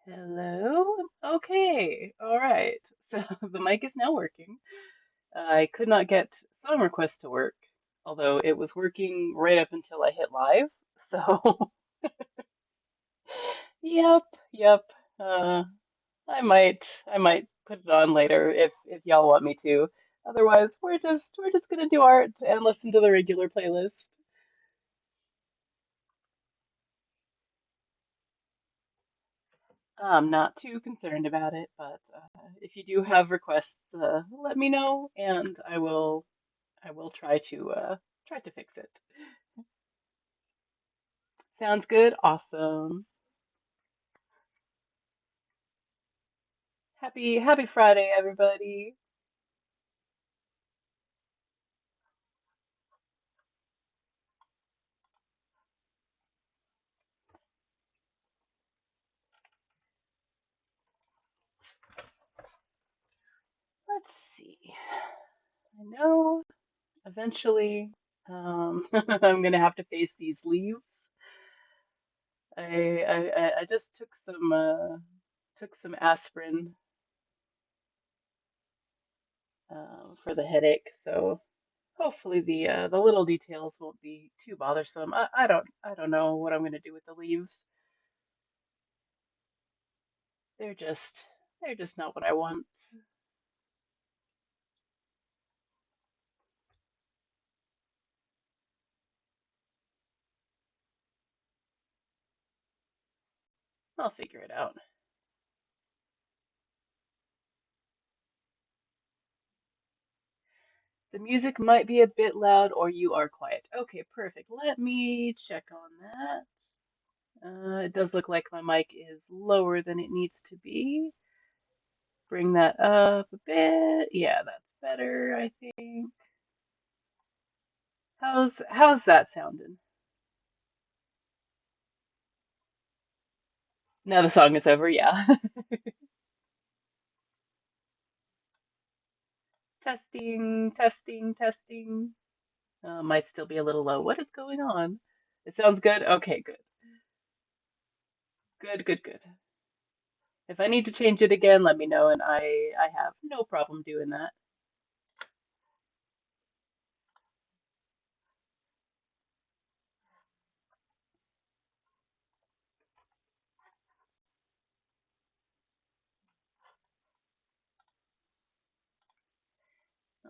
Hello. Okay. All right. So the mic is now working. I could not get song request to work, although it was working right up until I hit live. So, yep, yep. Uh, I might put it on later if y'all want me to. Otherwise, we're just gonna do art and listen to the regular playlist. I'm not too concerned about it, but if you do have requests, let me know, and I will try to fix it. Sounds good. Awesome. Happy Friday, everybody. Let's see. I know eventually I'm gonna have to face these leaves. I just took some aspirin for the headache, so hopefully the little details won't be too bothersome. I don't know what I'm gonna do with the leaves. They're just they're just not what I want. I'll figure it out. The music might be a bit loud or you are quiet. Okay, perfect. Let me check on that. It does look like my mic is lower than it needs to be. Bring that up a bit. Yeah, that's better, I think. How's that sounding? Now the song is over, yeah. Testing, testing, testing. Might still be a little low. What is going on? It sounds good? Okay, good. Good, good, good. If I need to change it again, let me know, and I have no problem doing that.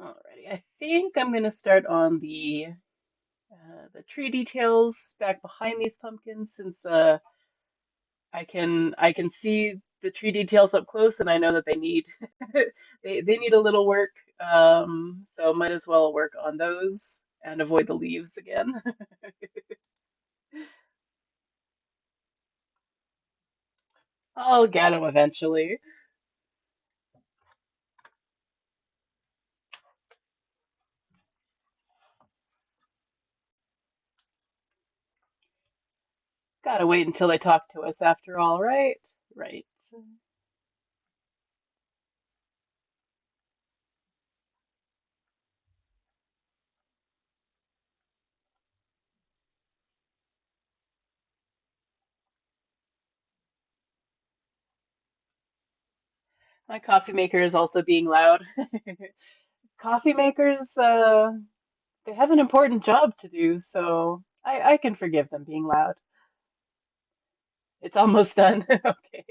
Alrighty, I think I'm gonna start on the tree details back behind these pumpkins since I can see the tree details up close and I know that they need they need a little work. So might as well work on those and avoid the leaves again. I'll get them eventually. Gotta wait until they talk to us after all, right? Right. My coffee maker is also being loud. Coffee makers, they have an important job to do, so I can forgive them being loud. It's almost done. Okay.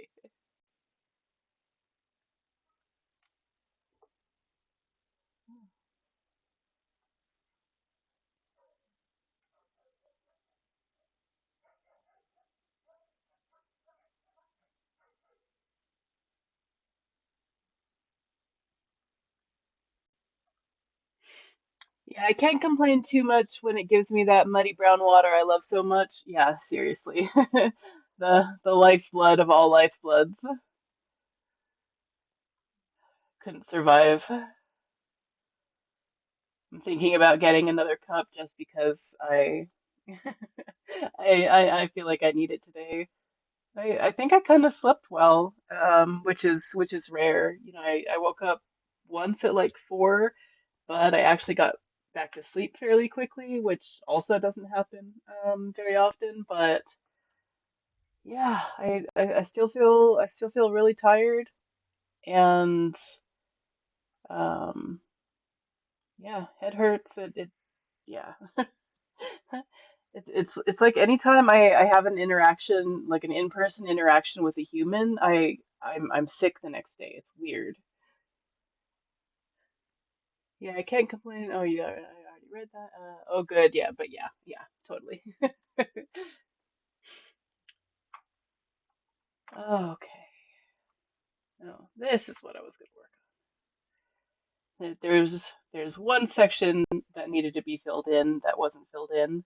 Yeah, I can't complain too much when it gives me that muddy brown water I love so much. Yeah, seriously. The lifeblood of all lifebloods. Couldn't survive. I'm thinking about getting another cup just because I feel like I need it today. I think I kind of slept well, which is rare. I woke up once at like 4, but I actually got back to sleep fairly quickly, which also doesn't happen very often. But Yeah, I still feel really tired and um yeah, head hurts. It yeah. It's like anytime I have an interaction, like an in-person interaction with a human, I'm sick the next day. It's weird. Yeah, I can't complain. Oh, yeah, I already read that. Oh, good. Yeah, but yeah, yeah, totally. Okay. No, this is what I was going to work on. There's one section that needed to be filled in that wasn't filled in.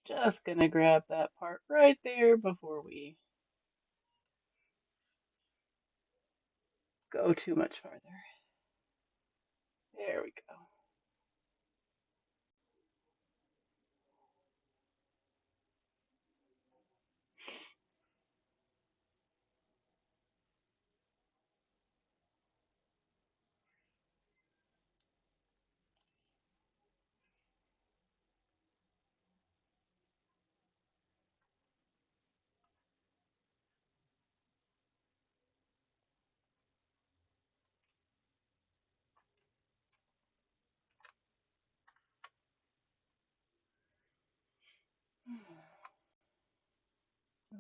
Just gonna grab that part right there before we go too much farther. There we go.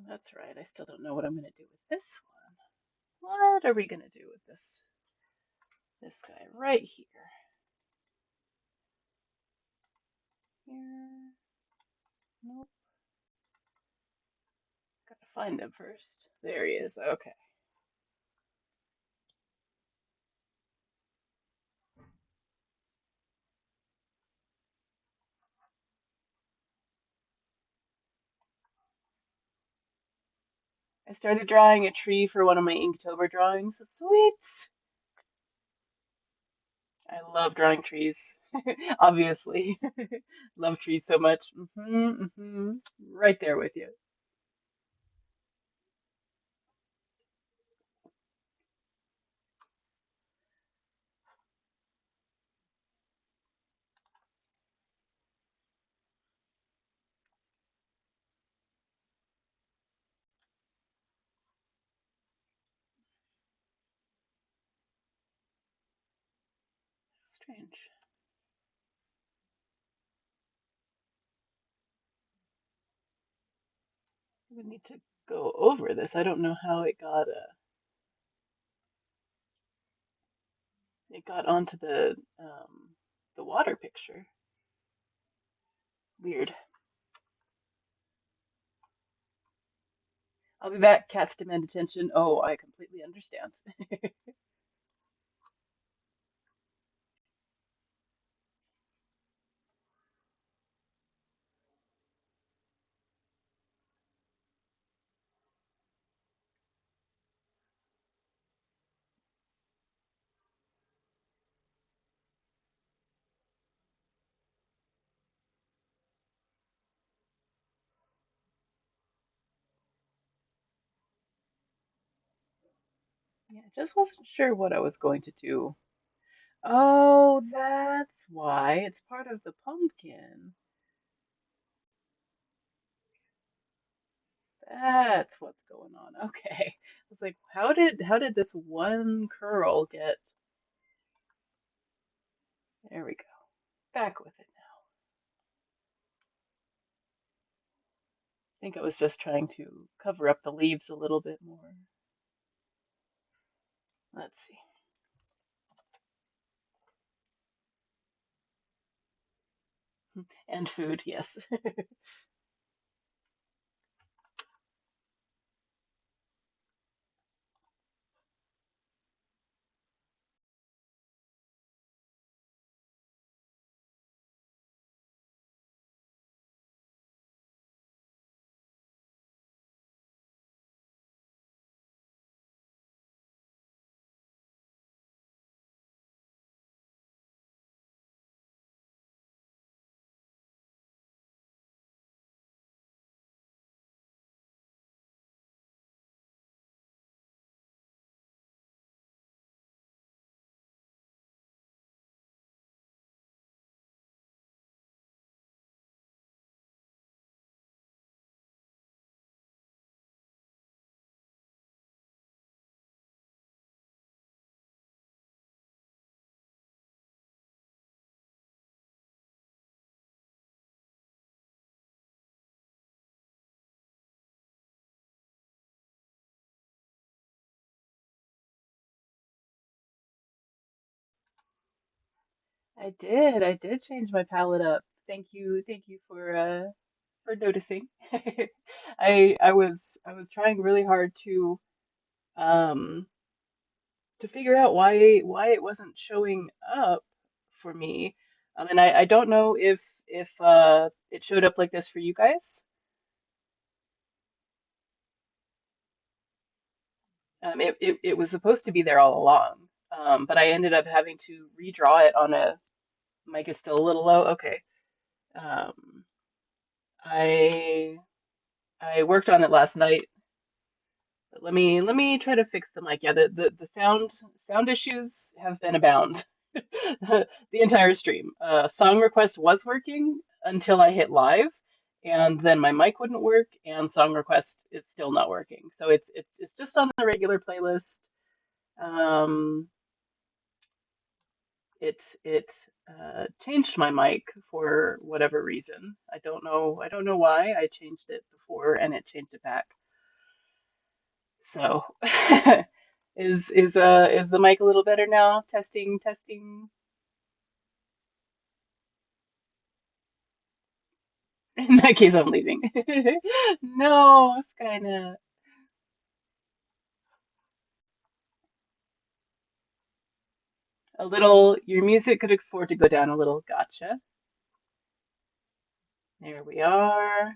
That's right. I still don't know what I'm gonna do with this one. What are we gonna do with this guy right here? Here. Nope. Gotta find him first. There he is. Okay. I started drawing a tree for one of my Inktober drawings. Sweet. I love drawing trees. Obviously. Love trees so much. Right there with you. Strange. We need to go over this. I don't know how it got onto the water picture. Weird. I'll be back. Cats demand attention. Oh, I completely understand. Yeah, I just wasn't sure what I was going to do. Oh, that's why. It's part of the pumpkin. That's what's going on. Okay. I was like, how did this one curl get? There we go. Back with it now. I think I was just trying to cover up the leaves a little bit more. Let's see. And food, yes. I did change my palette up. Thank you for noticing. I was trying really hard um to figure out why it wasn't showing up for me. And I don't know if it showed up like this for you guys. It was supposed to be there all along, but I ended up having to redraw it on a mic is still a little low. Okay. Um, I I worked on it last night. But let me try to fix the mic. Yeah, the sound issues have been abound the entire stream. Song request was working until I hit live, and then my mic wouldn't work, and song request is still not working. So it's just on the regular playlist. Um, it changed my mic for whatever reason. I don't know why. I changed it before and it changed it back. So is the mic a little better now? Testing, testing. In that case, I'm leaving. No, Skynet. A little, your music could afford to go down a little. Gotcha. There we are.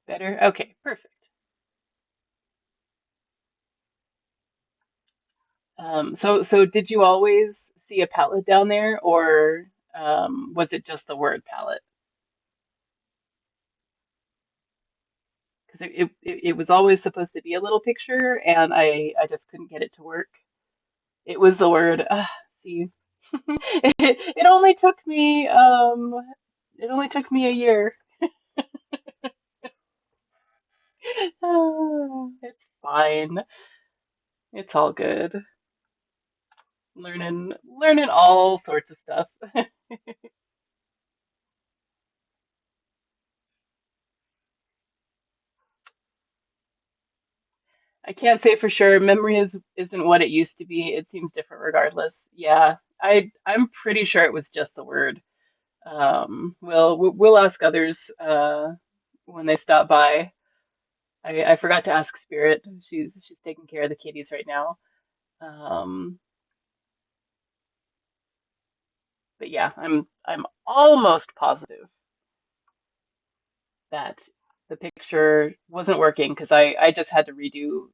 Better? Okay, perfect. So did you always see a palette down there, or was it just the word palette? Because it was always supposed to be a little picture, and I just couldn't get it to work. It was the word. See, it only took me it only took me a year. It's fine. It's all good. Learning all sorts of stuff. I can't say for sure. Memory isn't what it used to be. It seems different regardless. Yeah, I'm pretty sure it was just the word. We'll ask others when they stop by. I forgot to ask Spirit. She's taking care of the kitties right now. Um, but yeah, I'm almost positive that the picture wasn't working because I just had to redo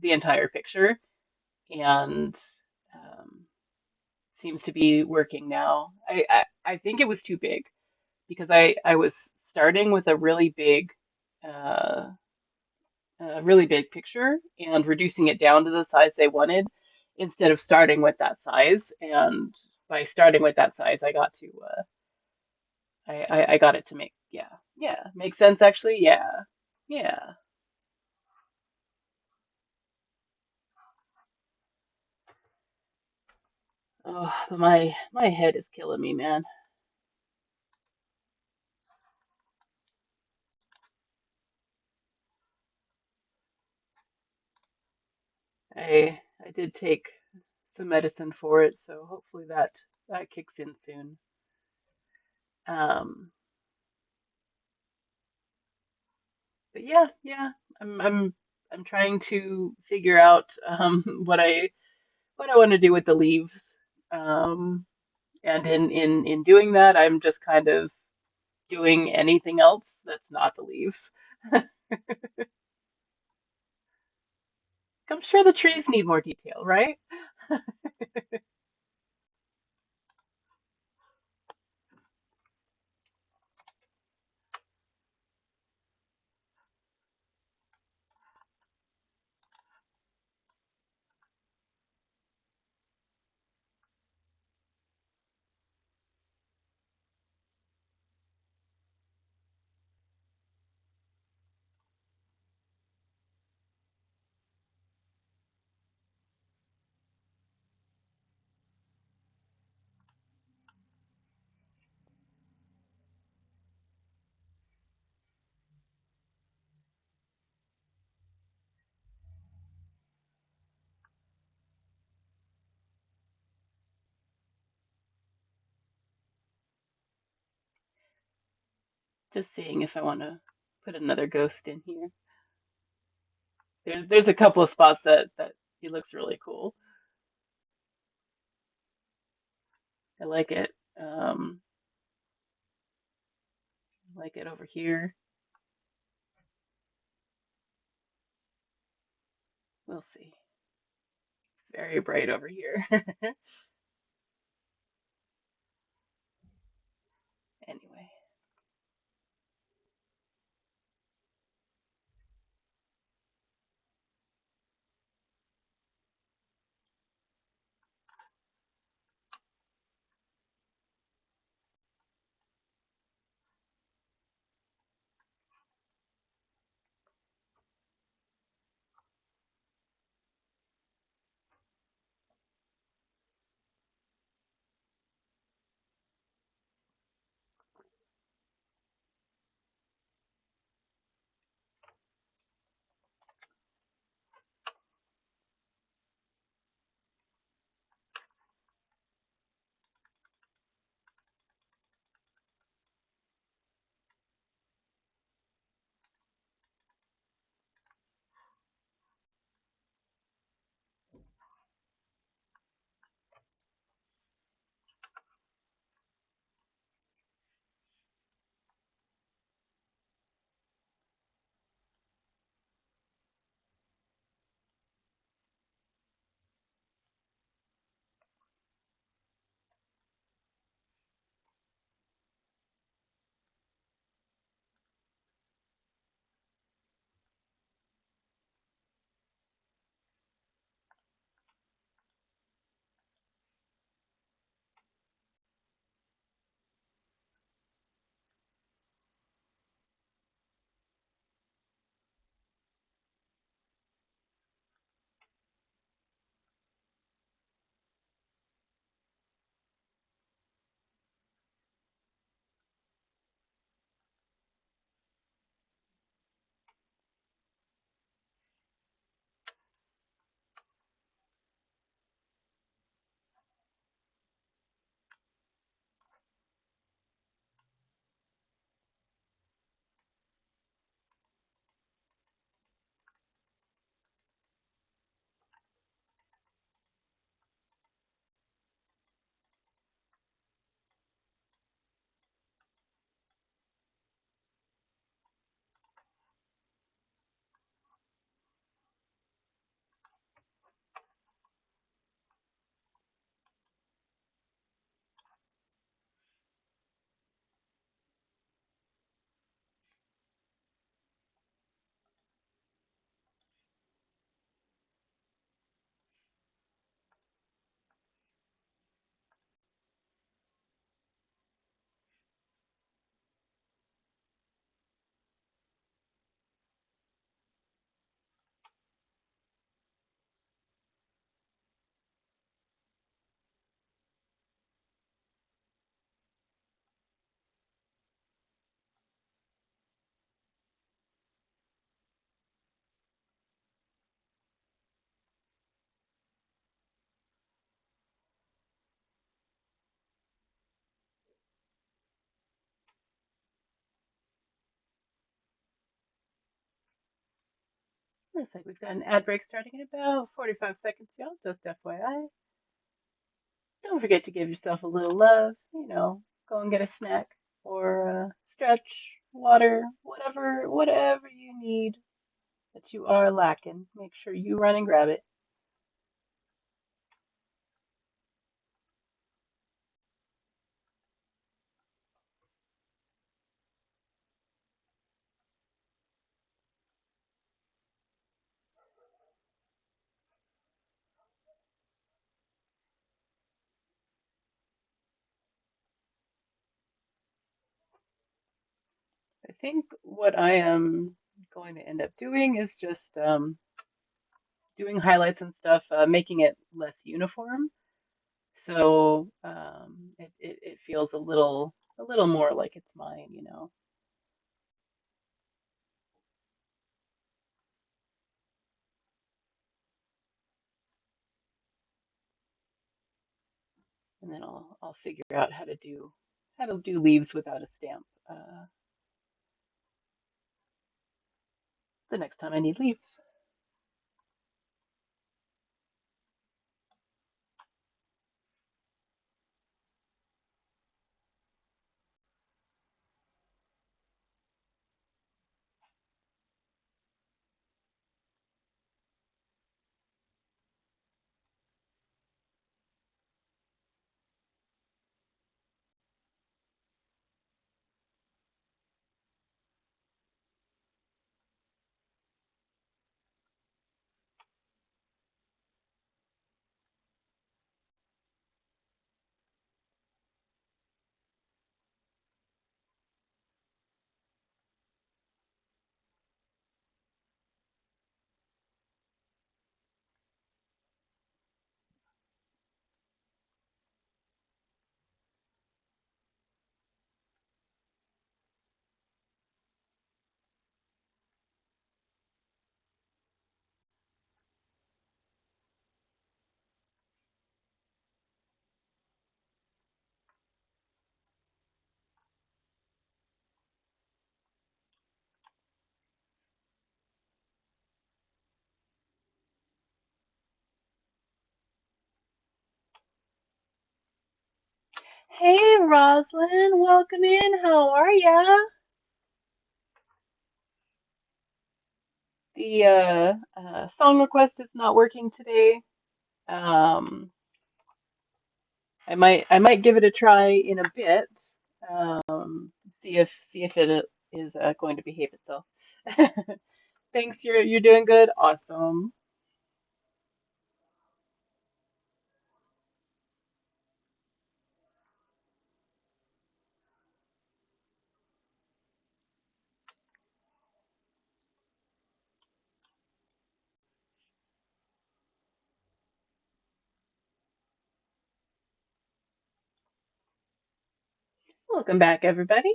the entire picture and um, seems to be working now. I think it was too big because I was starting with uh, a really big picture and reducing it down to the size they wanted instead of starting with that size. And by starting with that size, I got to I got it to make yeah make sense actually yeah. Oh, my head is killing me, man. I did take some medicine for it, so hopefully that kicks in soon. Um, but yeah, I'm trying to figure out what I want to do with the leaves. Um, and in doing that, I'm just kind of doing anything else that's not the leaves. I'm sure the trees need more detail, right? Just seeing if I want to put another ghost in here. There's a couple of spots that he looks really cool. I like it. I like it over here. We'll see. It's very bright over here. Anyway, looks like we've got an ad break starting in about 45 seconds, y'all. Just FYI. Don't forget to give yourself a little love. Go and get a snack or stretch, water, whatever you need that you are lacking. Make sure you run and grab it, I think what I am going to end up doing is just doing highlights and stuff, making it less uniform, so it feels a little more like it's mine. And then I'll figure out how to do leaves without a stamp. the next time I need leaves. Hey, Roslyn, welcome in. How are ya? The song request is not working today. Um, I might give it a try in a bit. See if it is going to behave itself. Thanks, you're doing good. Awesome. Welcome back, everybody.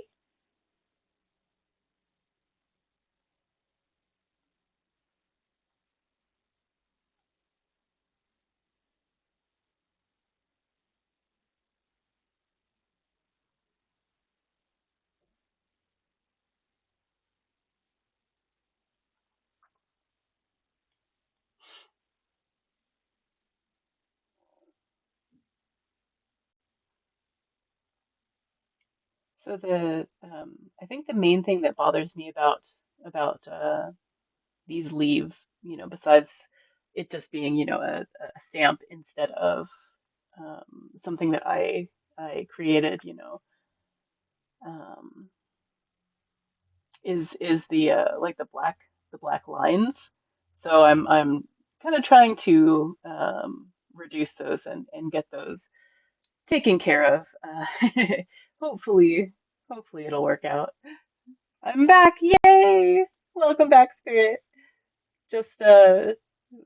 So I think the main thing that bothers me about these leaves, besides it just being, a stamp instead of something that I created, um, is the like the black lines. So I'm kind of trying to reduce those and get those taken care of. Hopefully, hopefully it'll work out. I'm back. Yay! Welcome back, Spirit. Just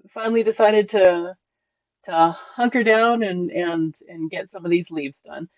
finally decided to hunker down and get some of these leaves done.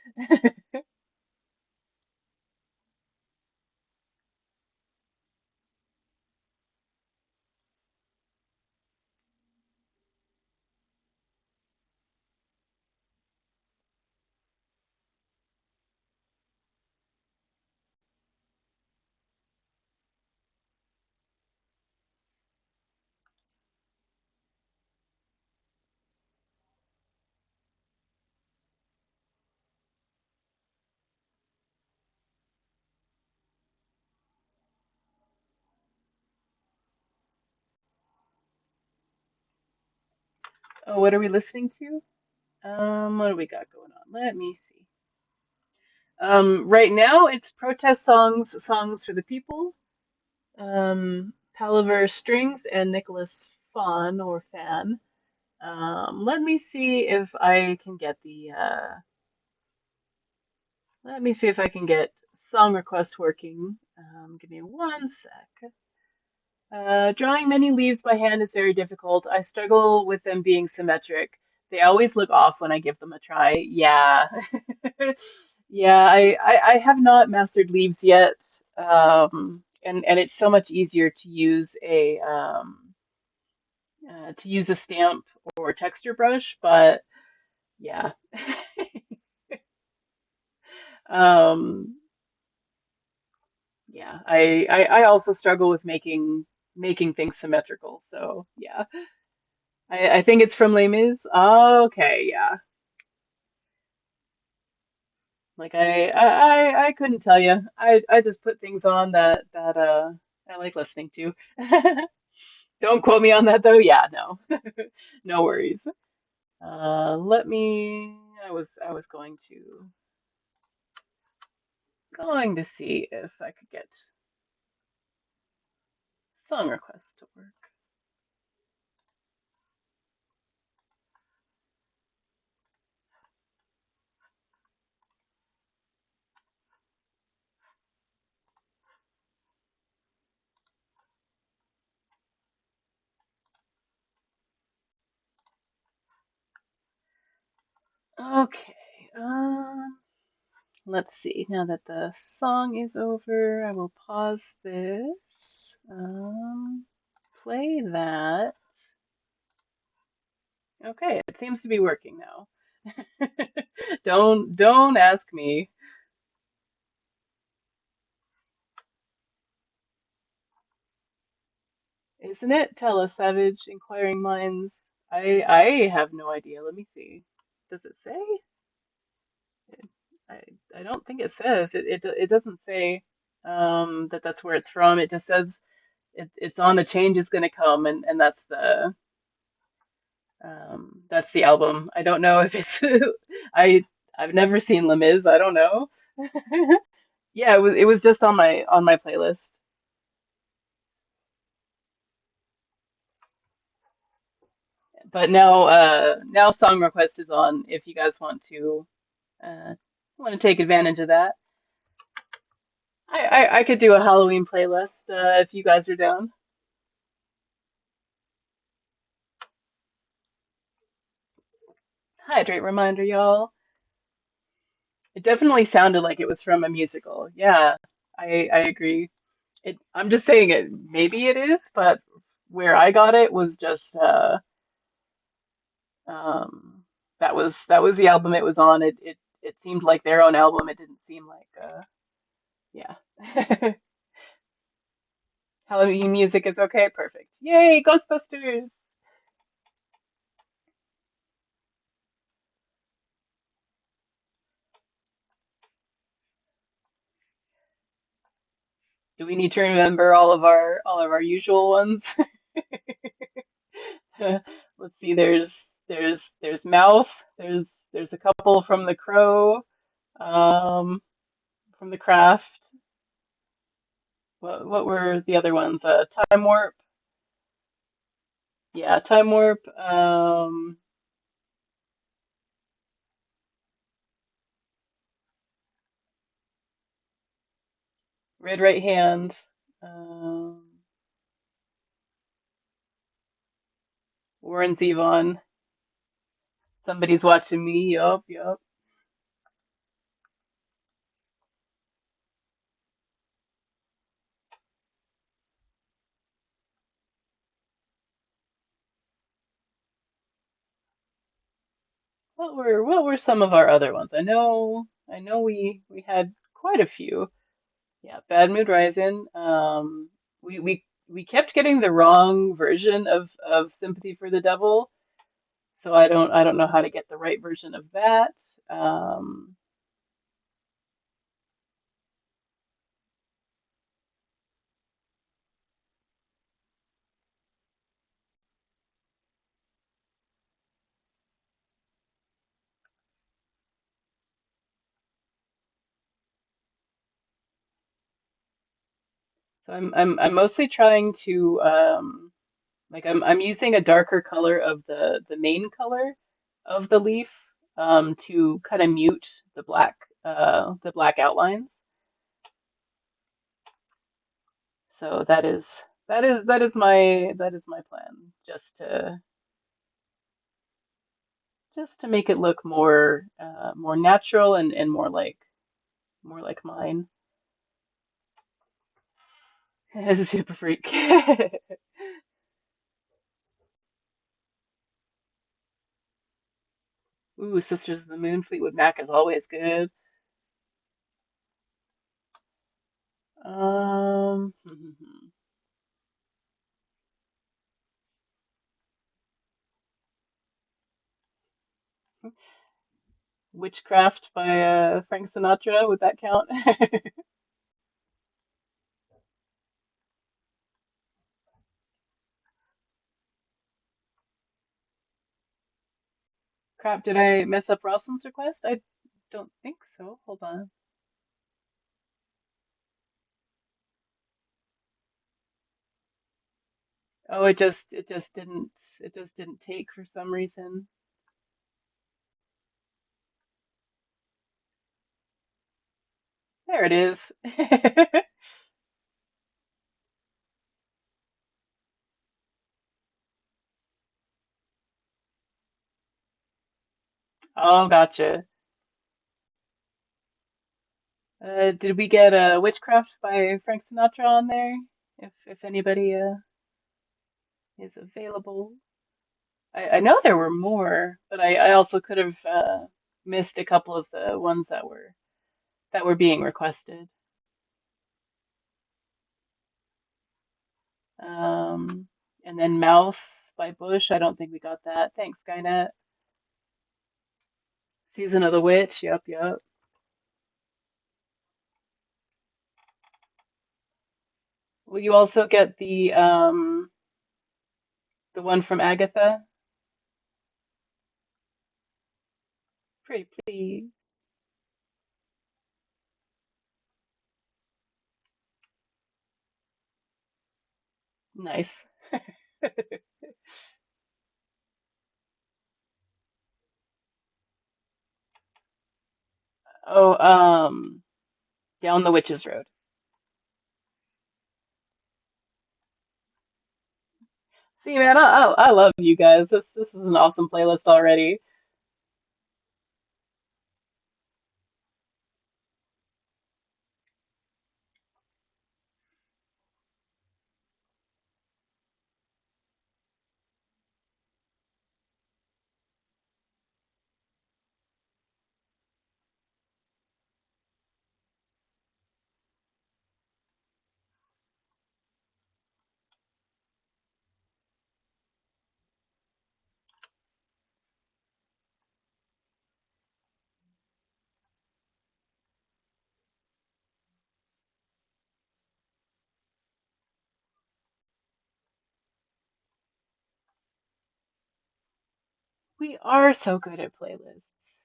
Oh, what are we listening to? What do we got going on? Let me see. Right now it's protest songs for the people. Palaver Strings and Nicholas Fawn or Fan. Let me see if I can get let me see if I can get song request working. Give me one sec. Drawing many leaves by hand is very difficult. I struggle with them being symmetric. They always look off when I give them a try. Yeah. Yeah, I have not mastered leaves yet. And it's so much easier to use a stamp or texture brush, but yeah. Um, yeah, I also struggle with making making things symmetrical. So yeah, I think it's from Les Mis. Oh, okay, yeah. Like I couldn't tell you. I just put things on that I like listening to. Don't quote me on that though. Yeah, no, no worries. Let me. I was going to see if I could get song requests to work. Okay. Let's see. Now that the song is over, I will pause this. Play that. Okay, it seems to be working now. Don't ask me. Isn't it? Tell us, Savage, Inquiring Minds. I have no idea. Let me see. Does it say? I I don't think it says. It doesn't say that that's where it's from. It just says it's on A Change Is Gonna Come, and that's the album. I don't know if it's I I've never seen Les Mis. I don't know. Yeah, it was just on my playlist. But now song request is on if you guys uh want to take advantage of that. I could do a Halloween playlist if you guys are down. Hydrate reminder, y'all. It definitely sounded like it was from a musical. Yeah, I agree. I'm just saying it. Maybe it is, but where I got it was just um, that was the album it was on. It seemed like their own album. It didn't seem like yeah. Halloween music is okay. Perfect. Yay, Ghostbusters! Do we need to remember all of our usual ones? Let's see. There's Mouth. There's a couple from The Crow. Um, from The Craft. What were the other ones? Time Warp. Yeah, Time Warp. Red Right Hand. Um, Warren Zevon. Somebody's watching me. Yup, yup. What were some of our other ones? I know we had quite a few. Yeah, Bad Mood Rising. We kept getting the wrong version of Sympathy for the Devil, so I don't know how to get the right version of that. Um, so I'm mostly trying to like I'm using a darker color of the main color of the leaf to kind of mute the black outlines. So that is my plan, just to make it look more natural and more like mine. Super freak. Ooh, Sisters of the Moon, Fleetwood Mac is always good. Um, Witchcraft by Frank Sinatra, would that count? Crap, did I mess up Rosalind's request? I don't think so. Hold on. Oh, it just didn't take for some reason. There it is. Oh, gotcha. Did we get Witchcraft by Frank Sinatra on there? If anybody is available. I know there were more, but I also could have missed a couple of the ones that were being requested. Um, and then Mouth by Bush. I don't think we got that. Thanks, Skynet. Season of the Witch. Yep, yep. Will you also get the one from Agatha? Pretty please. Nice. Oh, Down the Witch's Road. See, man, I love you guys. This is an awesome playlist already. We are so good at playlists.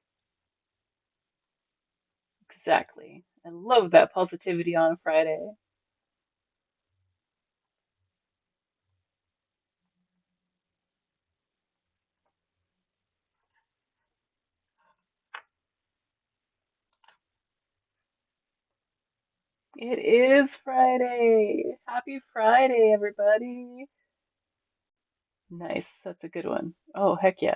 Exactly. I love that positivity on a Friday. It is Friday. Happy Friday, everybody. Nice. That's a good one. Oh, heck yeah.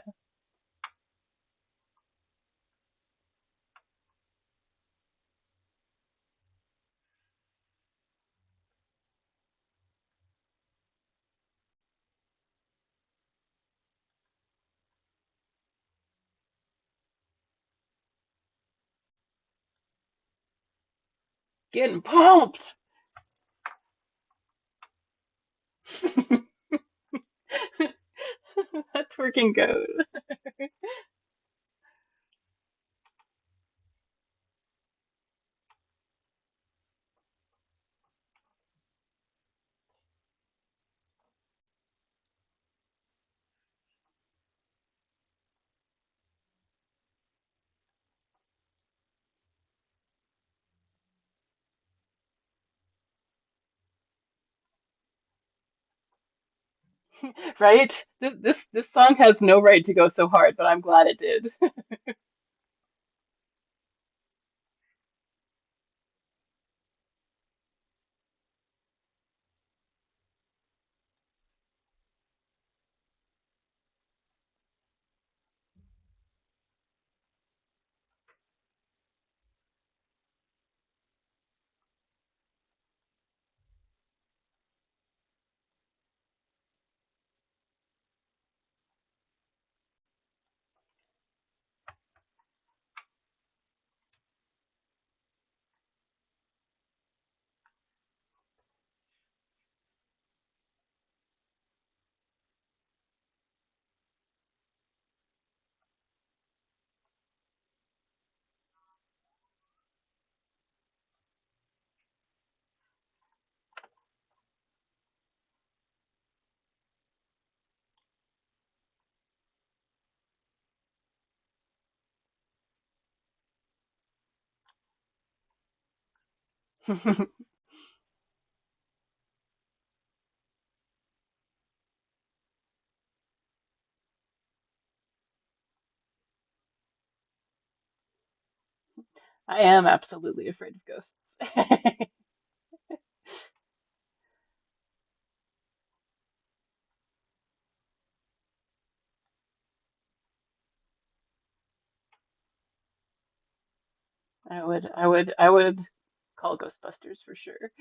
Getting pumped. That's working good. Right? This song has no right to go so hard, but I'm glad it did. I am absolutely afraid of ghosts. I would call Ghostbusters for sure.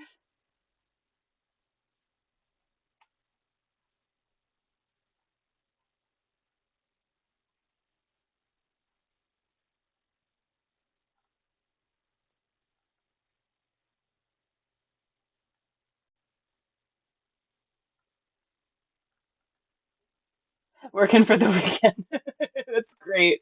Working for the weekend. That's great.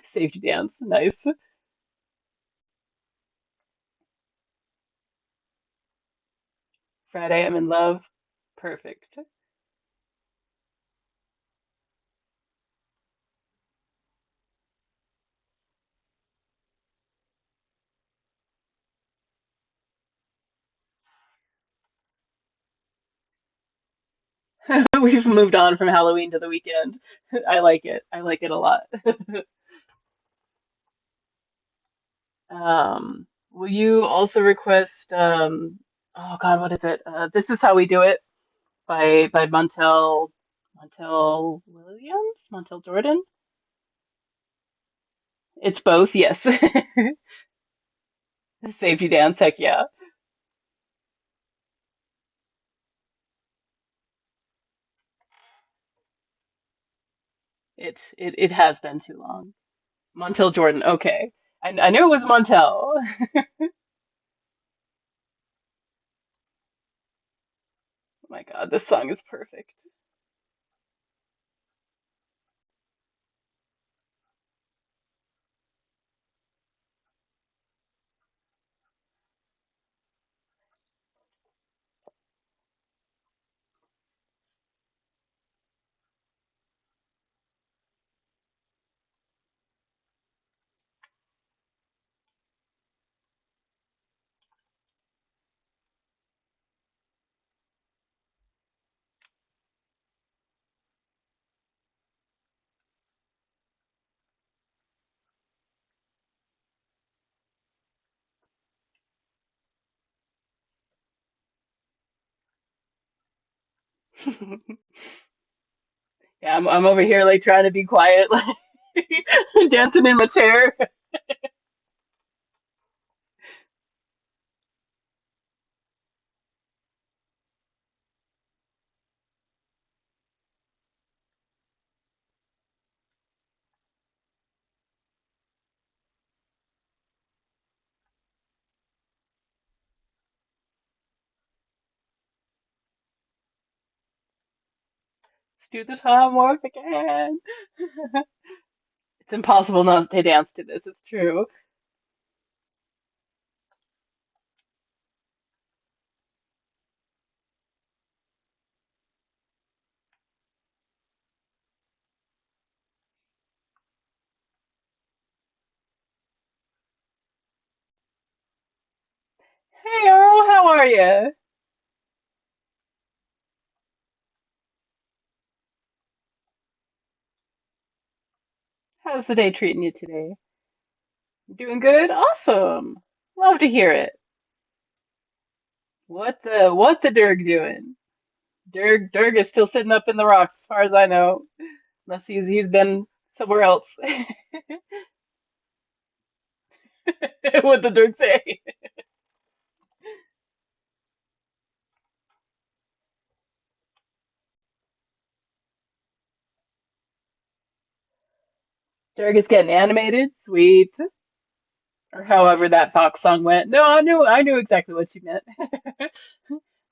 Safety dance. Nice. Friday, I'm in love. Perfect. We've moved on from Halloween to the weekend. I like it. I like it a lot. Will you also request oh God, what is it? This is How We Do It by Montel Williams? Montel Jordan? It's both, yes. Safety dance, heck yeah. It has been too long. Montel Jordan, okay. I knew it was Montel. Oh my God, this song is perfect. Yeah, I'm over here like trying to be quiet, like dancing in my chair. Let's do the Tom Warp again. It's impossible not to dance to this, it's true. Hey Earl, how are you? How's the day treating you today? Doing good? Awesome. Love to hear it. What the Derg doing? Derg is still sitting up in the rocks, as far as I know, unless he's been somewhere else. What the Derg say? Derg is getting animated, sweet, or however that Fox song went. No, I knew exactly what you meant.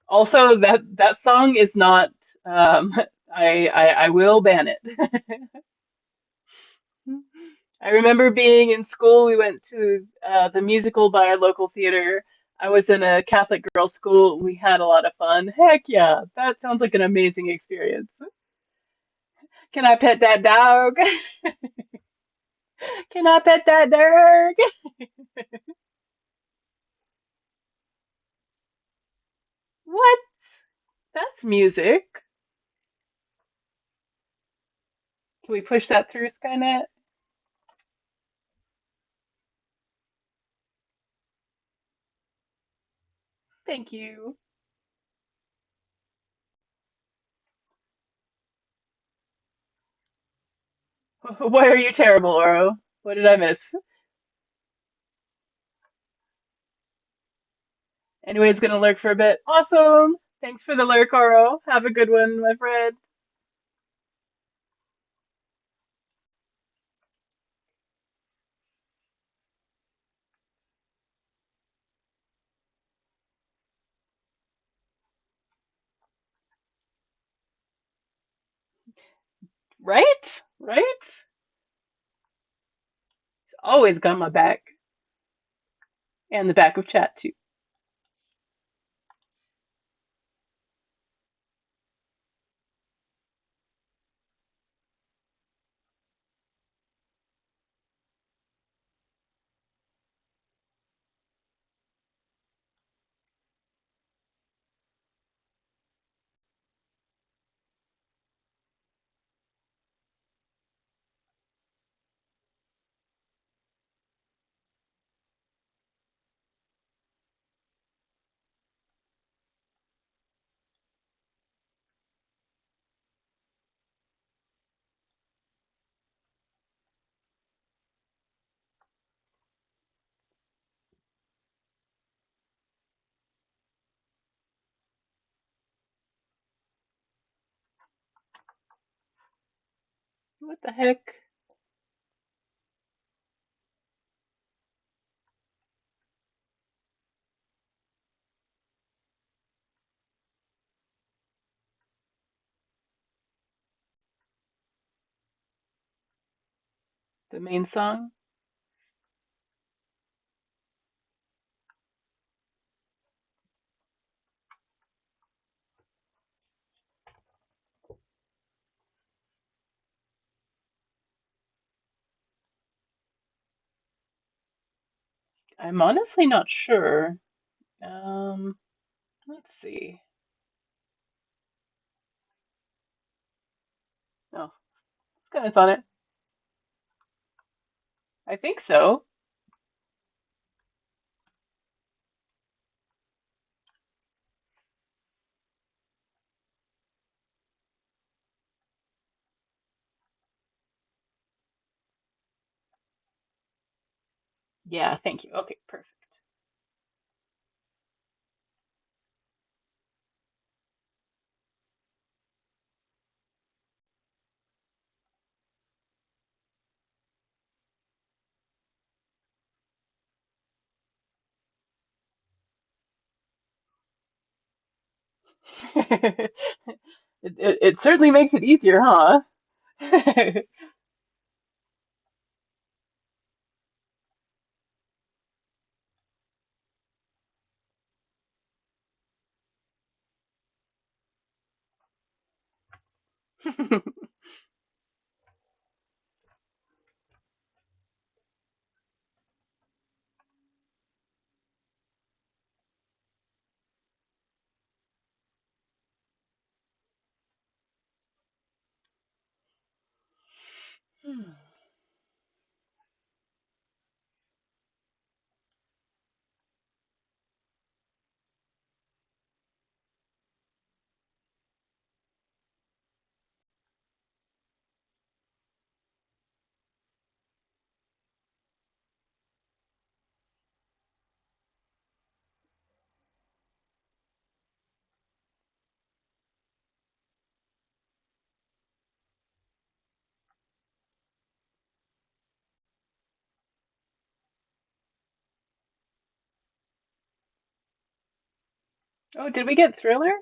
Also, that song is not. I will ban it. I remember being in school. We went to the musical by our local theater. I was in a Catholic girls' school. We had a lot of fun. Heck yeah, that sounds like an amazing experience. Can I pet that dog? Can I pet that dog? What? That's music. Can we push that through, Skynet? Thank you. Why are you terrible, Oro? What did I miss? Anyways, gonna lurk for a bit. Awesome! Thanks for the lurk, Oro. Have a good one, my friend. Right? Right? It's always got my back. And the back of chat, too. What the heck? The main song? I'm honestly not sure. Um, let's see. Oh, it's kind of on it. I think so. Yeah, thank you. Okay, perfect. It certainly makes it easier, huh? Oh, did we get Thriller?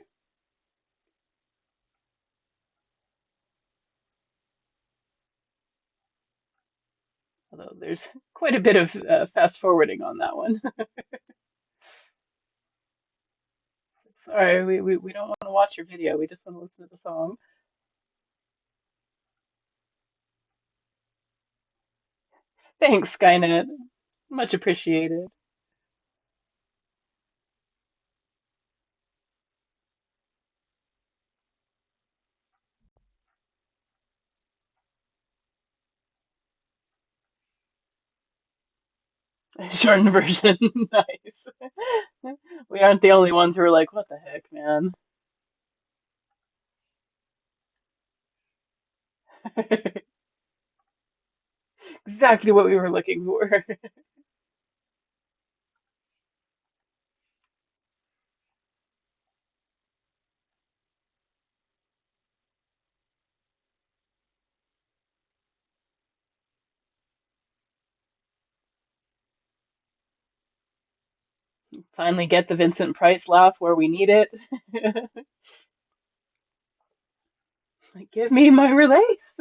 There's quite a bit of fast forwarding on that one. Sorry, we don't want to watch your video. We just want to listen to the song. Thanks, Skynet. Much appreciated. Shortened version. Nice. We aren't the only ones who are like, what the heck, man? Exactly what we were looking for. Finally get the Vincent Price laugh where we need it. Like, give me my release.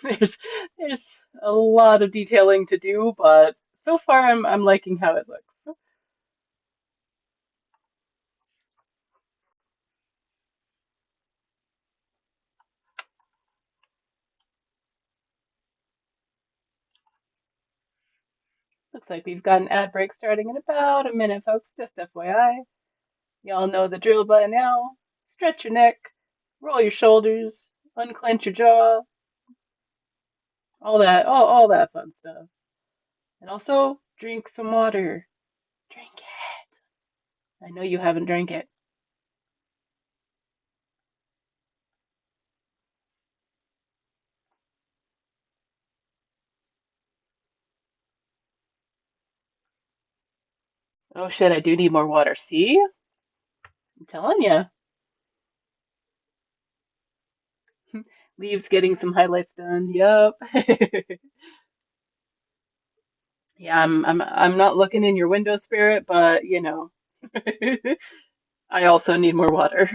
There's there's a lot of detailing to do, but so far I'm liking how it looks. Looks like we've got an ad break starting in about a minute, folks. Just FYI. Y'all know the drill by now. Stretch your neck, roll your shoulders, unclench your jaw, all that fun stuff. And also drink some water. Drink it. I know you haven't drank it. Oh shit, I do need more water. See? I'm telling you. Leaves getting some highlights done. Yup. Yeah, I'm not looking in your window, Spirit, but you know, I also need more water.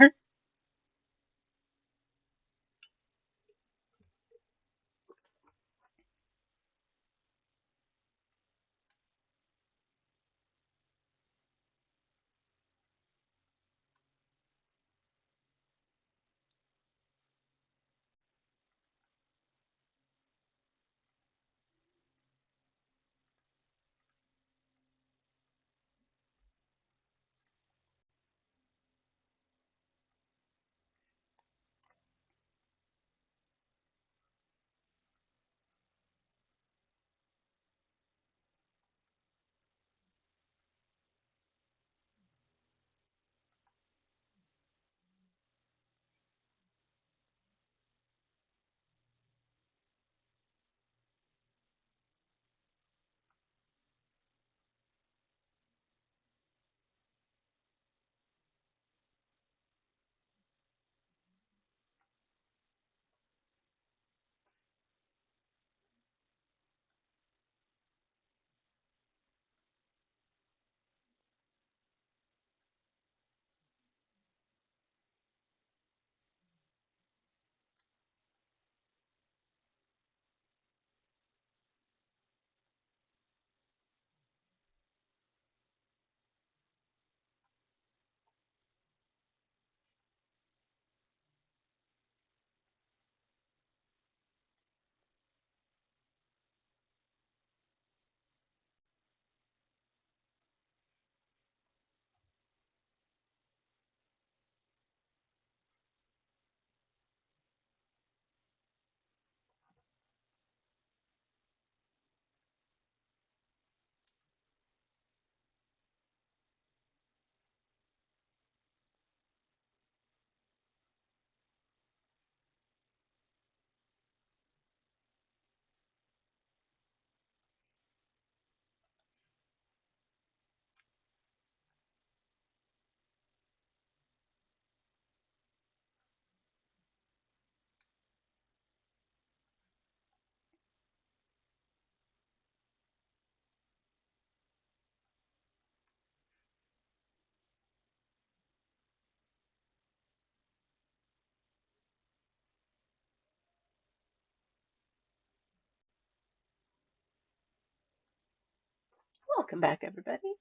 Welcome back, everybody.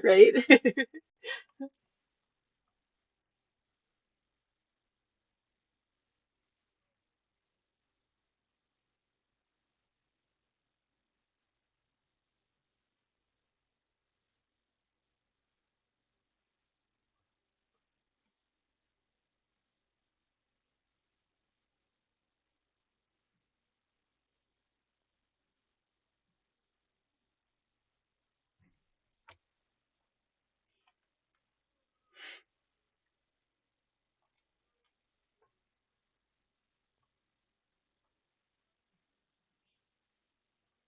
Right?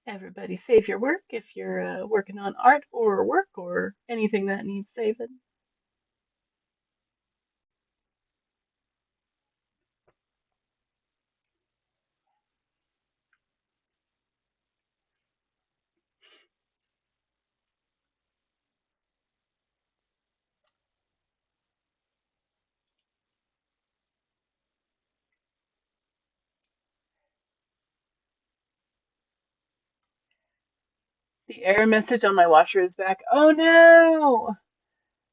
Everybody save your work if you're working on art or work or anything that needs saving. The error message on my washer is back. Oh no!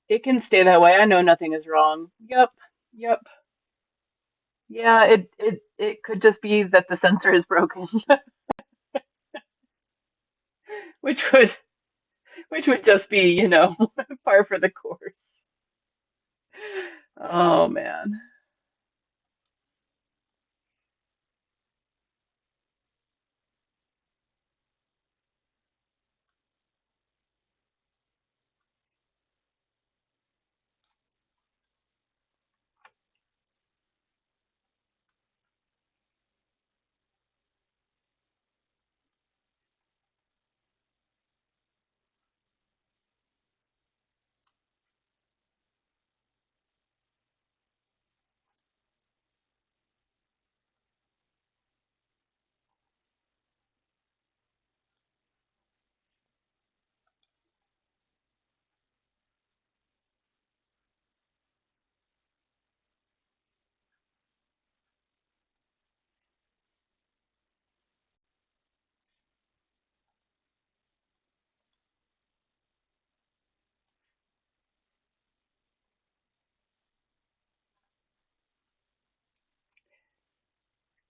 It can stay that way. I know nothing is wrong. Yep, yep. Yeah, it could just be that the sensor is broken, which would which would just be, par for the course. Oh man.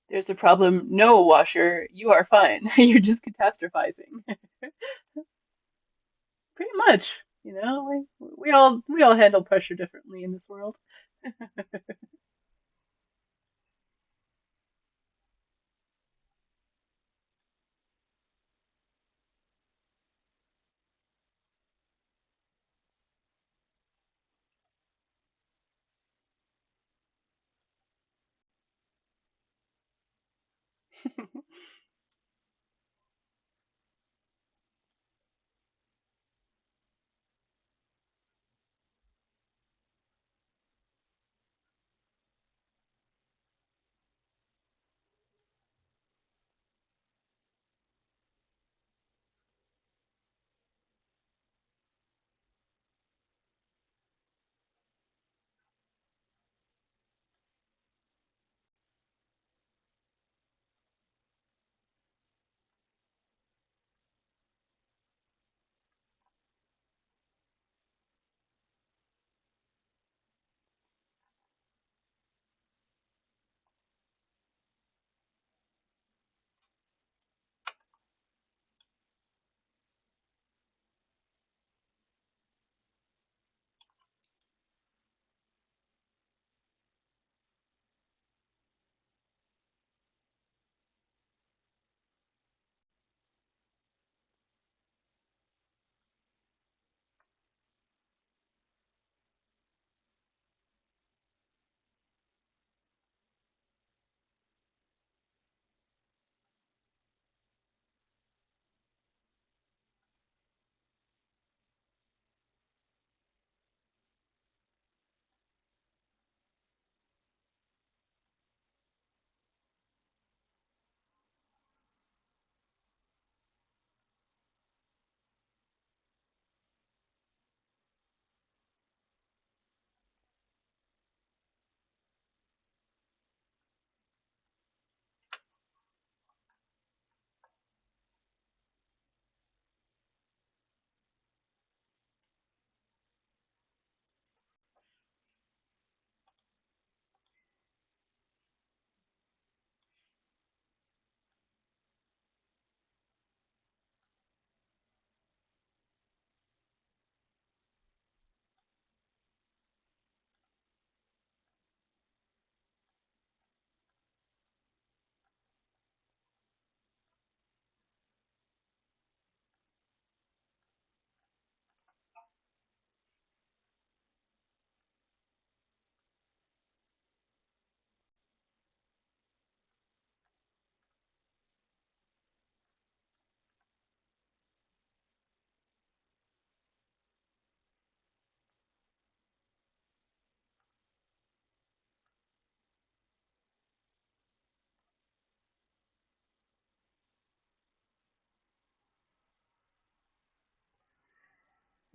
There's a problem. No, washer, you are fine. You're just catastrophizing. Pretty much, we all handle pressure differently in this world.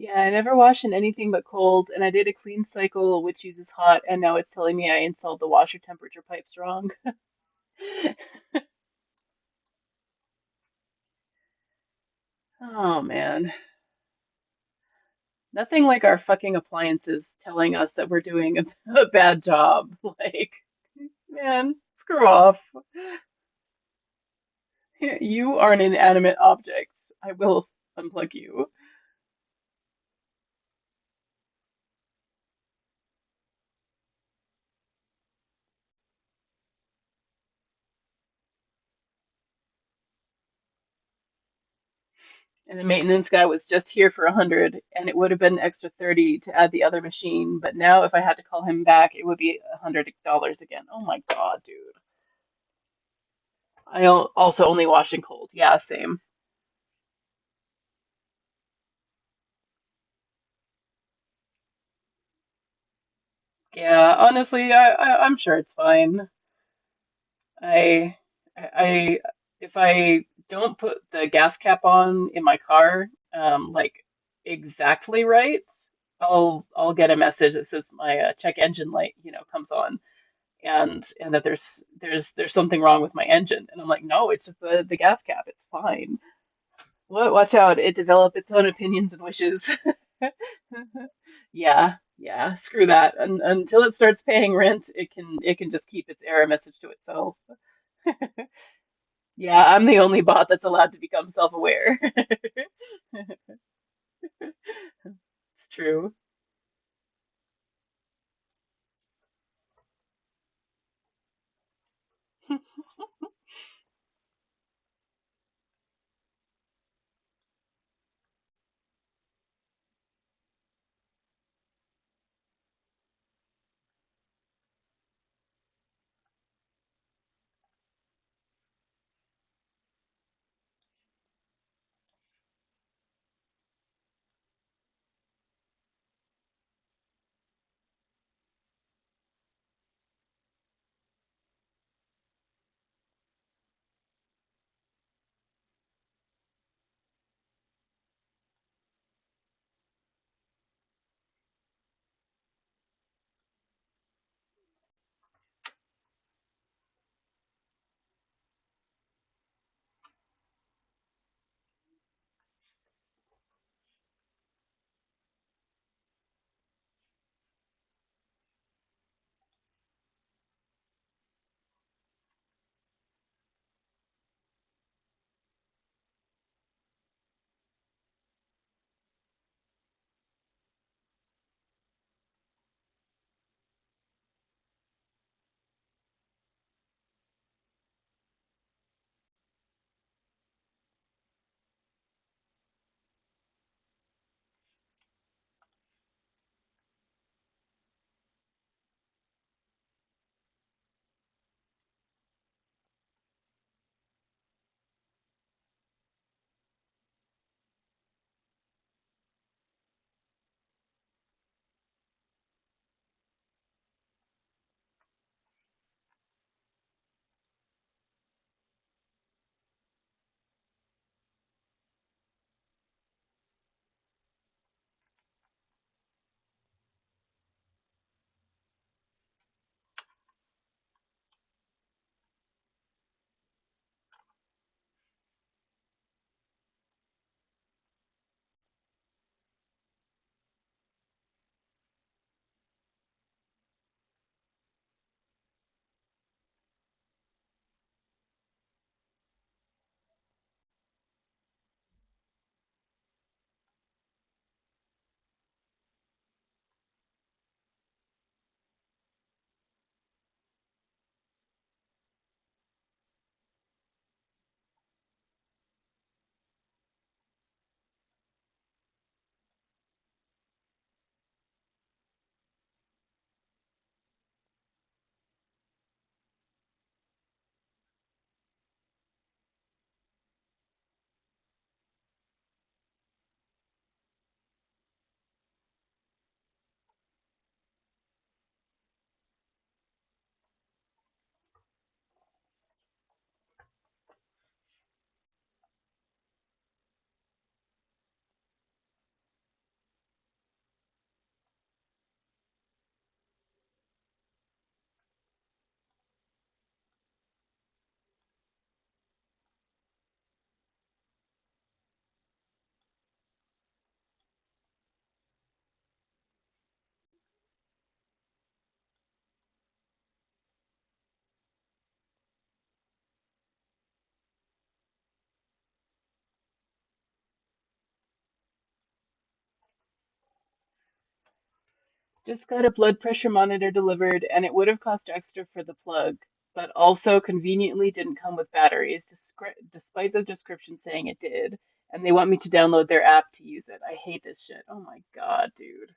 Yeah, I never wash in anything but cold, and I did a clean cycle which uses hot, and now it's telling me I installed the washer temperature pipes wrong. Oh man. Nothing like our fucking appliances telling us that we're doing a bad job. Like, man, screw off. You are an inanimate object. I will unplug you. And the maintenance guy was just here for 100, and it would have been an extra 30 to add the other machine. But now, if I had to call him back, it would be $100 again. Oh my God, dude. Also only wash in cold. Yeah, same. Yeah, honestly, I'm sure it's fine. I, I, if I don't put the gas cap on in my car, like exactly right, I'll get a message that says my check engine light, comes on, and that there's something wrong with my engine, and I'm like, no, it's just the gas cap, it's fine. What? Watch out, it develop its own opinions and wishes. Yeah, yeah, screw that. Until it starts paying rent, it can just keep its error message to itself. Yeah, I'm the only bot that's allowed to become self-aware. It's true. Just got a blood pressure monitor delivered, and it would have cost extra for the plug, but also conveniently didn't come with batteries, despite the description saying it did. And they want me to download their app to use it. I hate this shit. Oh my God, dude.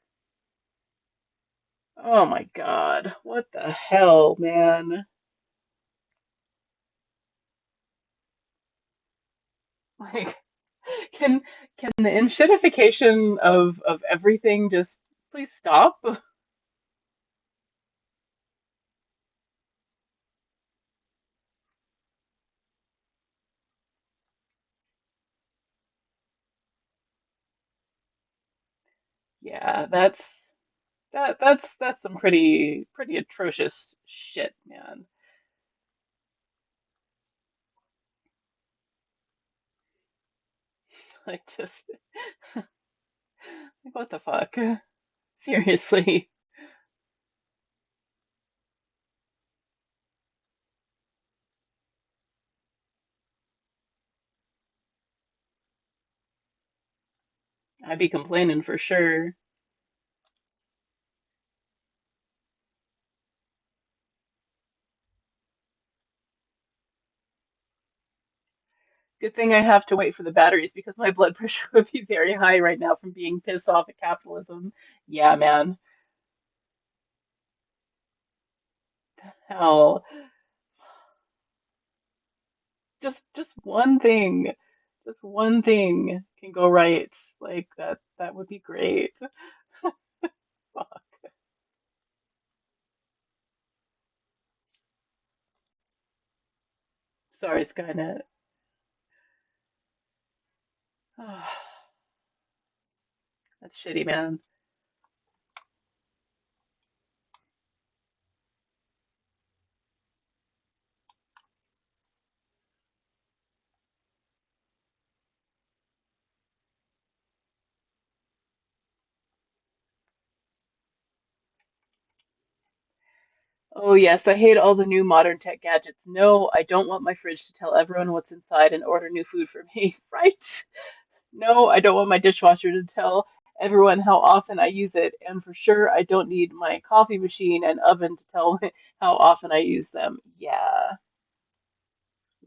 Oh my God. What the hell, man? Like, can can the enshittification of everything just please stop? Yeah, that's some pretty atrocious shit, man. Like just like what the fuck? Seriously. I'd be complaining for sure. Good thing I have to wait for the batteries because my blood pressure would be very high right now from being pissed off at capitalism. Yeah, man. Hell, just one thing, just one thing can go right. Like that would be great. Fuck. Sorry, Skynet. That's shitty, man. Oh yes, I hate all the new modern tech gadgets. No, I don't want my fridge to tell everyone what's inside and order new food for me. Right? No, I don't want my dishwasher to tell everyone how often I use it. And for sure, I don't need my coffee machine and oven to tell how often I use them. Yeah,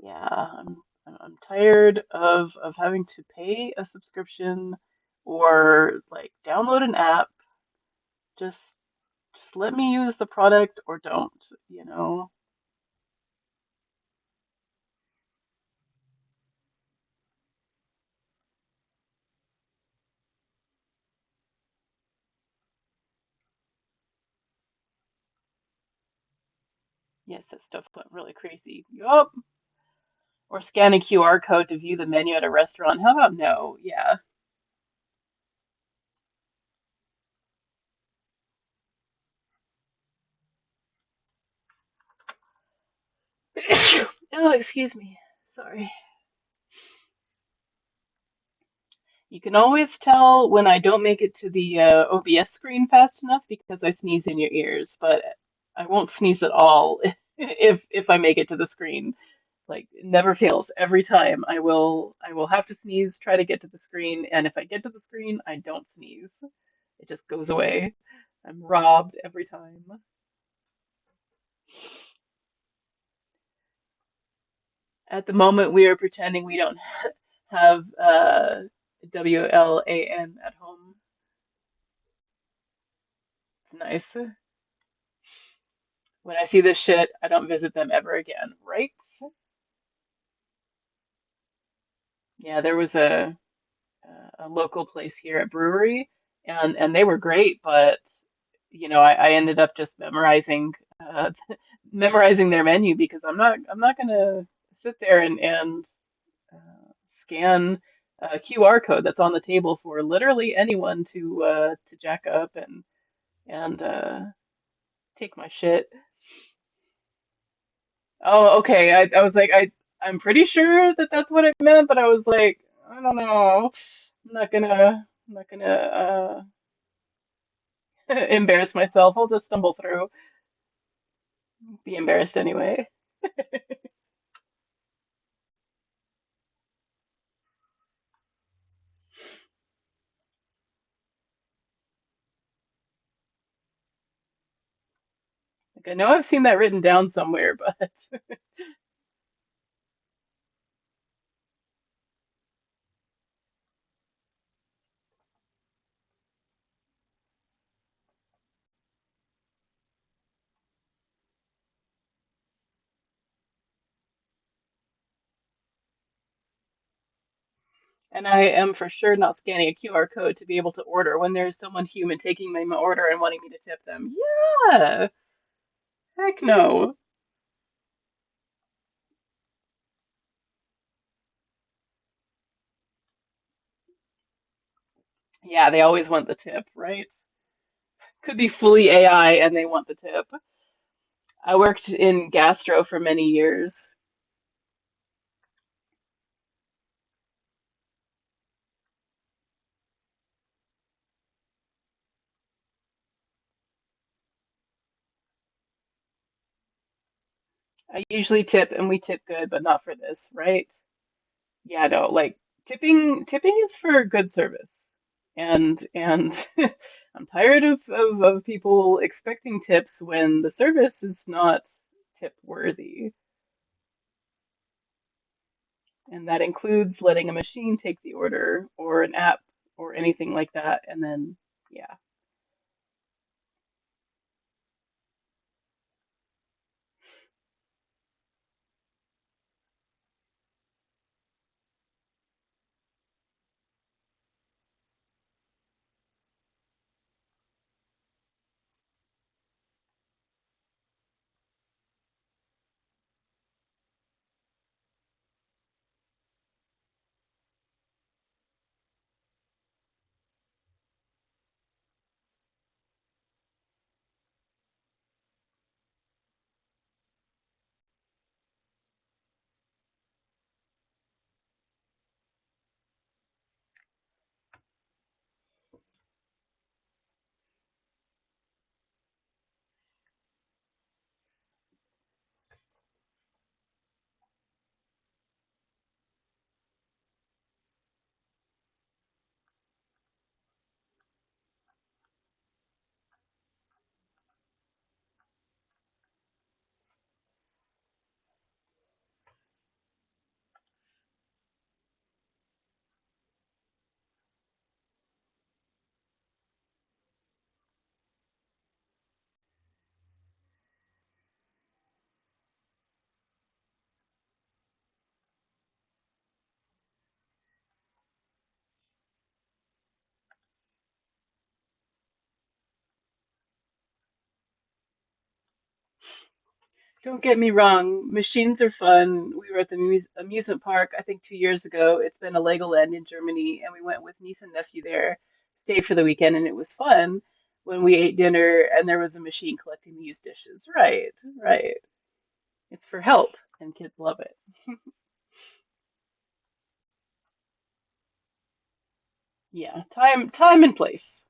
yeah. I'm tired of having to pay a subscription or like download an app. Just just let me use the product or don't, you know? Yes, that stuff went really crazy. Yup. Or scan a QR code to view the menu at a restaurant. How about no? Yeah. Oh, excuse me. Sorry. You can always tell when I don't make it to the OBS screen fast enough because I sneeze in your ears, but I won't sneeze at all if I make it to the screen. Like it never fails. Every time I will have to sneeze, try to get to the screen, and if I get to the screen, I don't sneeze. It just goes away. I'm robbed every time. At the moment, we are pretending we don't have WLAN at home. It's nice. When I see this shit, I don't visit them ever again, right? Yeah, there was a local place here at brewery, and they were great, but I ended up just memorizing their menu because I'm not gonna sit there and scan a QR code that's on the table for literally anyone to jack up and take my shit. Oh, okay. I was like, I'm pretty sure that that's what it meant, but I was like, I don't know. I'm not gonna embarrass myself. I'll just stumble through. Be embarrassed anyway. Like I know I've seen that written down somewhere, but and I am for sure not scanning a QR code to be able to order when there's someone human taking my order and wanting me to tip them. Yeah, heck no. Yeah, they always want the tip, right? Could be fully AI and they want the tip. I worked in gastro for many years. I usually tip and we tip good, but not for this, right? Yeah, no, like tipping is for good service. And I'm tired of people expecting tips when the service is not tip worthy. And that includes letting a machine take the order or an app or anything like that. And then, yeah. Don't get me wrong, machines are fun. We were at the amusement park, I think 2 years ago. It's been a Legoland in Germany, and we went with niece and nephew there, stayed for the weekend, and it was fun when we ate dinner and there was a machine collecting these dishes. Right, right. It's for help, and kids love it. Yeah, time and place.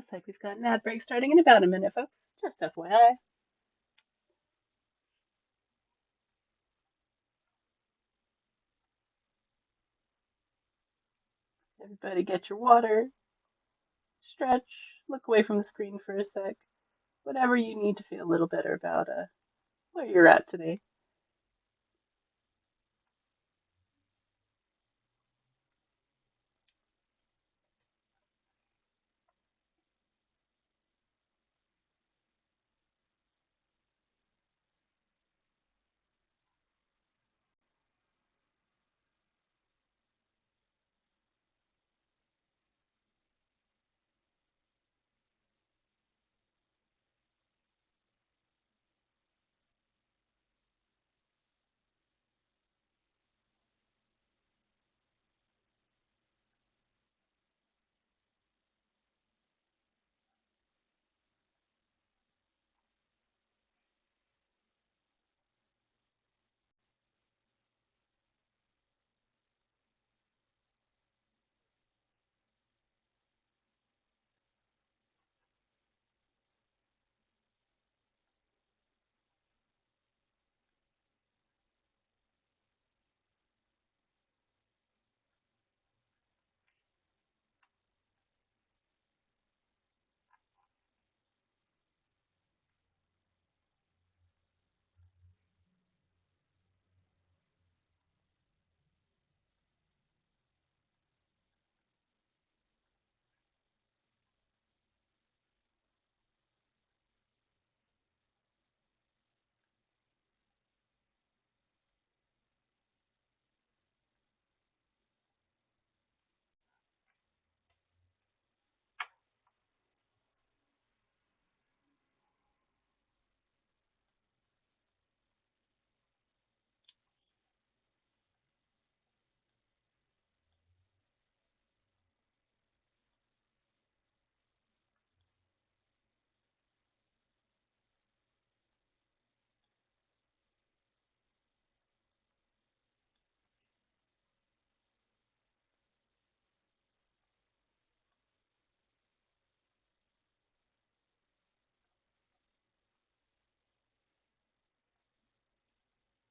Looks like we've got an ad break starting in about a minute, folks. Just FYI. Everybody get your water, stretch, look away from the screen for a sec. Whatever you need to feel a little better about where you're at today.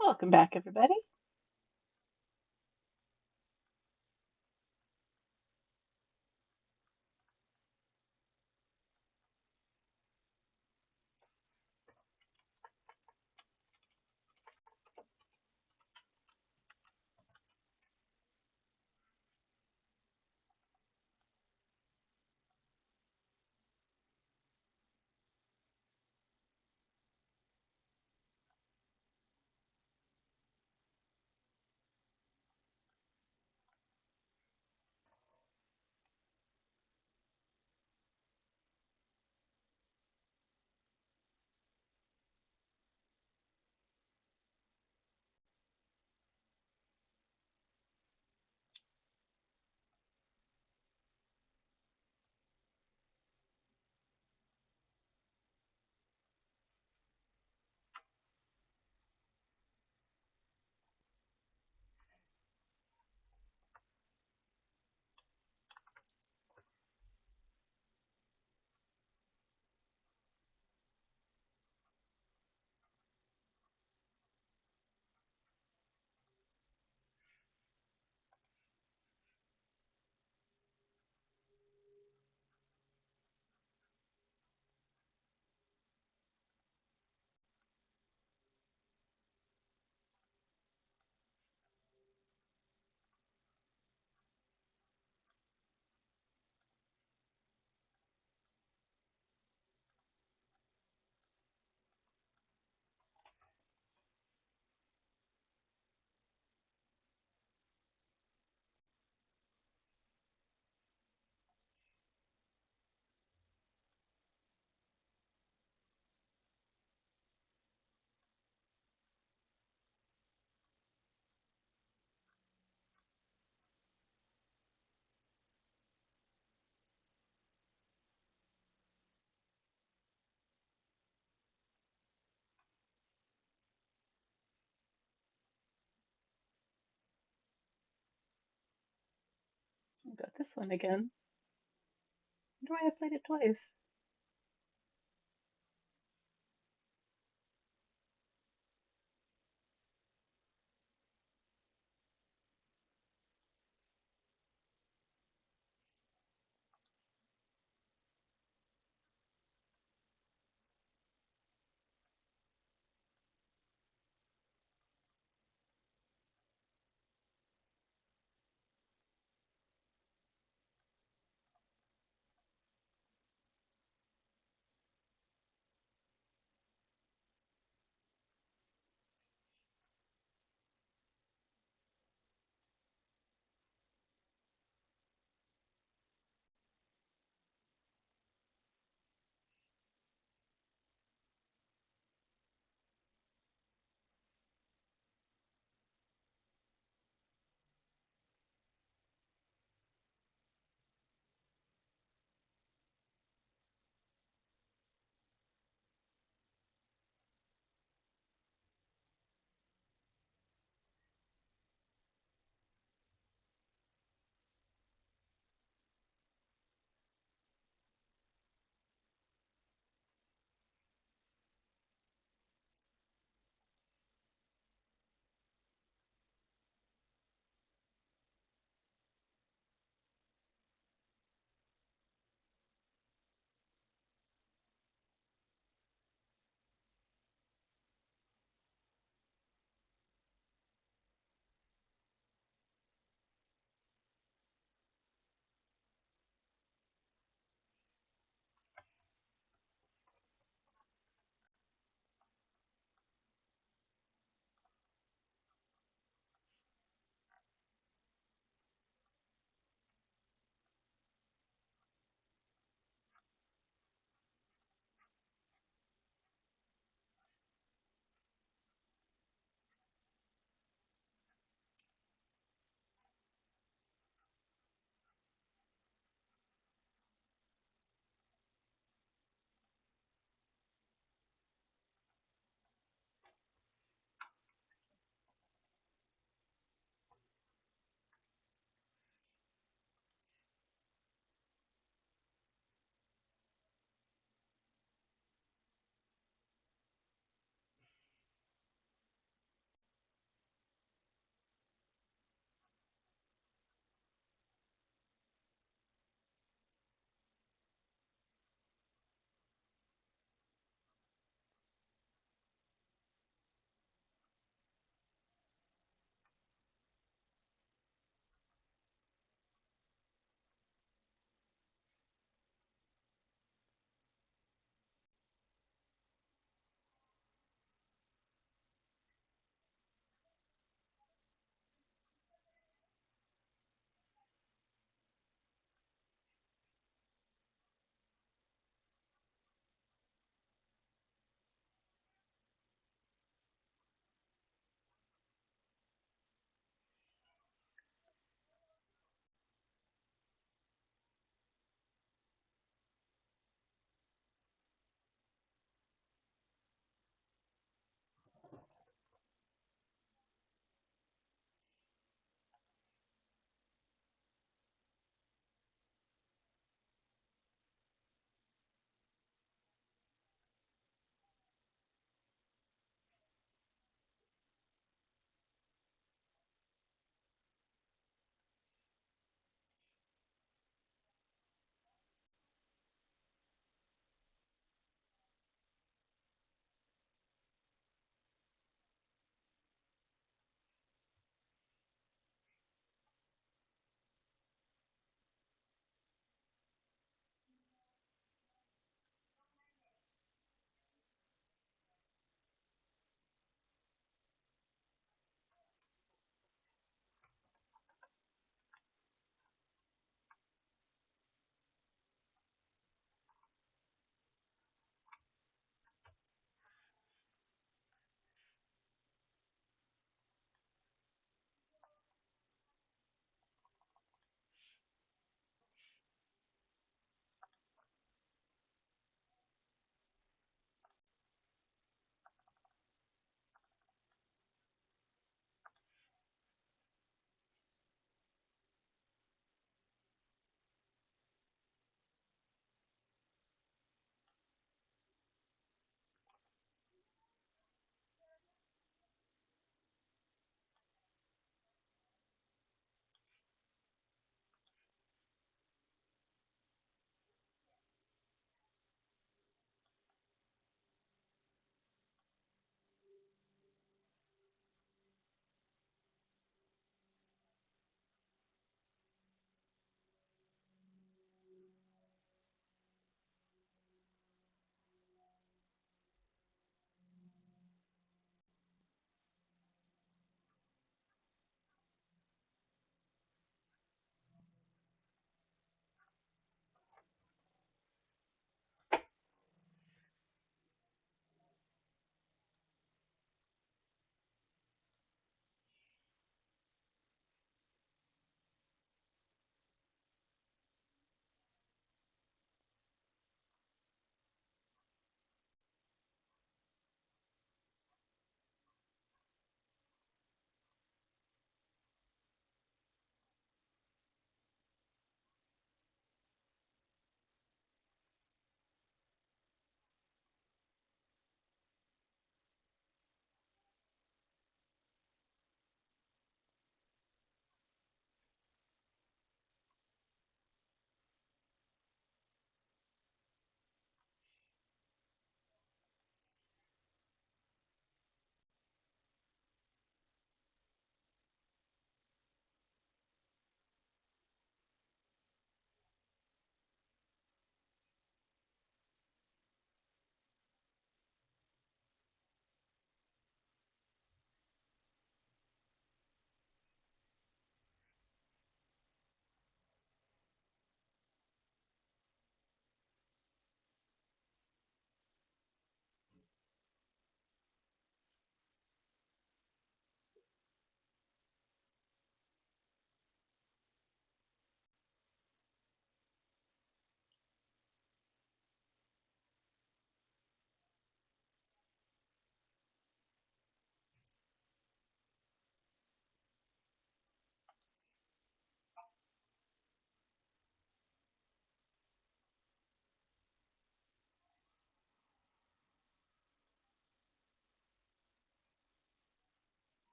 Welcome back, everybody. We've got this one again. Why do I have played it twice?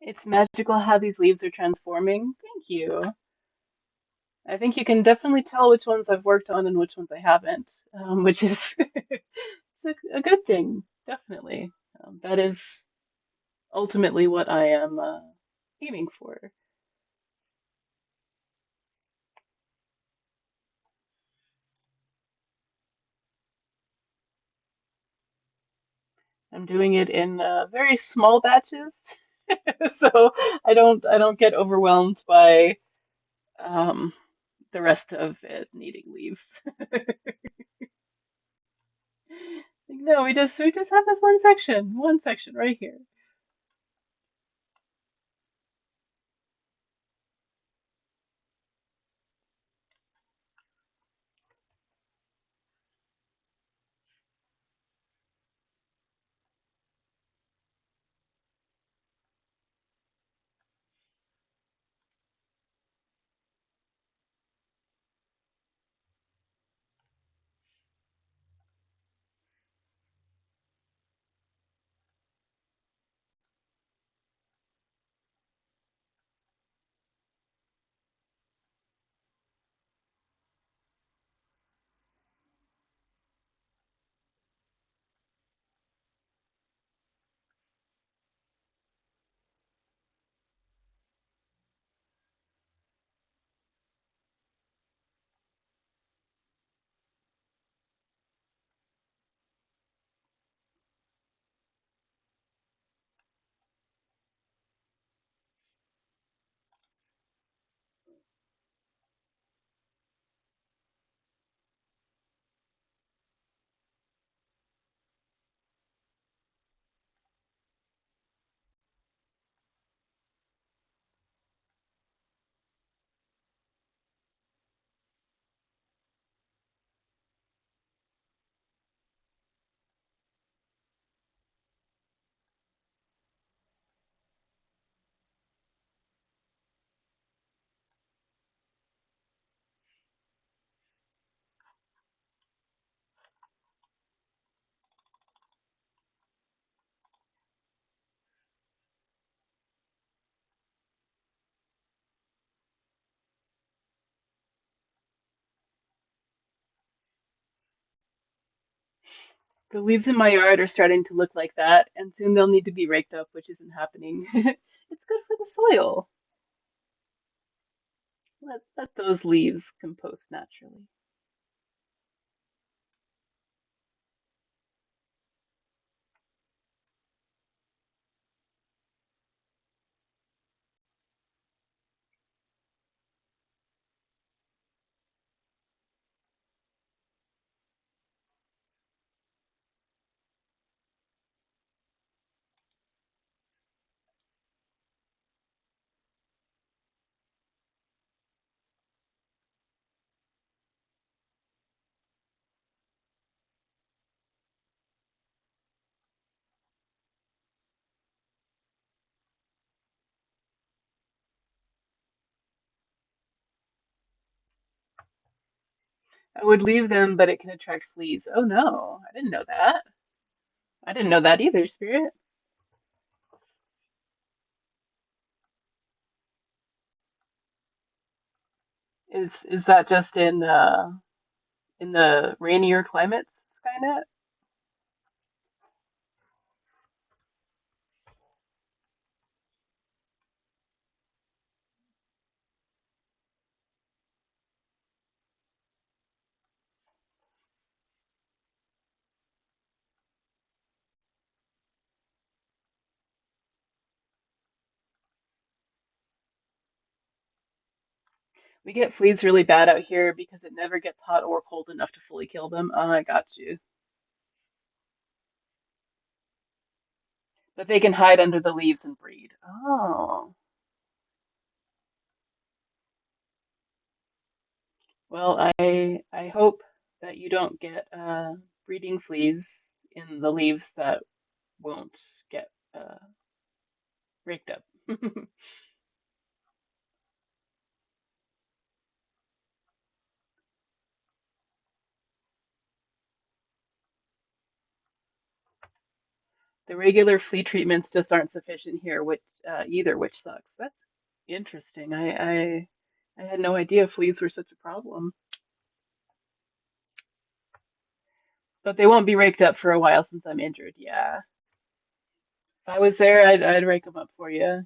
It's magical how these leaves are transforming. Thank you. I think you can definitely tell which ones I've worked on and which ones I haven't, which is it's a good thing, definitely. That is ultimately what I am aiming for. I'm doing it in very small batches, so I don't get overwhelmed by um, the rest of it needing leaves. Like, no, we just have this one section right here. The leaves in my yard are starting to look like that, and soon they'll need to be raked up, which isn't happening. It's good for the soil. Let those leaves compost naturally. I would leave them, but it can attract fleas. Oh no, I didn't know that. I didn't know that either, Spirit. Is that just in the rainier climates, Skynet? We get fleas really bad out here because it never gets hot or cold enough to fully kill them. Oh, I got you. But they can hide under the leaves and breed. Oh. Well, I hope that you don't get breeding fleas in the leaves that won't get raked up. The regular flea treatments just aren't sufficient here, which either, which sucks. That's interesting. I had no idea fleas were such a problem. But they won't be raked up for a while since I'm injured. Yeah. If I was there, I'd rake them up for you.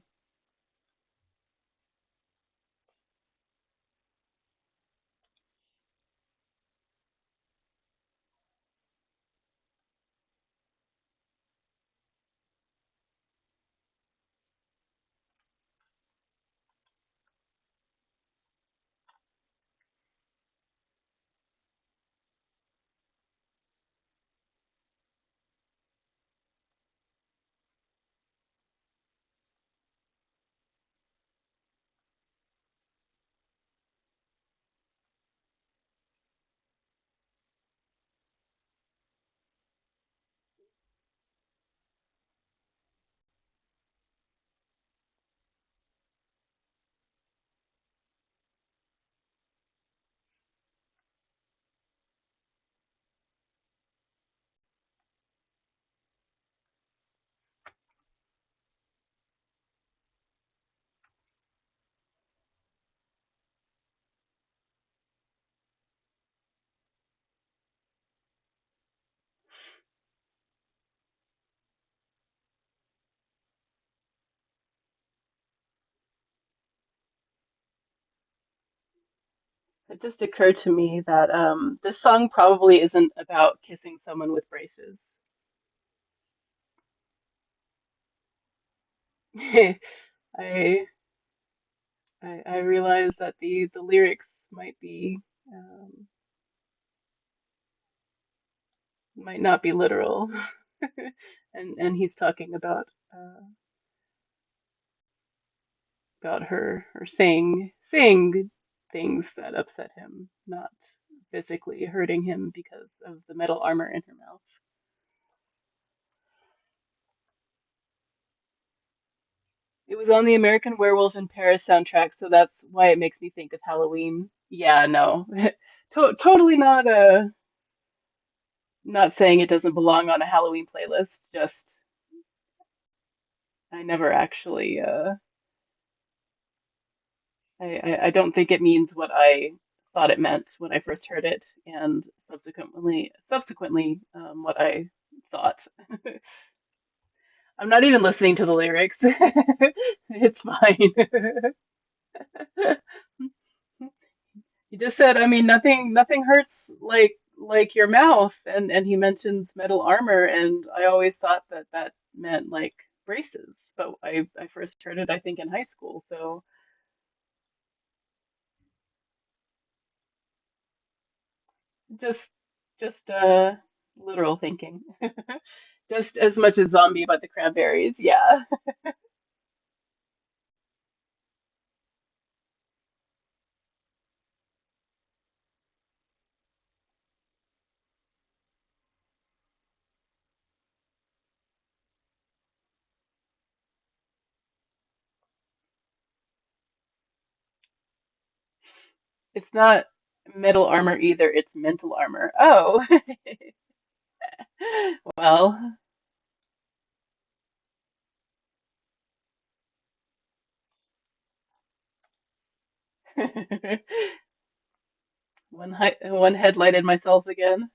It just occurred to me that this song probably isn't about kissing someone with braces. I I realize that the lyrics um, might not be literal, and he's talking about her or saying things that upset him, not physically hurting him because of the metal armor in her mouth. It was on the American Werewolf in Paris soundtrack, so that's why it makes me think of Halloween. Yeah, no, totally not saying it doesn't belong on a Halloween playlist. Just I never actually I don't think it means what I thought it meant when I first heard it, and subsequently what I thought. I'm not even listening to the lyrics. It's fine. He just said, I mean, nothing hurts like your mouth, and he mentions metal armor, and I always thought that that meant like braces, but I first heard it I think in high school, so just just literal thinking. Just as much as zombie about the cranberries, yeah. It's not metal armor either, it's mental armor. Oh, well, one headlighted myself again.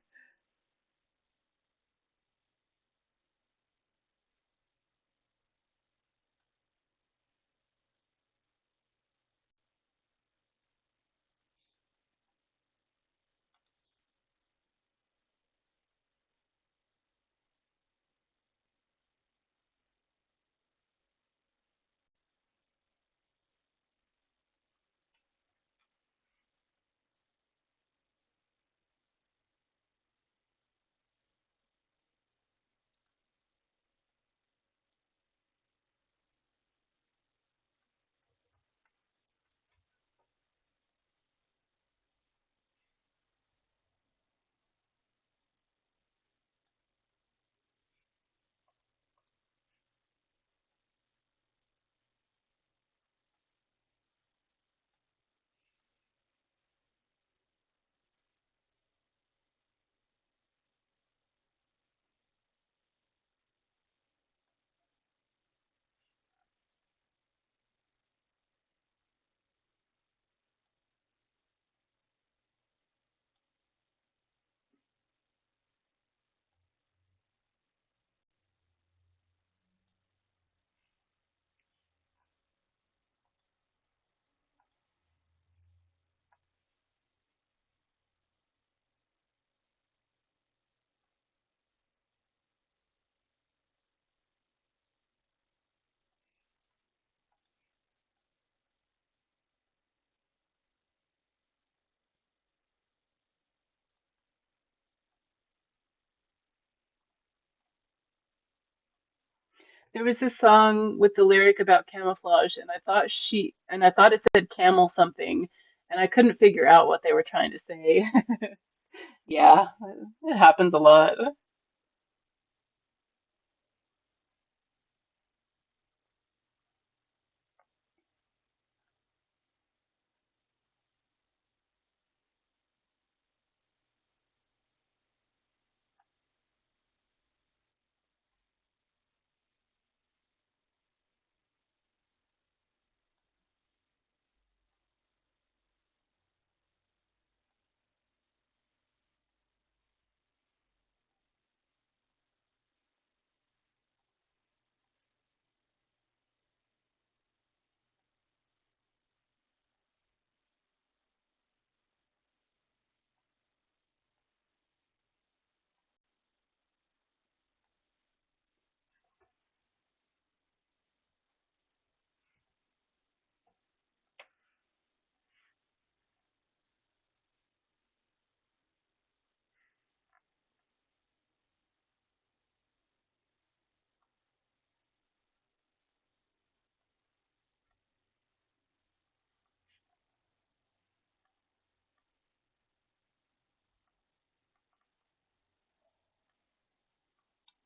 There was this song with the lyric about camouflage, and I thought it said camel something, and I couldn't figure out what they were trying to say. Yeah, it happens a lot.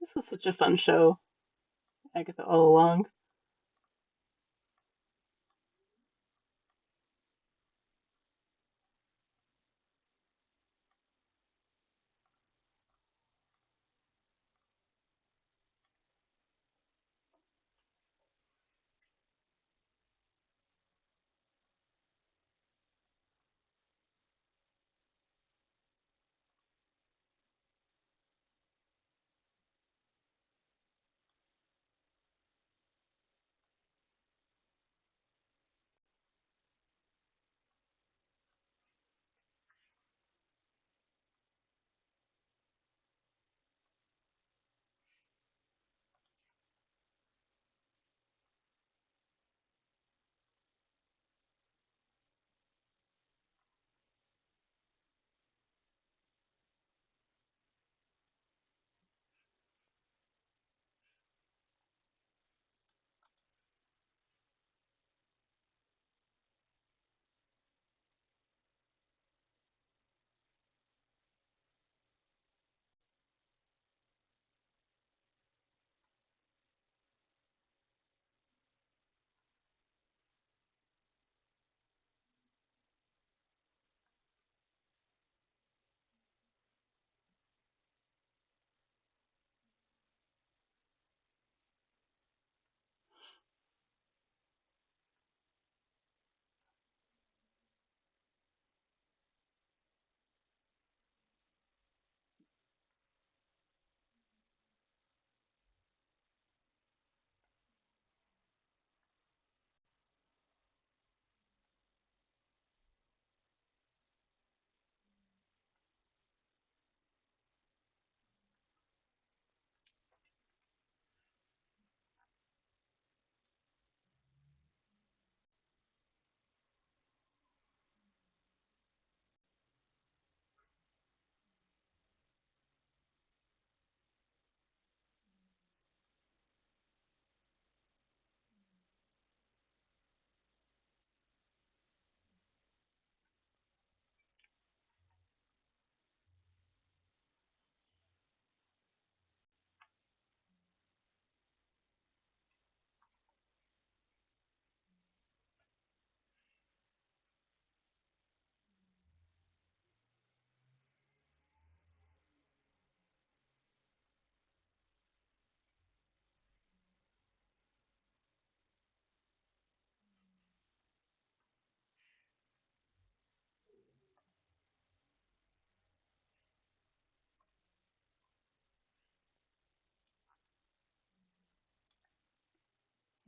This was such a fun show, Agatha all along.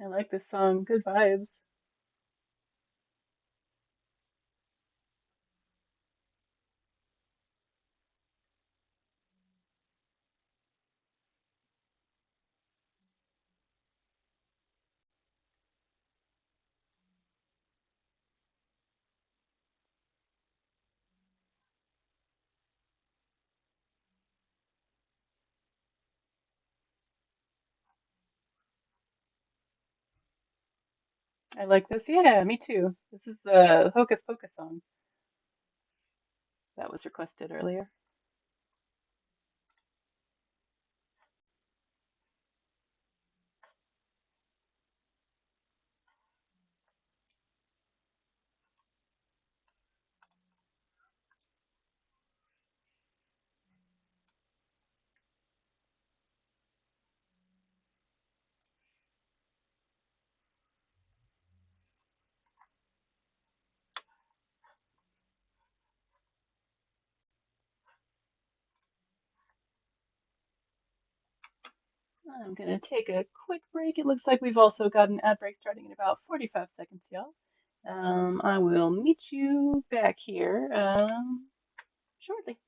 I like this song. Good vibes. I like this. Yeah, me too. This is the Hocus Pocus song that was requested earlier. I'm gonna take a quick break. It looks like we've also got an ad break starting in about 45 seconds, y'all. I will meet you back here shortly.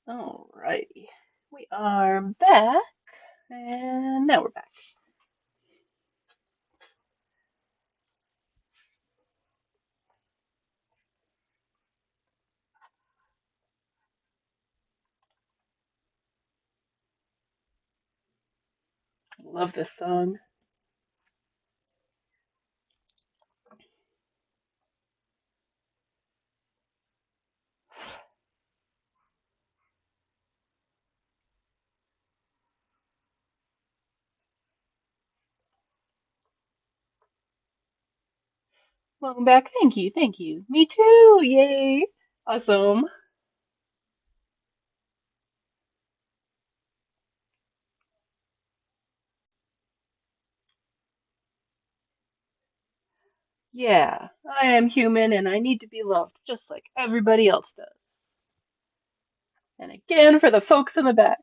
Alrighty. We are back, and now we're back. Love this song. Welcome back. Thank you, thank you. Me too. Yay. Awesome. Yeah, I am human and I need to be loved just like everybody else does. And again for the folks in the back.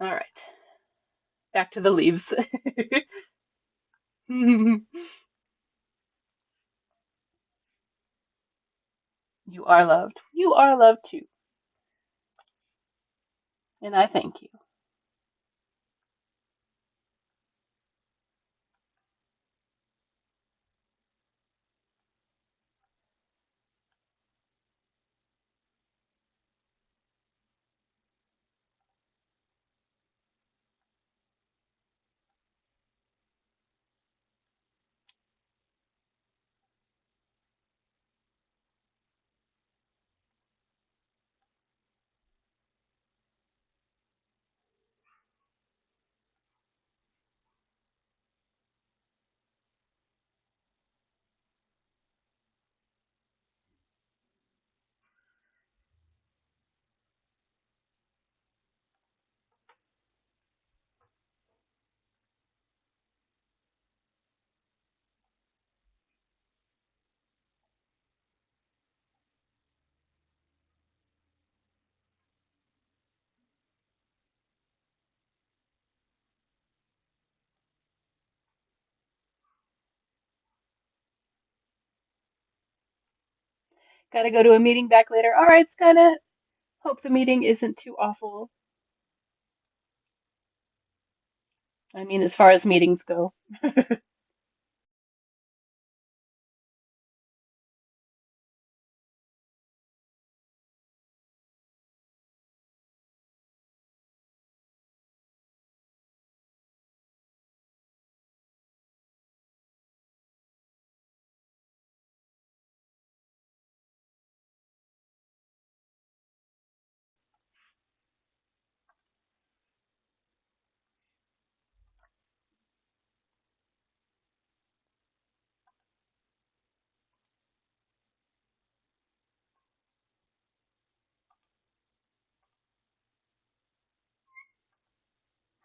All right, back to the leaves. You are loved. You are loved too. And I thank you. Gotta go to a meeting back later. All right, Skynet. Hope the meeting isn't too awful. I mean, as far as meetings go.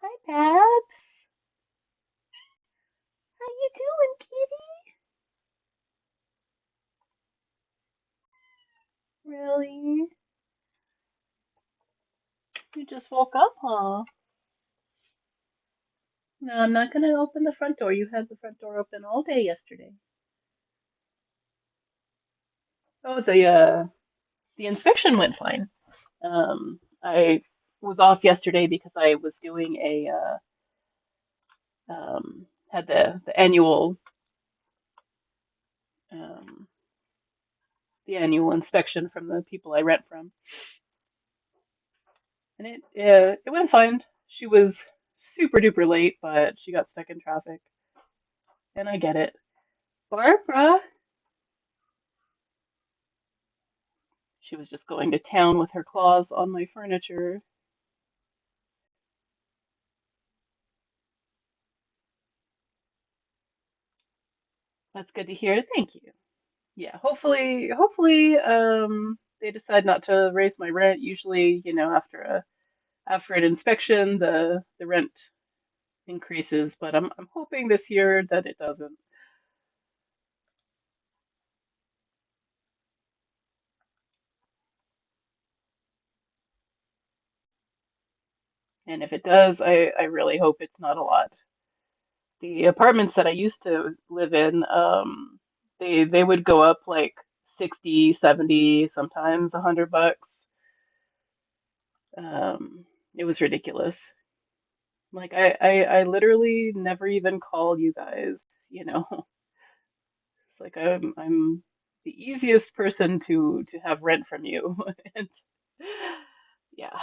Hi, Babs. How you doing, kitty? Really? You just woke up, huh? No, I'm not gonna open the front door. You had the front door open all day yesterday. Oh, the inspection went fine. I was off yesterday because I was doing a had um the annual inspection from the people I rent from, and it went fine. She was super duper late, but she got stuck in traffic, and I get it. Barbara, she was just going to town with her claws on my furniture. That's good to hear. Thank you. Yeah, hopefully, they decide not to raise my rent. Usually, after an inspection, the rent increases, but I'm hoping this year that it doesn't. And if it does, I really hope it's not a lot. The apartments that I used to live in, they would go up like 60, 70, sometimes $100. Um, it was ridiculous. Like I literally never even called you guys. It's like I'm the easiest person to have rent from you. And yeah,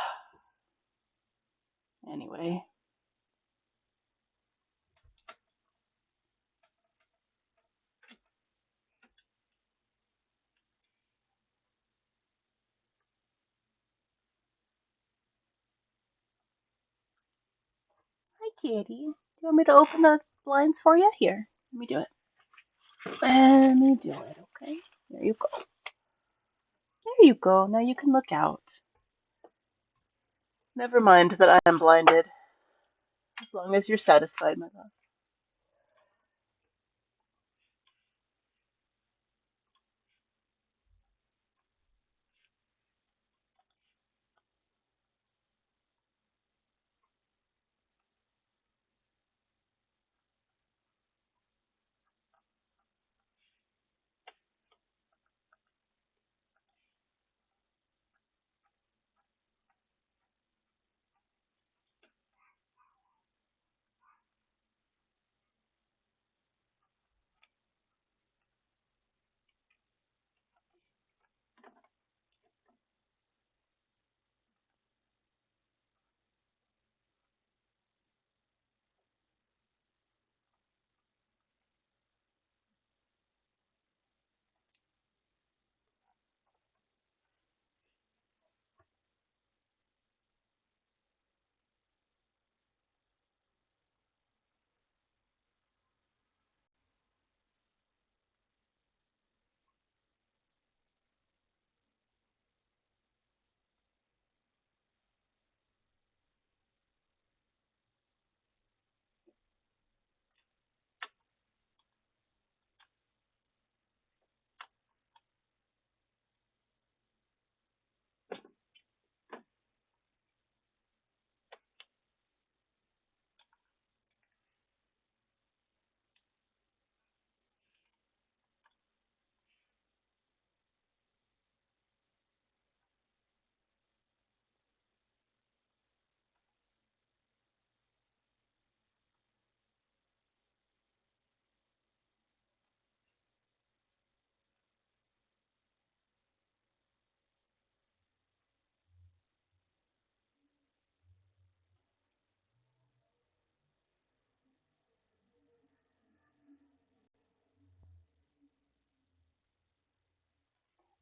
anyway. Hi, kitty. Do you want me to open the blinds for you? Here, let me do it. Let me do it, okay? There you go. There you go. Now you can look out. Never mind that I am blinded, as long as you're satisfied, my love.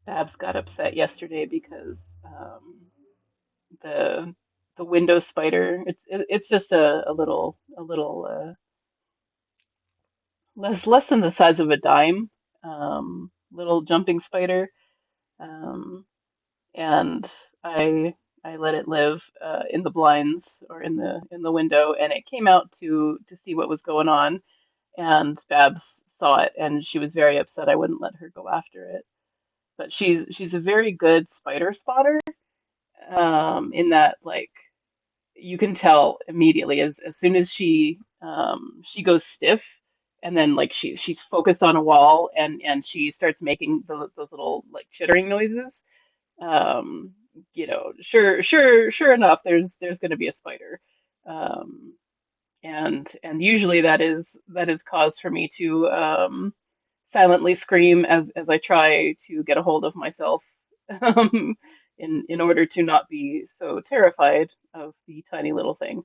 Babs got upset yesterday because the the window spider. It's just a little less than the size of a dime, little jumping spider. Um, and I I let it live in the blinds or in the window, and it came out to see what was going on. And Babs saw it, and she was very upset. I wouldn't let her go after it, but she's a very good spider spotter. In that, like, you can tell immediately as soon as she goes stiff, and then like she's focused on a wall, and she starts making those little like chittering noises. um, sure enough, there's going to be a spider. Um, and usually that is cause for me to silently scream as I try to get a hold of myself, um, in order to not be so terrified of the tiny little thing.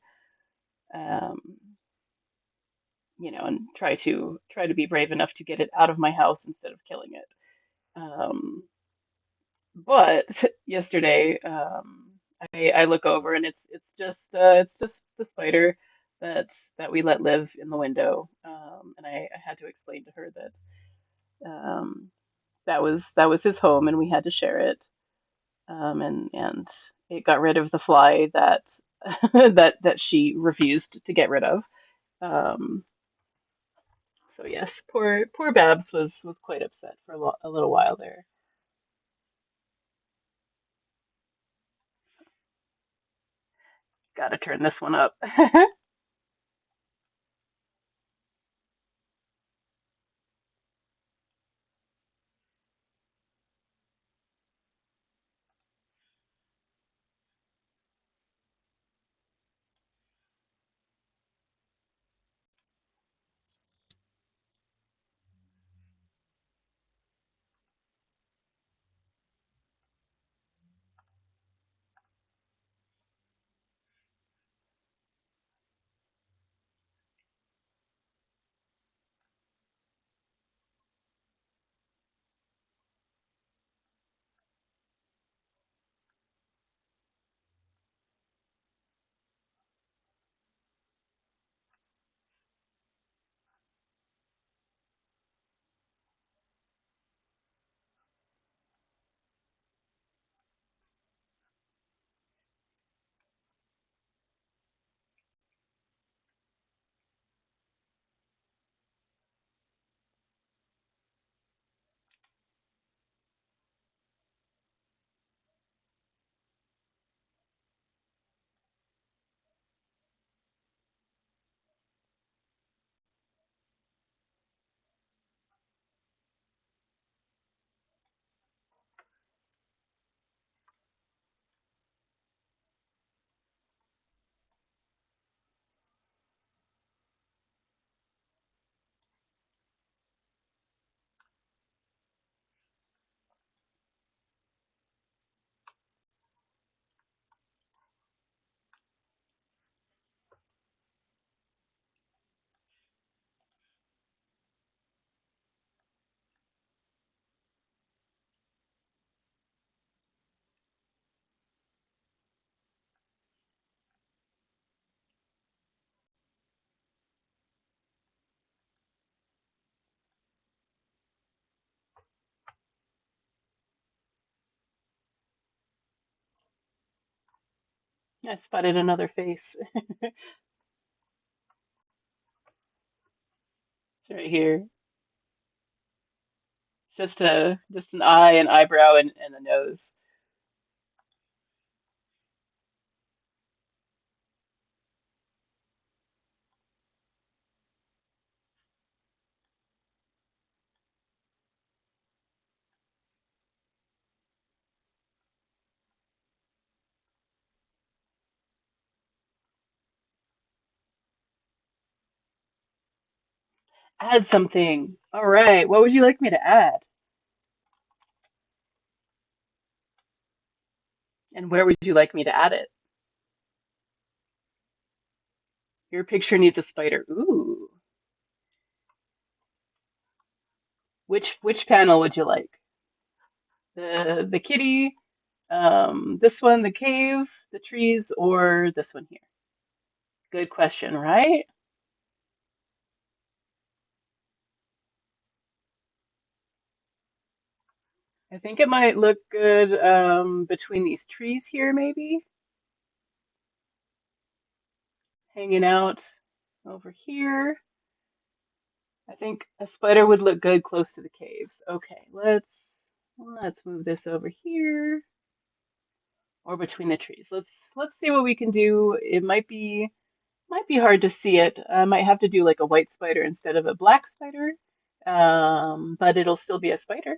Um, and try to be brave enough to get it out of my house instead of killing it. Um, But yesterday, I look over, and it's just the spider that that we let live in the window. And I had to explain to her that that was his home, and we had to share it. And it got rid of the fly that that she refused to get rid of. Um, so yes, poor Babs was quite upset for a little while there. Got to turn this one up. I spotted another face. It's right here. It's just an eye, an eyebrow, and a nose. Add something. All right. What would you like me to add? And where would you like me to add it? Your picture needs a spider. Ooh. Which panel would you like? The kitty, this one, the cave, the trees, or this one here? Good question, right? I think it might look good between these trees here, maybe, hanging out over here. I think a spider would look good close to the caves. Okay, let's move this over here or between the trees. Let's see what we can do. It might be hard to see it. I might have to do like a white spider instead of a black spider, but it'll still be a spider.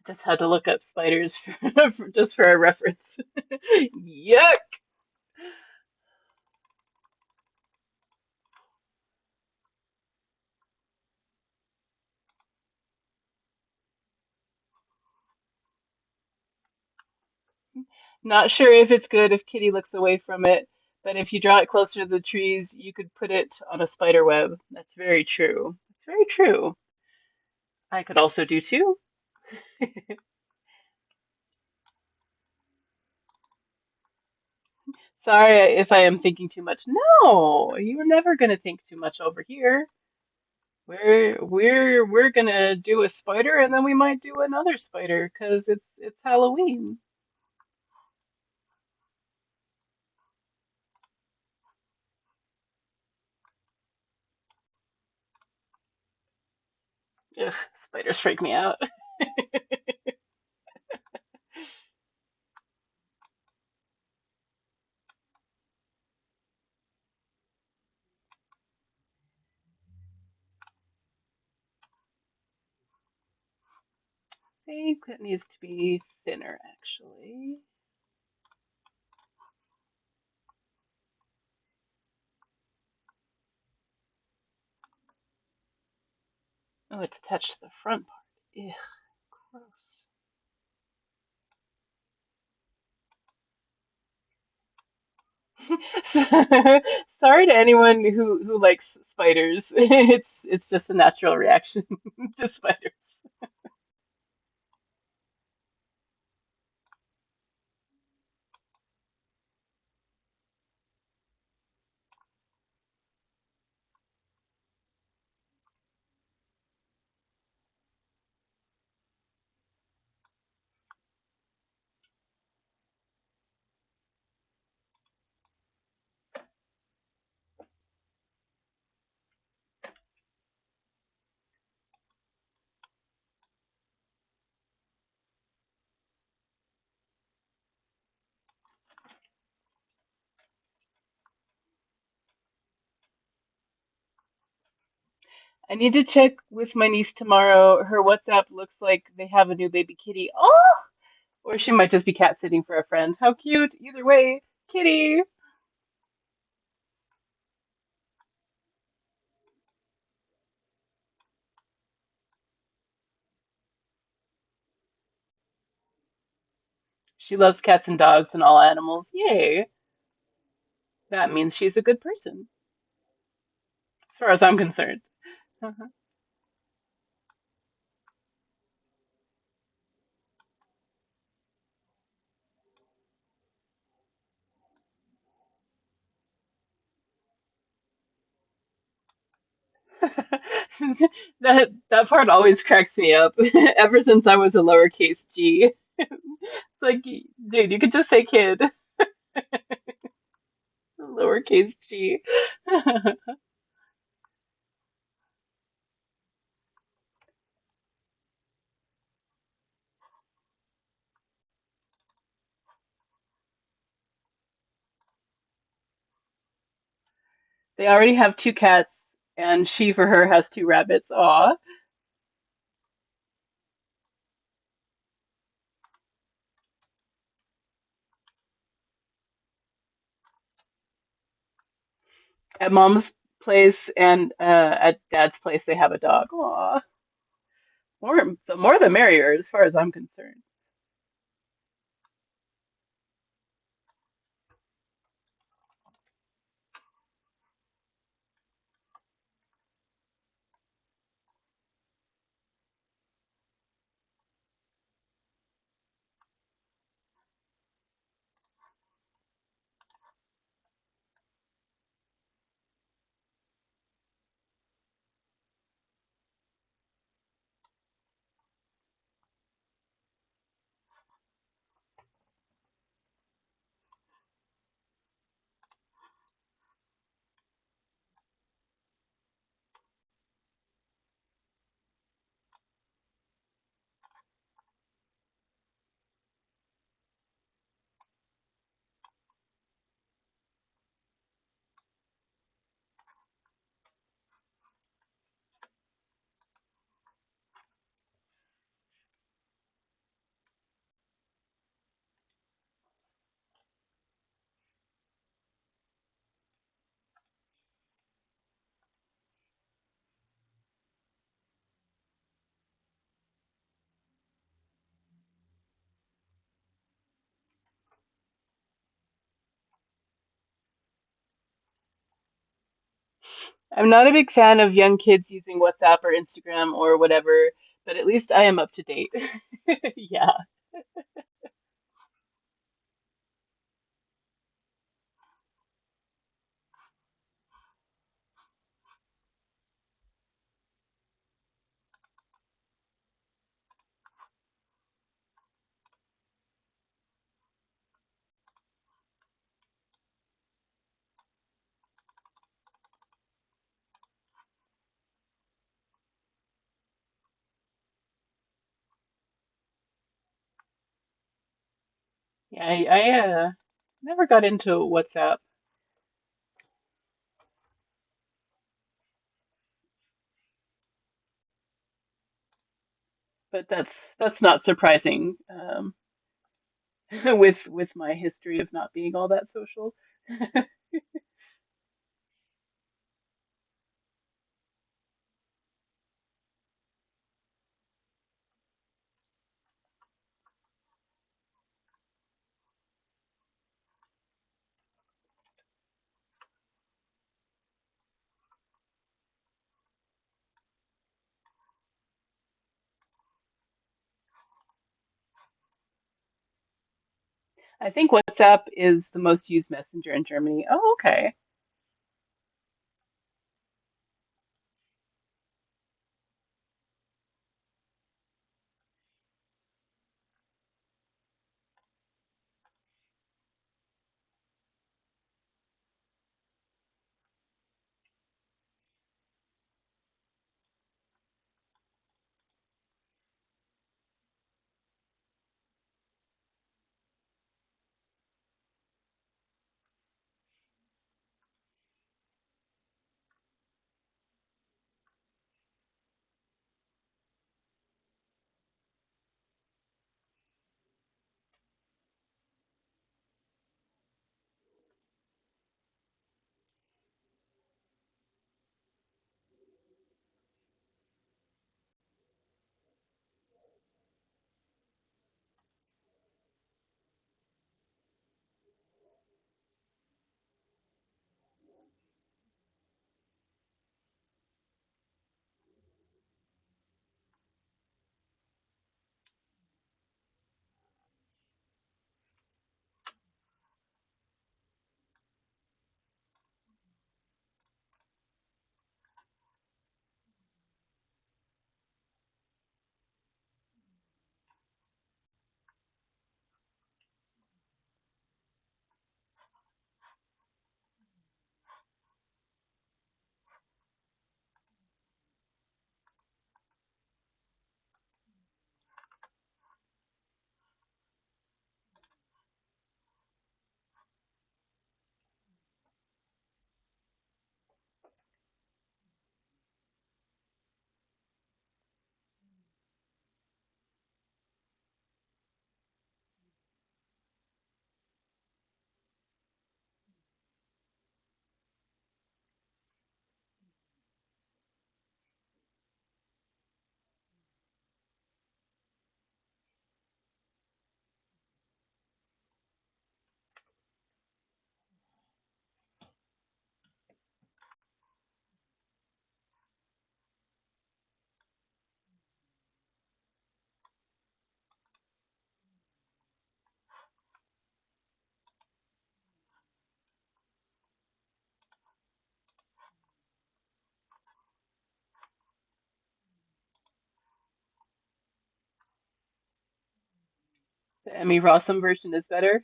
Just had to look up spiders just for a reference. Yuck! Not sure if it's good if Kitty looks away from it, but if you draw it closer to the trees, you could put it on a spider web. That's very true. That's very true. I could also do too. Sorry if I am thinking too much. No, you're never gonna think too much over here. We're gonna do a spider and then we might do another spider because it's Halloween. Ugh, spiders freak me out. I think that needs to be thinner actually. Oh, it's attached to the front part. Ugh, gross. Sorry to anyone who likes spiders. It's just a natural reaction to spiders. I need to check with my niece tomorrow. Her WhatsApp looks like they have a new baby kitty. Oh, or she might just be cat sitting for a friend. How cute. Either way, kitty. She loves cats and dogs and all animals. Yay. That means she's a good person, as far as I'm concerned. Uh-huh. That part always cracks me up. Ever since I was a lowercase g, it's like, dude, you could just say kid, lowercase g. They already have two cats, and she for her has two rabbits. Aw. At mom's place and at dad's place, they have a dog. Aw. The more the merrier, as far as I'm concerned. I'm not a big fan of young kids using WhatsApp or Instagram or whatever, but at least I am up to date. Yeah. Yeah, I never got into WhatsApp, but that's not surprising with my history of not being all that social. I think WhatsApp is the most used messenger in Germany. Oh, okay. Emmy Rossum version is better.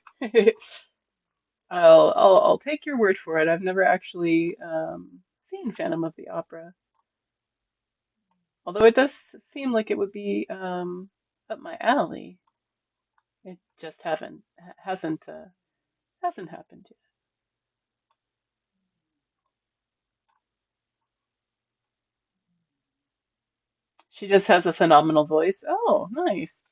I'll take your word for it. I've never actually seen Phantom of the Opera, although it does seem like it would be up my alley. It just hasn't happened yet. She just has a phenomenal voice. Oh, nice.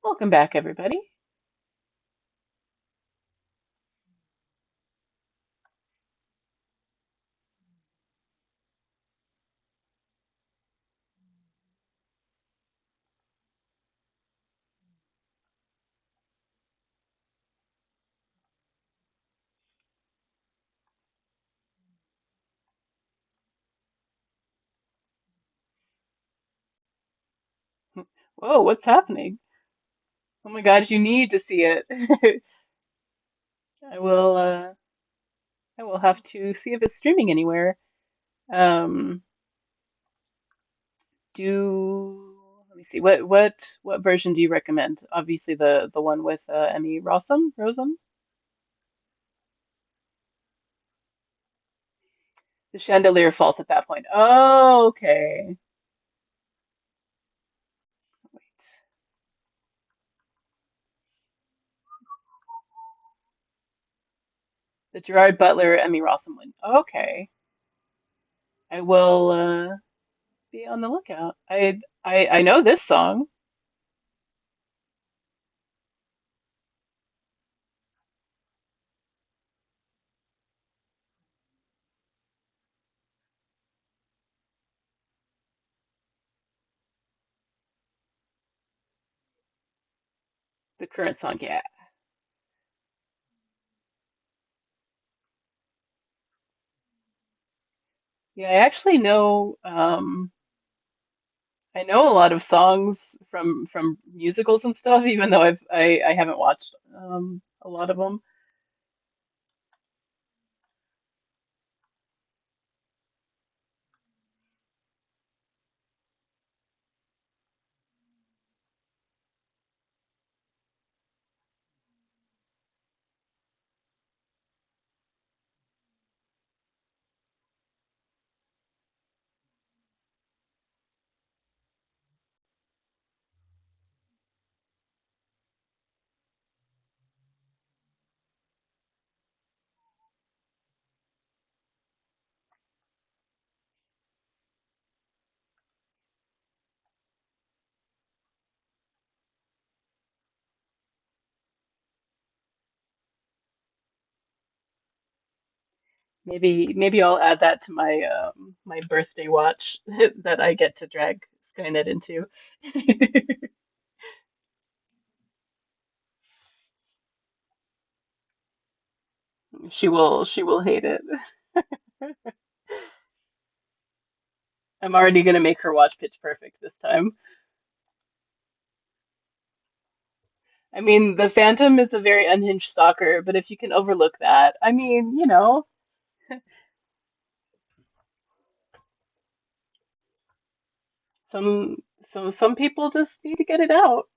Welcome back, everybody. Whoa, what's happening? Oh my gosh, you need to see it. I will I will have to see if it's streaming anywhere. Um do Let me see. What version do you recommend? Obviously the one with Emmy Rossum? The chandelier falls at that point. Oh, okay. Wait. The Gerard Butler Emmy Rossum one. Okay. I will be on the lookout. I know this song, the current song. Yeah. Yeah, I actually know I know a lot of songs from musicals and stuff, even though I haven't watched a lot of them. Maybe I'll add that to my birthday watch that I get to drag Skynet into. She will hate it. I'm already gonna make her watch Pitch Perfect this time. I mean, the Phantom is a very unhinged stalker, but if you can overlook that, I mean, some people just need to get it out.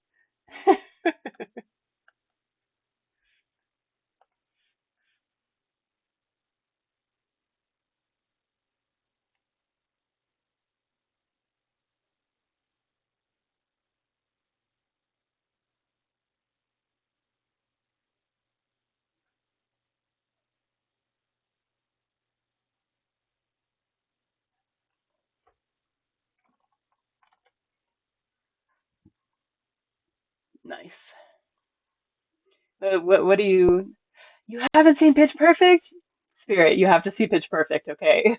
Nice. What do you haven't seen Pitch Perfect? Spirit, you have to see Pitch Perfect, okay?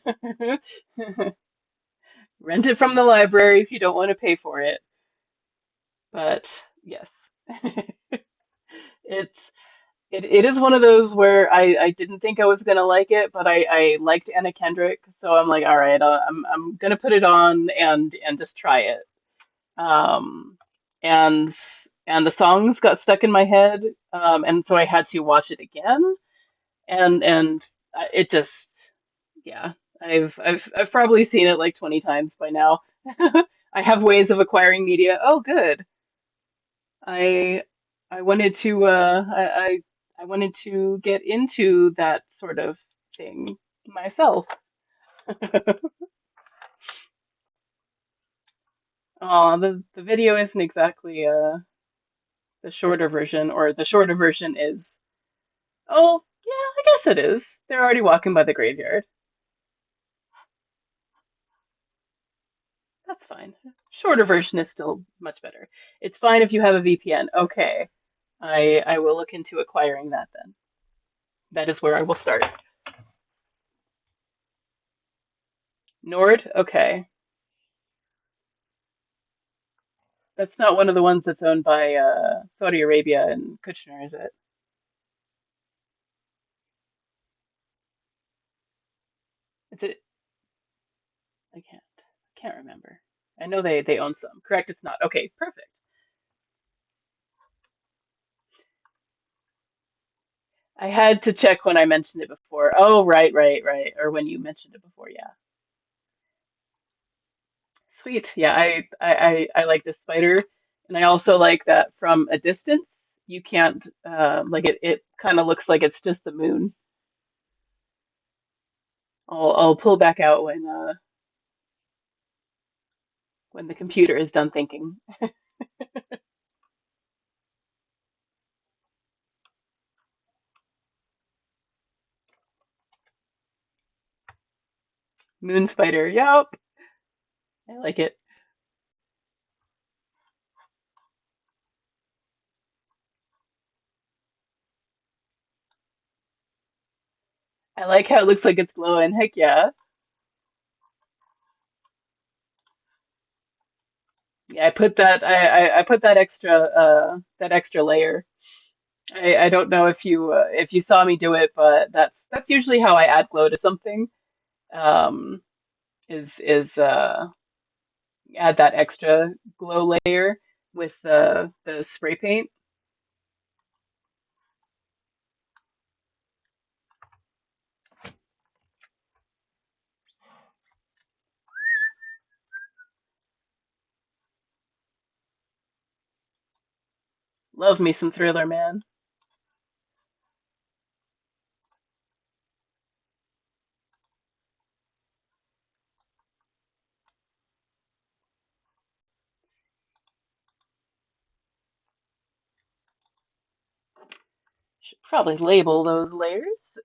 Rent it from the library if you don't want to pay for it. But yes, it's it is one of those where I didn't think I was gonna like it, but I liked Anna Kendrick, so I'm like, all right, I'm gonna put it on and just try it. Um, and and the songs got stuck in my head, and so I had to watch it again, and it just, yeah, I've probably seen it like 20 times by now. I have ways of acquiring media. Oh, good. I I wanted to I wanted to get into that sort of thing myself. The video isn't exactly the shorter version, or the shorter version is, oh, yeah, I guess it is. They're already walking by the graveyard. That's fine. Shorter version is still much better. It's fine if you have a VPN. Okay. I will look into acquiring that then. That is where I will start. Nord? Okay. That's not one of the ones that's owned by Saudi Arabia and Kushner, is it? Is it? I can't remember. I know they own some. Correct, it's not. Okay, perfect. I had to check when I mentioned it before. Oh, right, right, right. Or when you mentioned it before, yeah. Sweet. Yeah, I like this spider, and I also like that from a distance you can't like it kind of looks like it's just the moon. I'll pull back out when the computer is done thinking. Moon spider. Yep. I like it. I like how it looks like it's glowing. Heck yeah. Yeah, I put that I put that extra layer. I don't know if you saw me do it, but that's usually how I add glow to something. Um, is add that extra glow layer with the spray paint. Love me some Thriller, man. Should probably label those layers.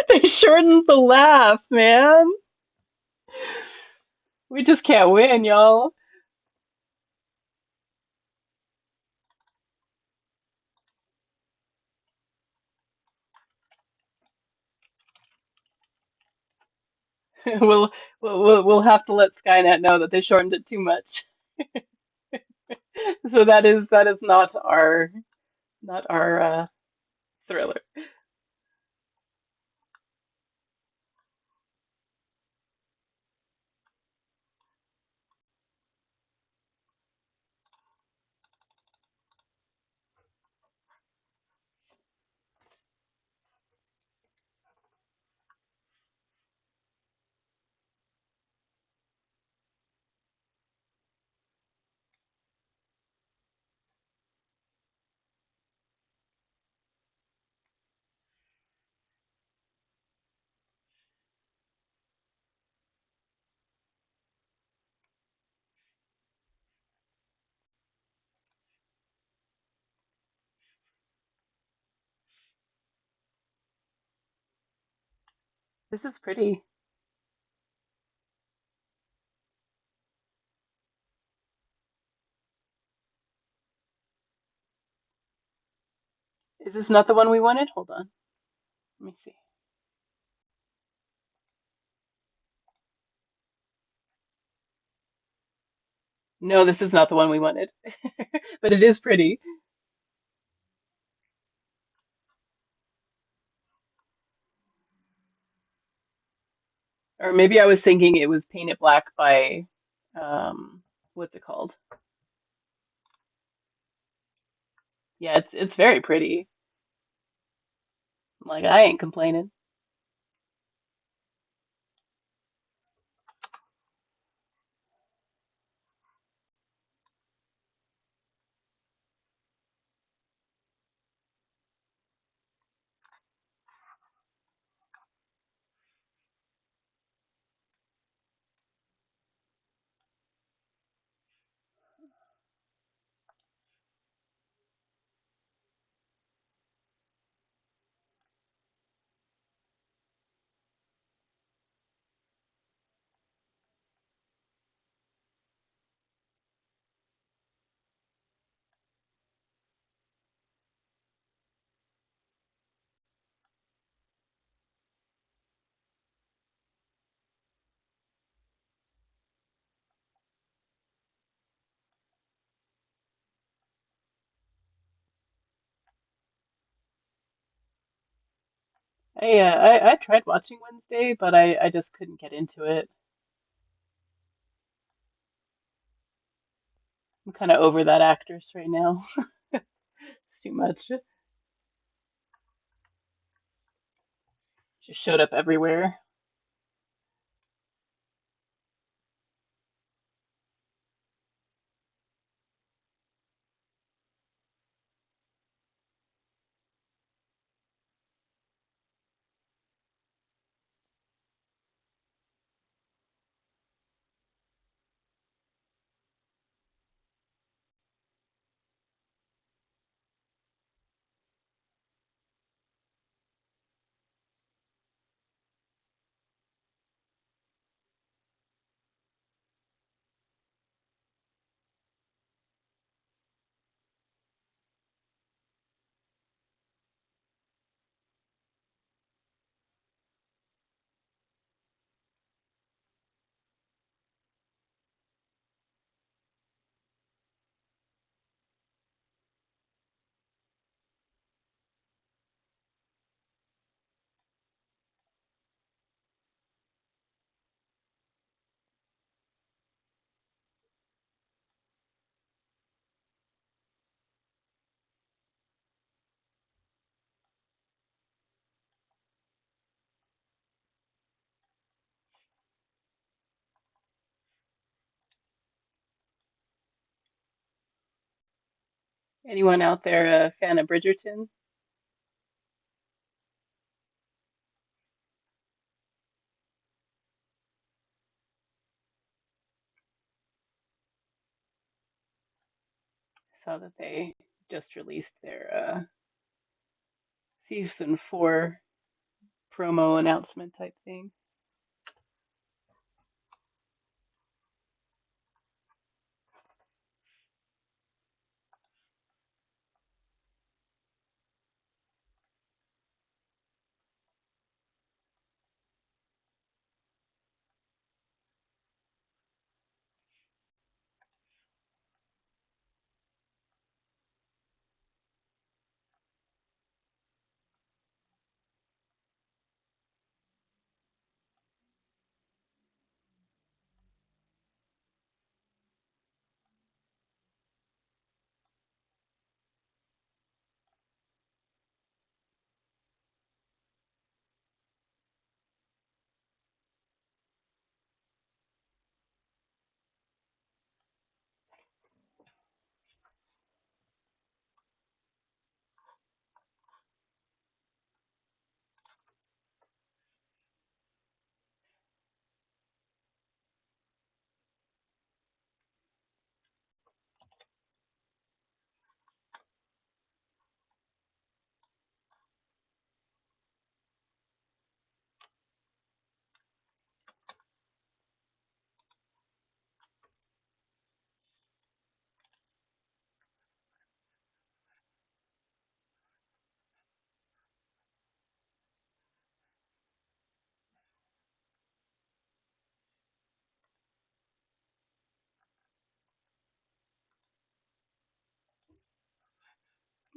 They shortened the laugh, man. We just can't win, y'all. We'll, we'll have to let Skynet know that they shortened it too much. So that is not our Thriller. This is pretty. Is this not the one we wanted? Hold on. Let me see. No, this is not the one we wanted, but it is pretty. Or maybe I was thinking it was painted black by, what's it called? Yeah, it's very pretty. Like I ain't complaining. I tried watching Wednesday, but I just couldn't get into it. I'm kind of over that actress right now. It's too much. She showed up everywhere. Anyone out there a fan of Bridgerton? Saw that they just released their season 4 promo announcement type thing.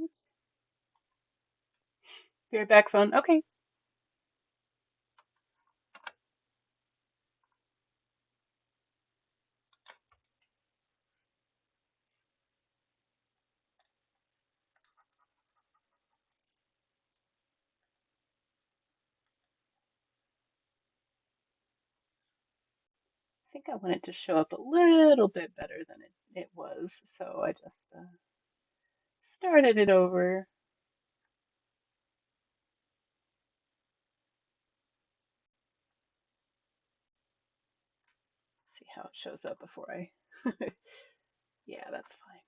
Oops. Be right back, phone. Okay. I think I want it to show up a little bit better than it was, so I just started it over. See how it shows up before I. Yeah, that's fine.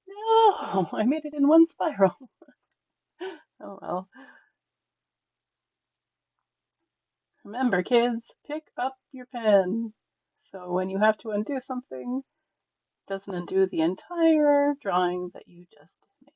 No, I made it in one spiral. Oh well. Remember, kids, pick up your pen. So when you have to undo something, it doesn't undo the entire drawing that you just made.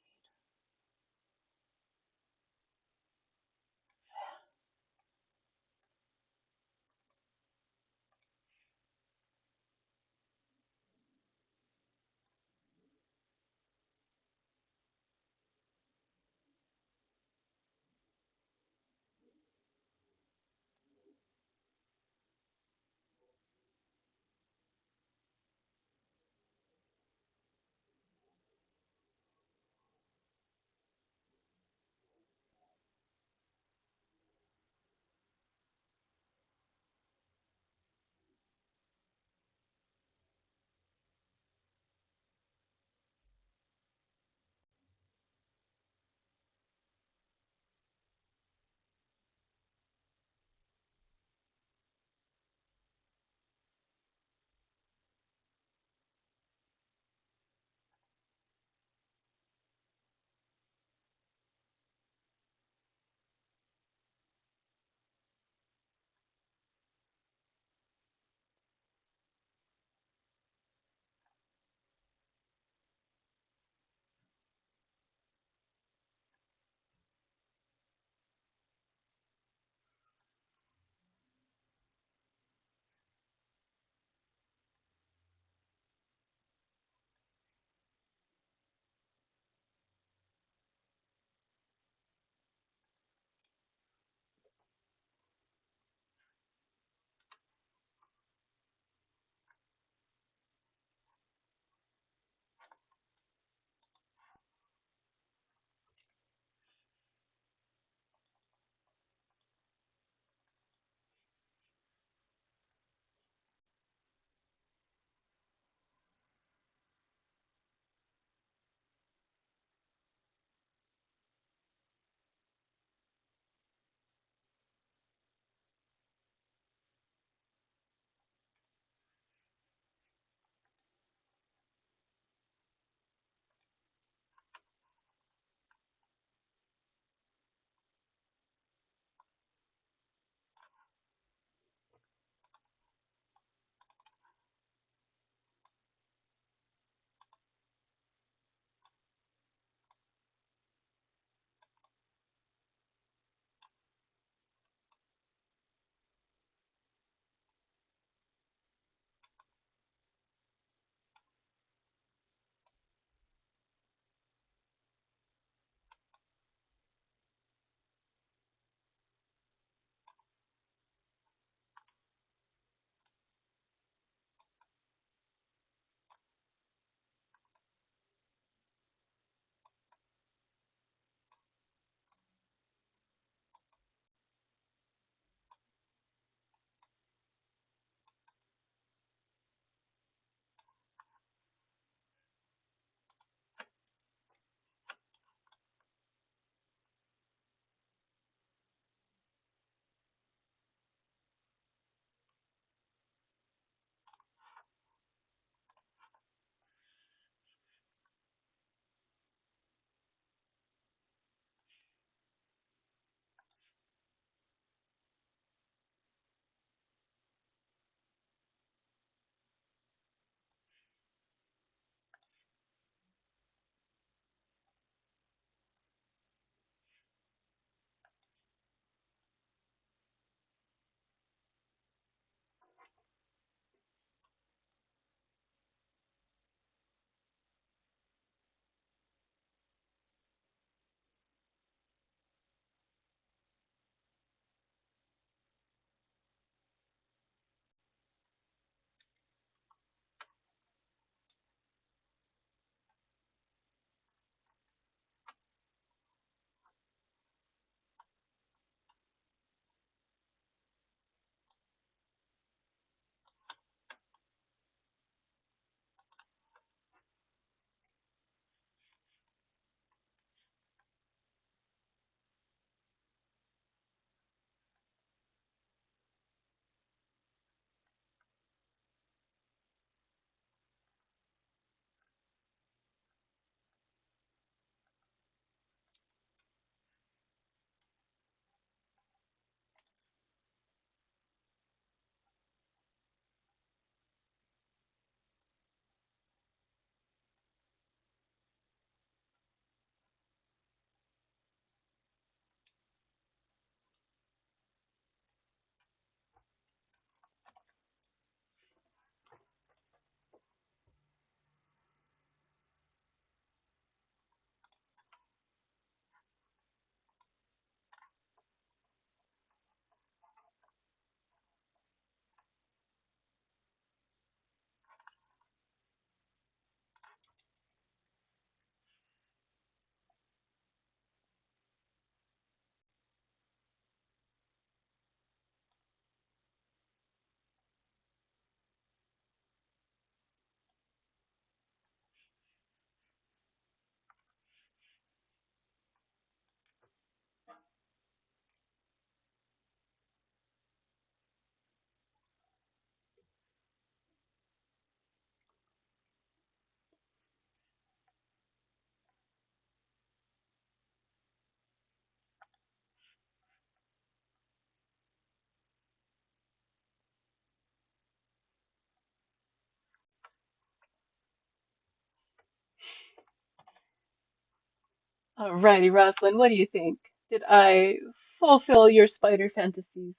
Alrighty, Rosalind, what do you think? Did I fulfill your spider fantasies?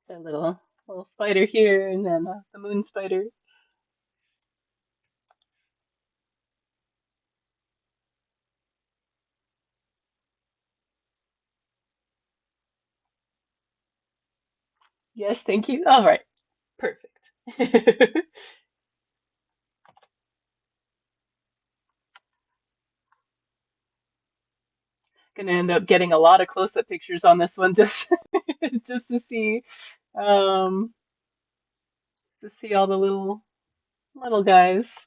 So little spider here, and then the moon spider. Yes, thank you. All right, perfect. Gonna end up getting a lot of close-up pictures on this one, just just um to see all the little guys.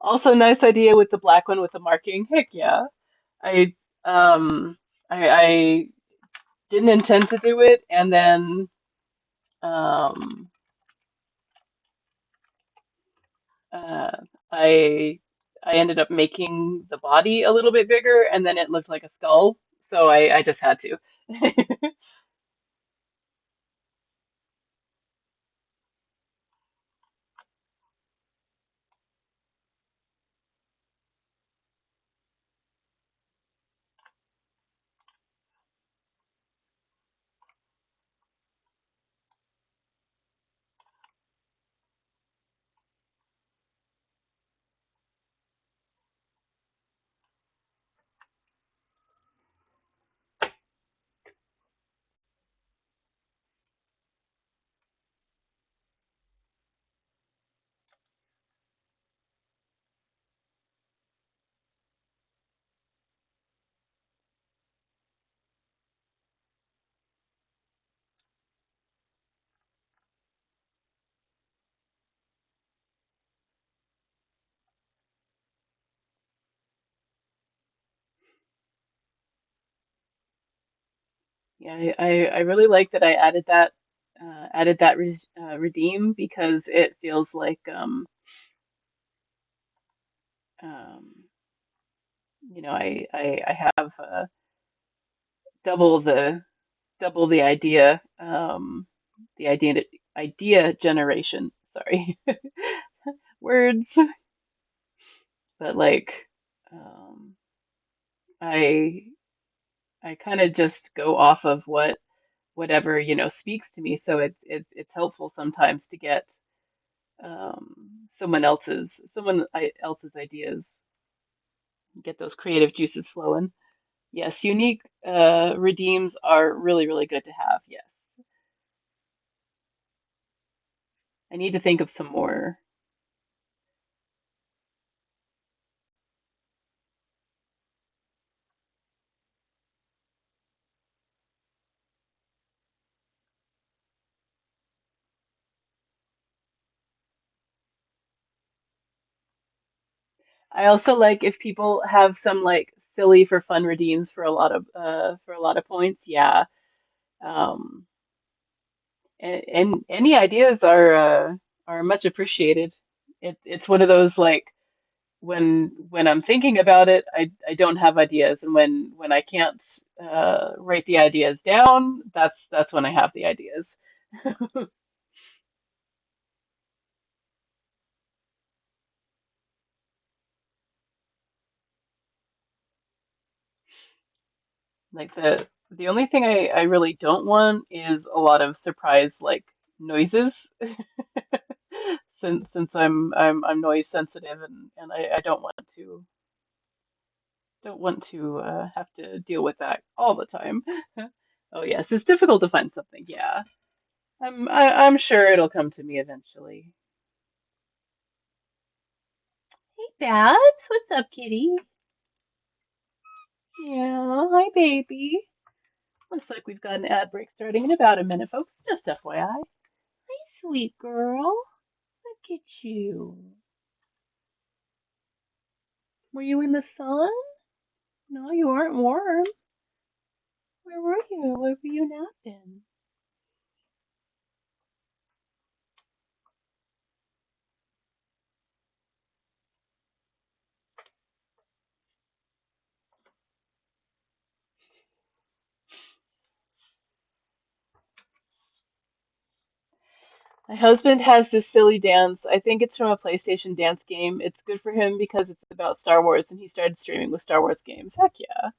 Also, nice idea with the black one with the marking. Heck yeah. I um I didn't intend to do it, and then um uh I I ended up making the body a little bit bigger, and then it looked like a skull, so I just had to. Yeah, I really like that I added that redeem, because it feels like um I have double the double the idea generation. Sorry, words, but like um I I kind of just go off of whatever speaks to me. So it's helpful sometimes to get someone else's ideas, get those creative juices flowing. Yes, unique redeems are really, really good to have. Yes. I need to think of some more. I also like if people have some like silly for fun redeems for a lot of points. Yeah. Um, and any ideas are much appreciated. It's one of those, like, when I'm thinking about it, I don't have ideas, and when I can't write the ideas down, that's when I have the ideas. Like the only thing I really don't want is a lot of surprise, like, noises, since I'm noise sensitive, and I don't want to have to deal with that all the time. Oh yes, it's difficult to find something. Yeah, I'm sure it'll come to me eventually. Hey Babs, what's up, kitty? Yeah, hi baby. Looks like we've got an ad break starting in about a minute, folks. Just FYI. Hi, sweet girl. Look at you. Were you in the sun? No, you aren't warm. Where were you? Where were you napping? My husband has this silly dance. I think it's from a PlayStation dance game. It's good for him because it's about Star Wars, and he started streaming with Star Wars games. Heck yeah.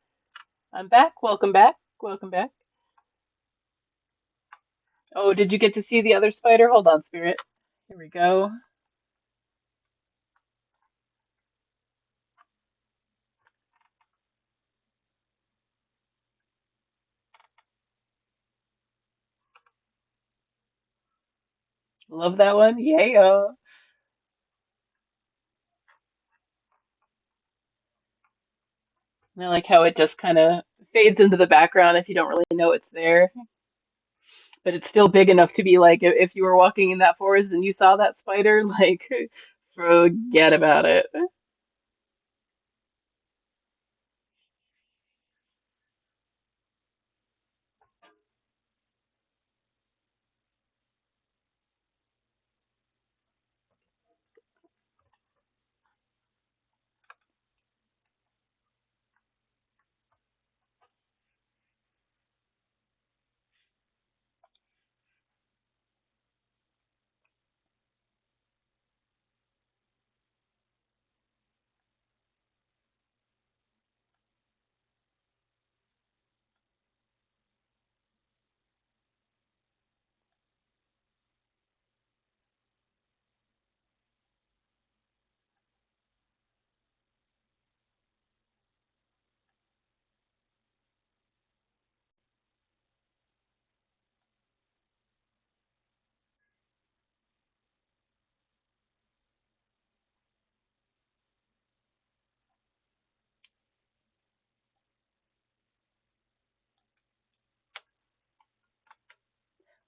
I'm back. Welcome back. Welcome back. Oh, did you get to see the other spider? Hold on, Spirit. Here we go. Love that one. Yeah. I like how it just kind of fades into the background if you don't really know it's there. But it's still big enough to be like, if you were walking in that forest and you saw that spider, like, forget about it.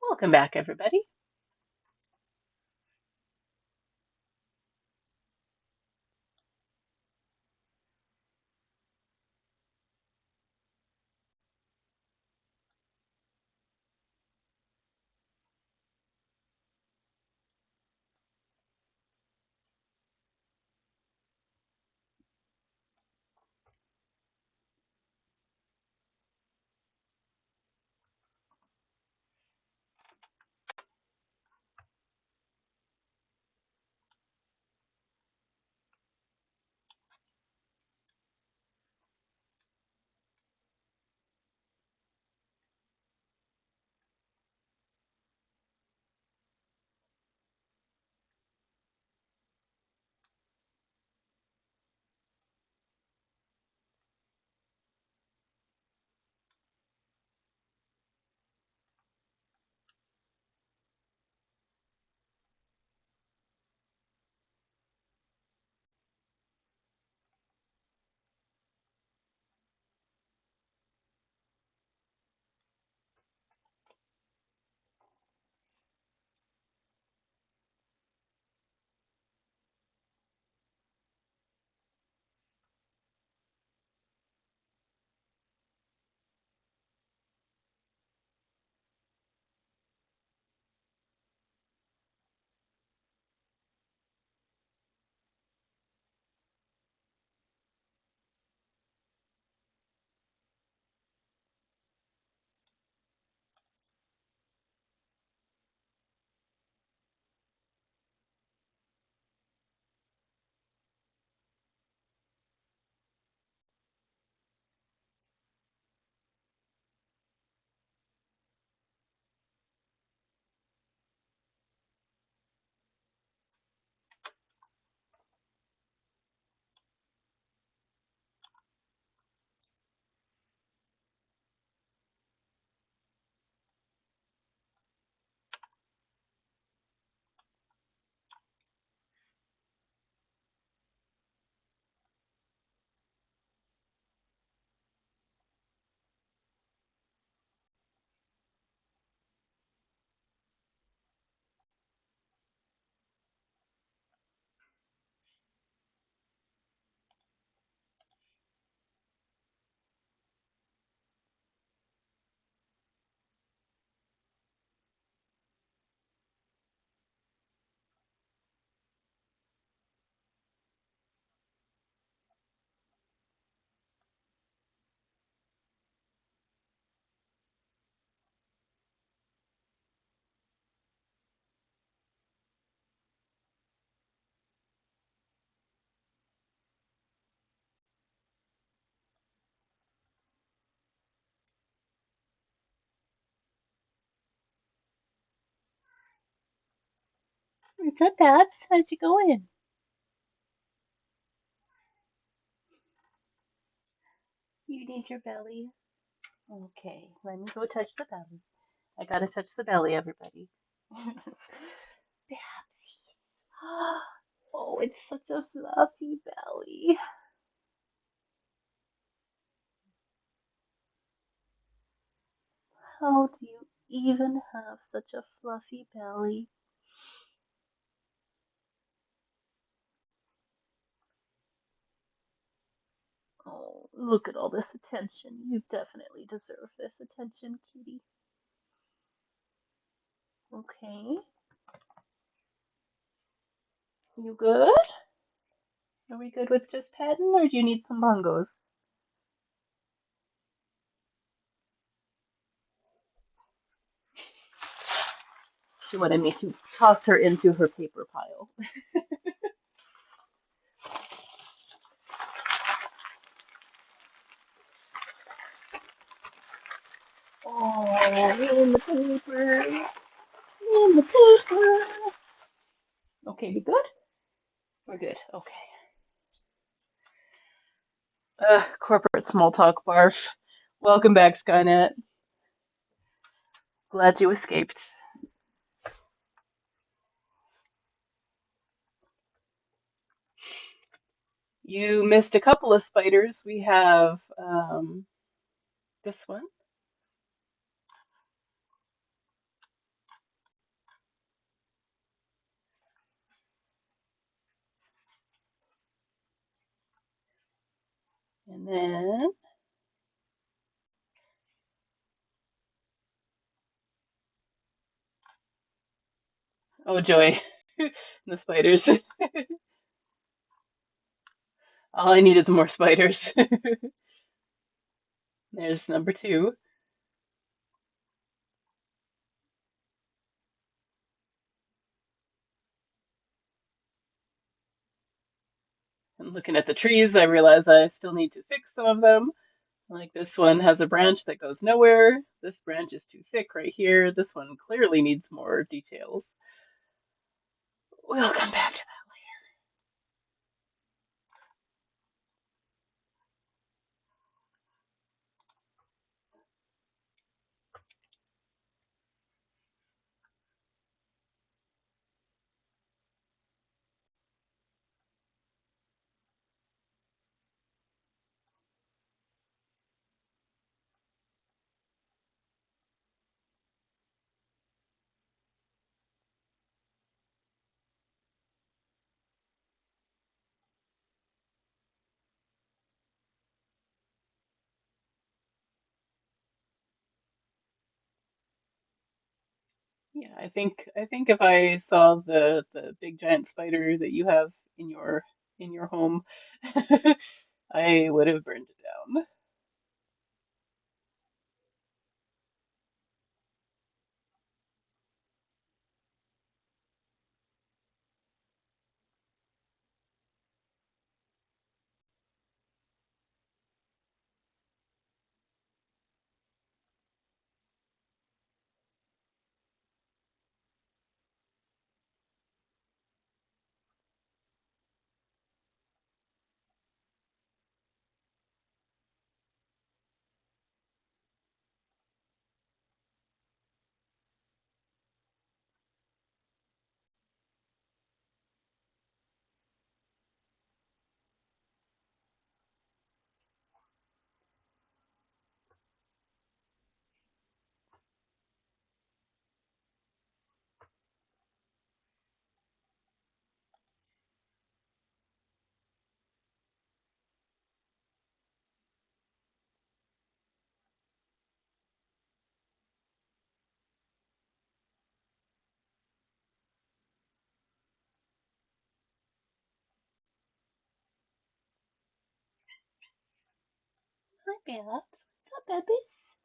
Welcome back, everybody. What's up, Babs? How's it going? You need your belly. Okay, let me go touch the belly. I gotta touch the belly, everybody. Babsies. Oh, it's such a fluffy belly. How do you even have such a fluffy belly? Oh, look at all this attention. You definitely deserve this attention, cutie. Okay, you good? Are we good with just petting, or do you need some bongos? She wanted me to toss her into her paper pile. Oh, in the paper, in the paper. Okay, we good? We're good. Okay. Corporate small talk barf. Welcome back, Skynet. Glad you escaped. You missed a couple of spiders. We have this one, and then oh joy, the spiders. All I need is more spiders. There's number two. And looking at the trees, I realize I still need to fix some of them. Like this one has a branch that goes nowhere. This branch is too thick right here. This one clearly needs more details. We'll come back to that. Yeah, I think if I saw the big giant spider that you have in your home, I would have burned it down. Hi, Babs. What's up, babies?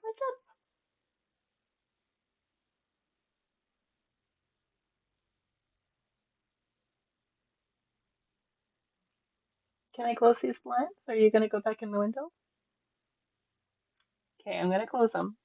What's up? Can I close these blinds? Or are you gonna go back in the window? Okay, I'm gonna close them.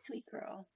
Sweet girl.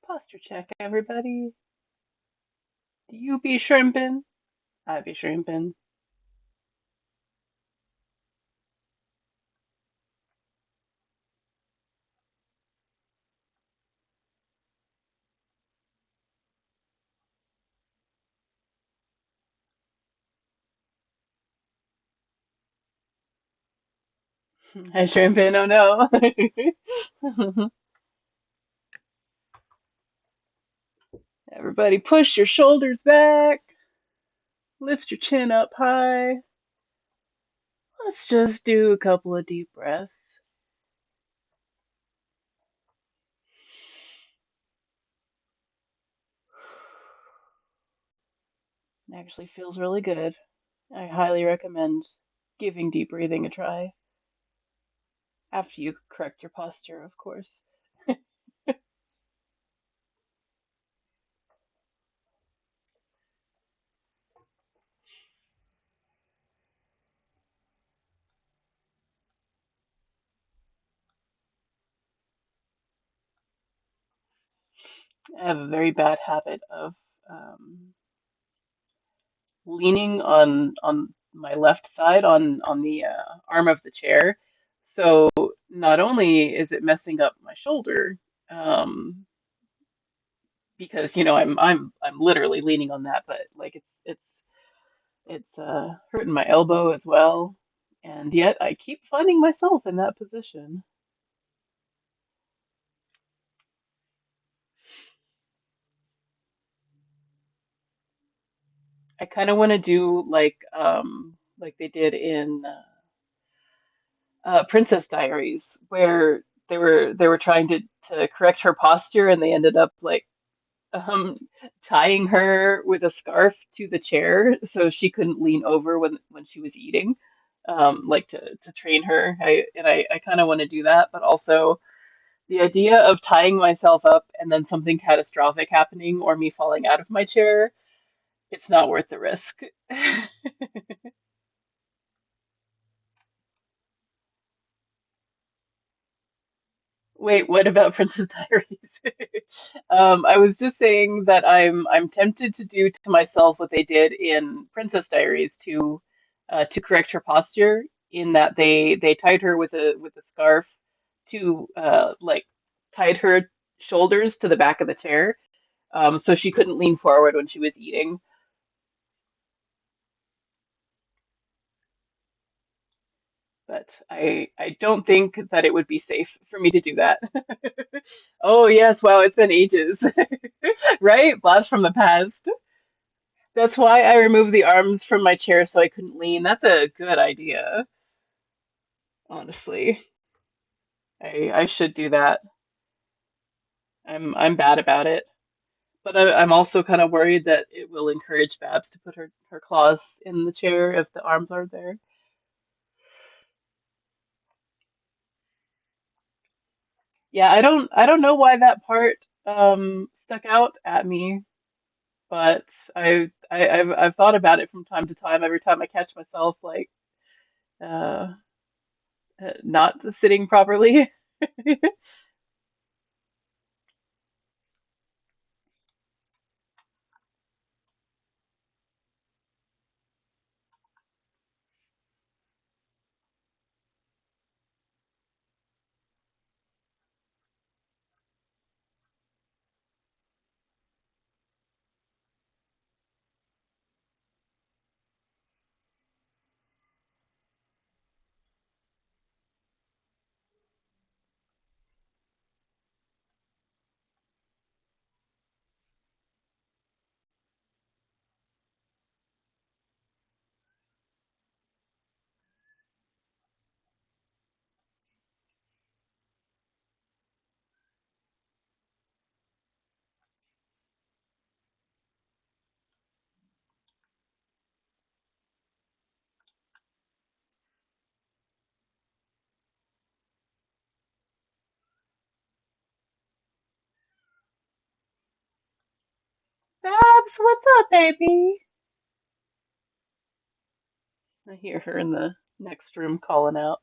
Posture check, everybody. Do you be shrimping? I be shrimping. I shrimping, oh no. Everybody push your shoulders back. Lift your chin up high. Let's just do a couple of deep breaths. It actually feels really good. I highly recommend giving deep breathing a try. After you correct your posture, of course. I have a very bad habit of um, leaning on my left side on the arm of the chair. So not only is it messing up my shoulder, um, because I'm literally leaning on that, but like it's hurting my elbow as well, and yet I keep finding myself in that position. I kind of want to do like they did in Princess Diaries, where they were trying to correct her posture, and they ended up like um, tying her with a scarf to the chair so she couldn't lean over when she was eating, like to train her. I kind of want to do that, but also the idea of tying myself up and then something catastrophic happening or me falling out of my chair, it's not worth the risk. Wait, what about Princess Diaries? I was just saying that I'm tempted to do to myself what they did in Princess Diaries to correct her posture, in that they tied her with a scarf to like tied her shoulders to the back of the chair, so she couldn't lean forward when she was eating. But I don't think that it would be safe for me to do that. Oh yes, wow, it's been ages. Right? Blast from the past. That's why I removed the arms from my chair so I couldn't lean. That's a good idea, honestly. I should do that. I'm bad about it. But I'm also kind of worried that it will encourage Babs to put her claws in the chair if the arms are there. Yeah, I don't know why that part stuck out at me, but I've thought about it from time to time. Every time I catch myself like uh, not sitting properly. Babs, what's up, baby? I hear her in the next room calling out.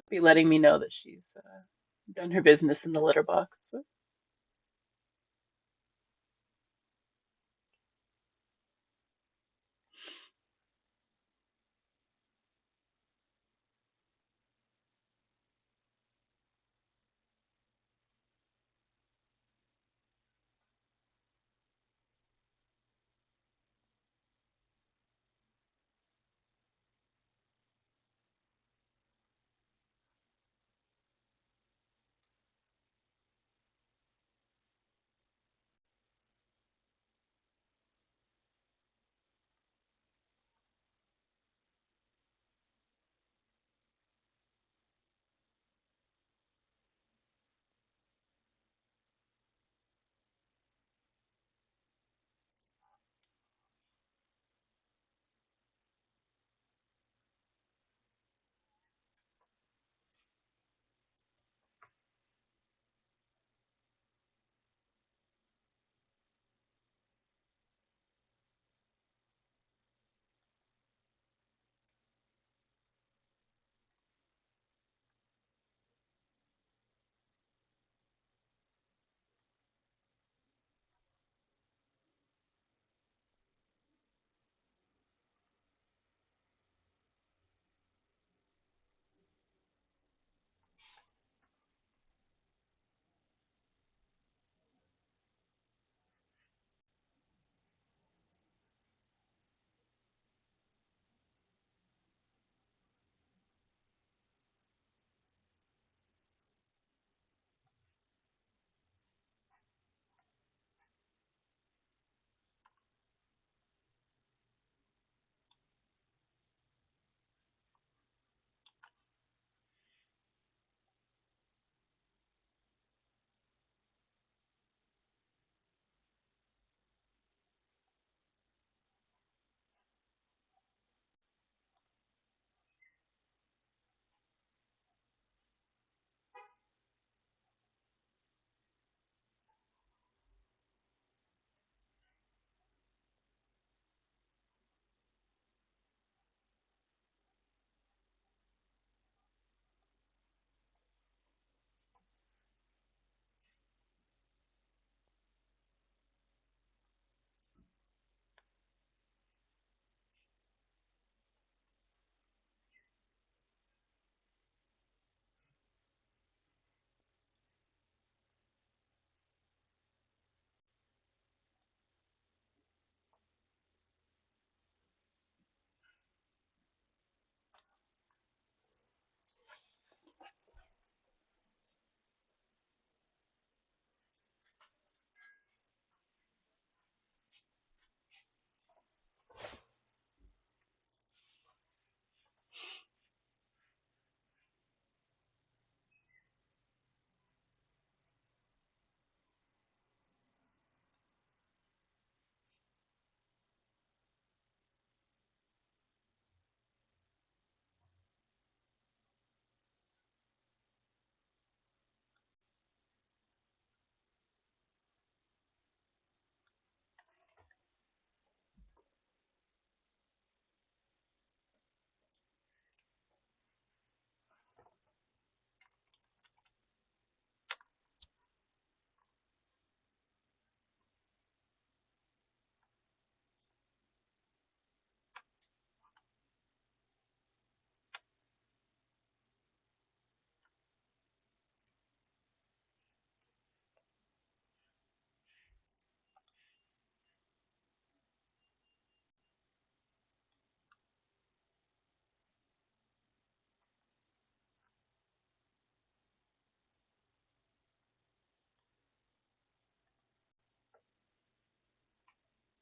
Be letting me know that she's done her business in the litter box.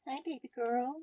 Hi, baby girl.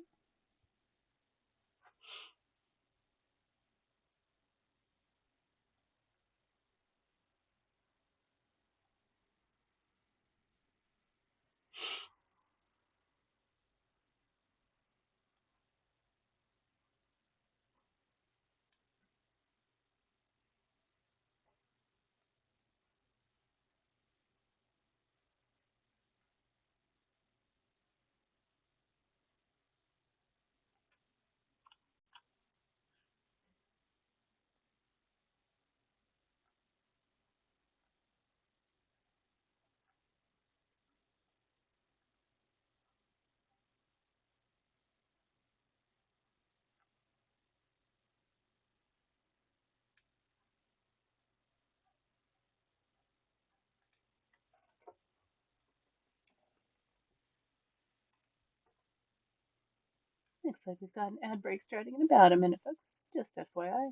Looks like we've got an ad break starting in about a minute, folks. Just FYI.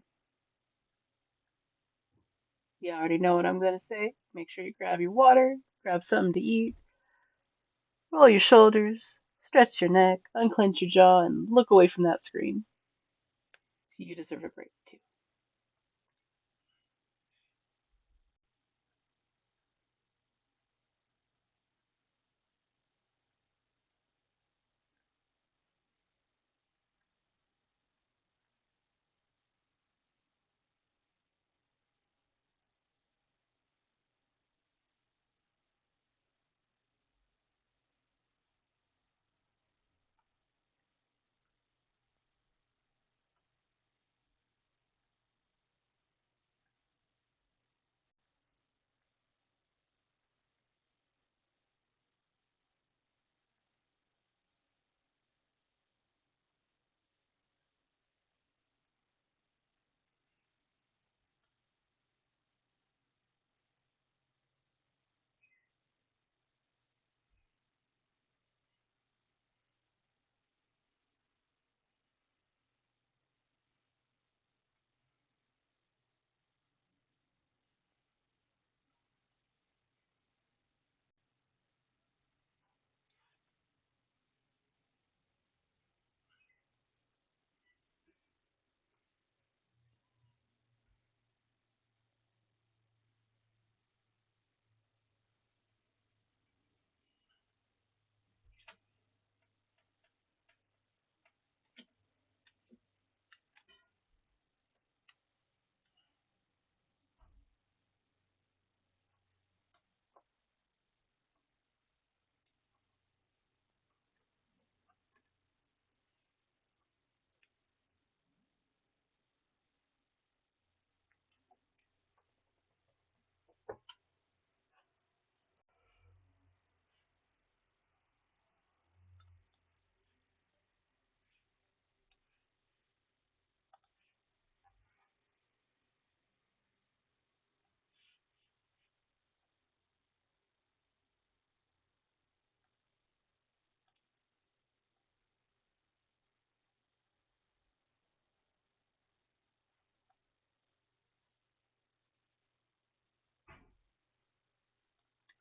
You already know what I'm going to say. Make sure you grab your water, grab something to eat, roll your shoulders, stretch your neck, unclench your jaw, and look away from that screen. So you deserve a break, too.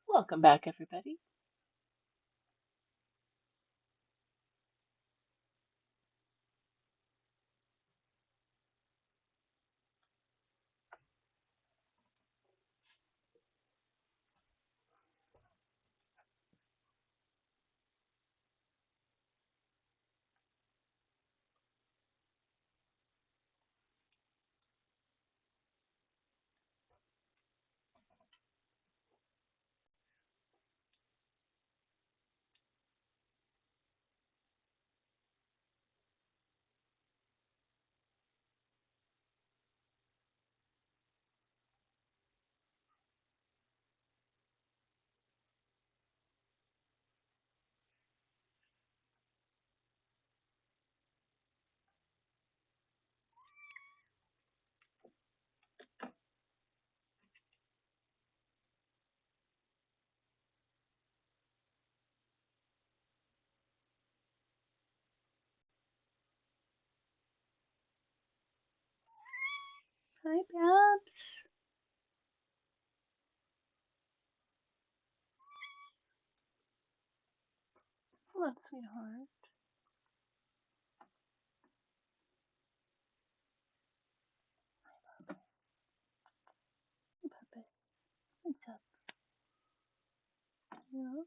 Welcome back, everybody. Hi, Babs. Hello, sweetheart. Hey, Purpose. What's up? Yeah.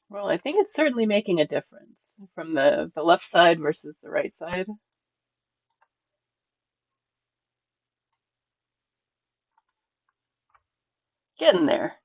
Well, I think it's certainly making a difference from the left side versus the right side. Getting there.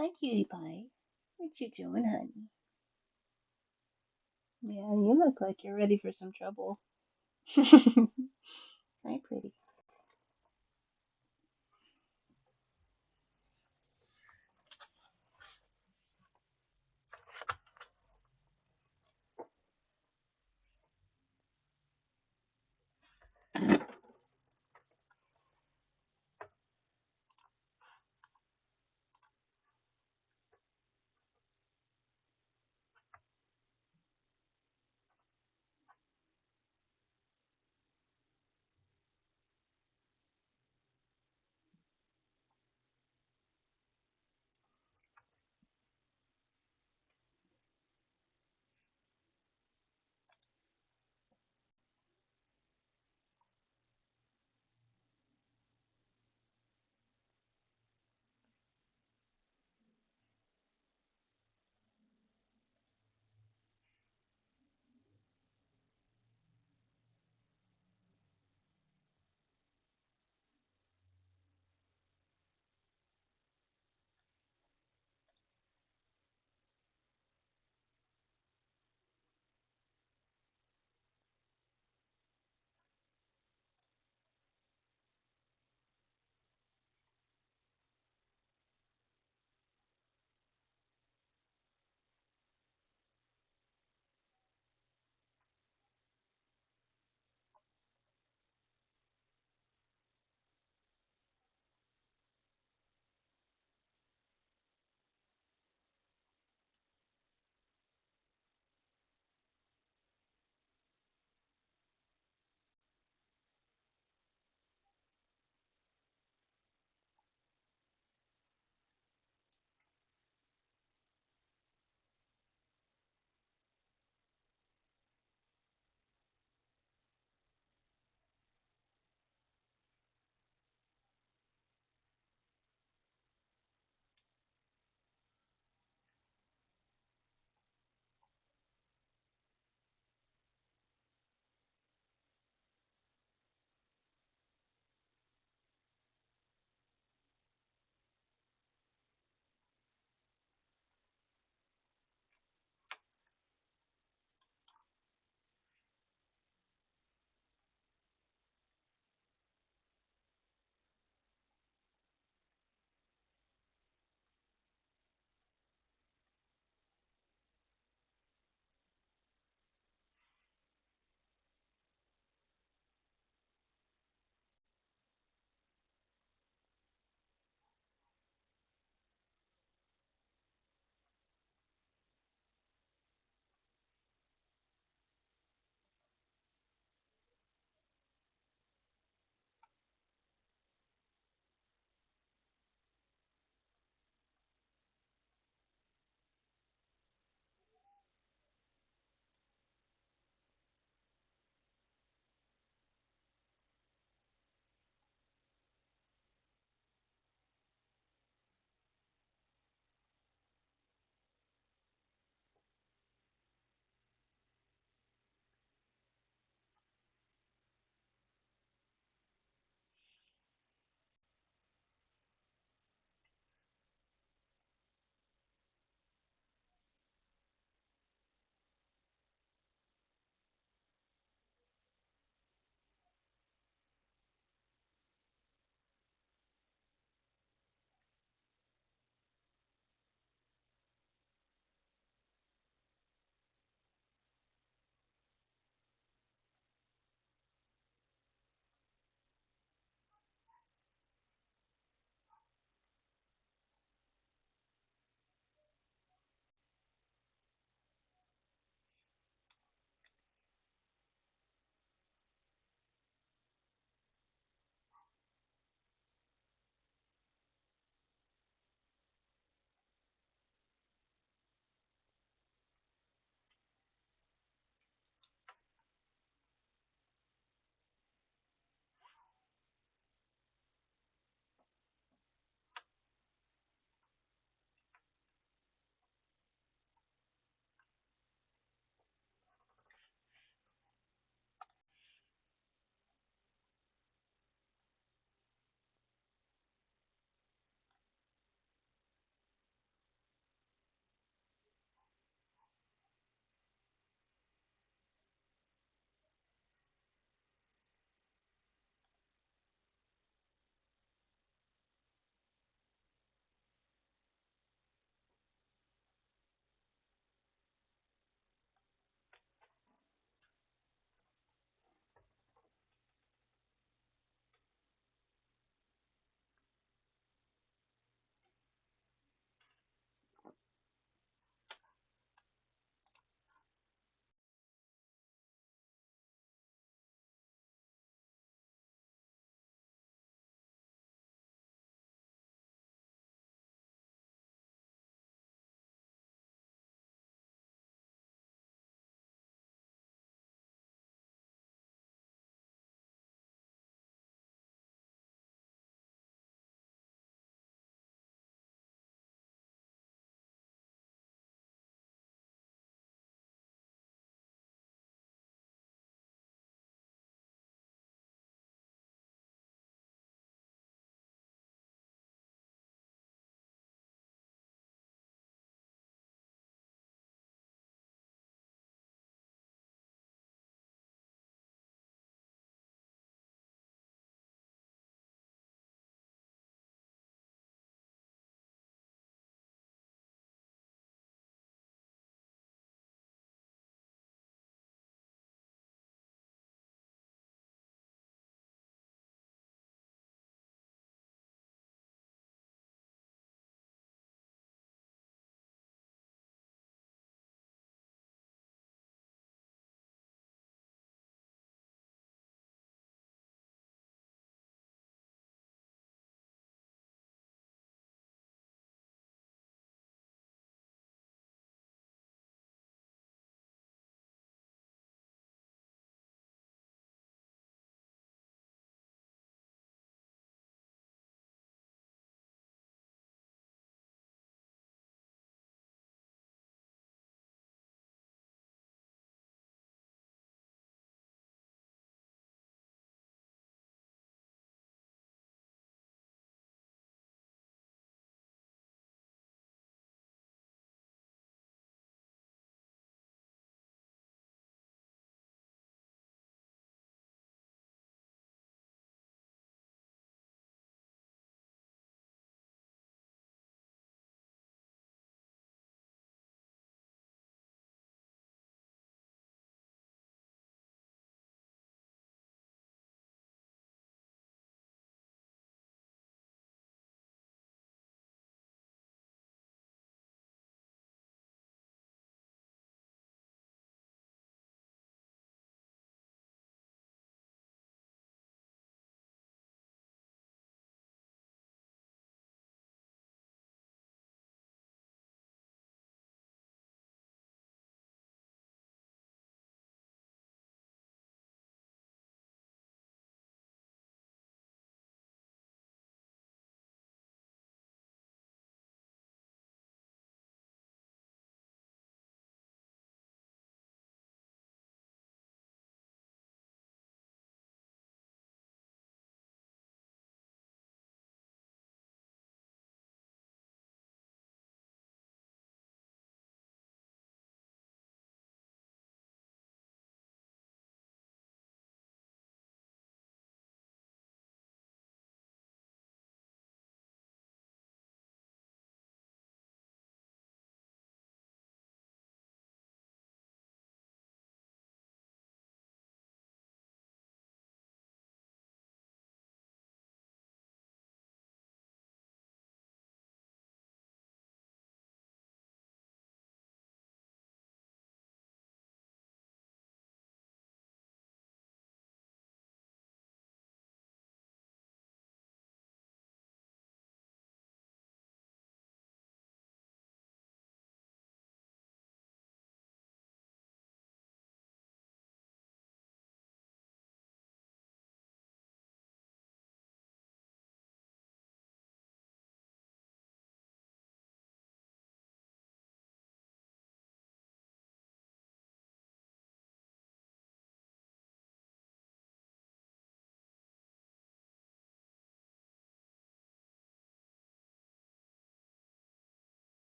Hi, cutie pie. What you doing, honey? Yeah, you look like you're ready for some trouble. Hi, pretty.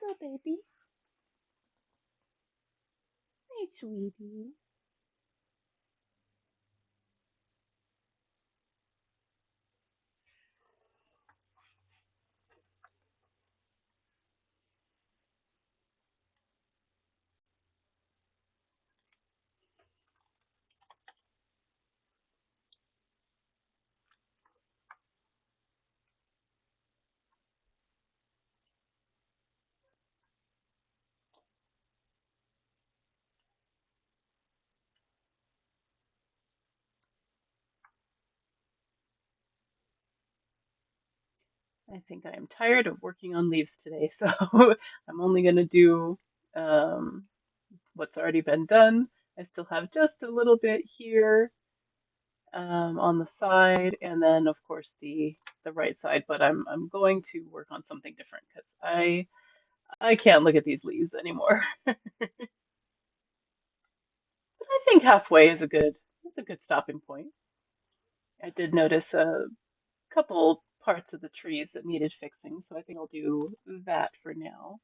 Little baby. Hey, sweetie. I think I am tired of working on leaves today, so I'm only going to do um, what's already been done. I still have just a little bit here on the side, and then of course the right side. But I'm going to work on something different because I can't look at these leaves anymore. But I think halfway is a good stopping point. I did notice a couple parts of the trees that needed fixing, so I think I'll do that for now.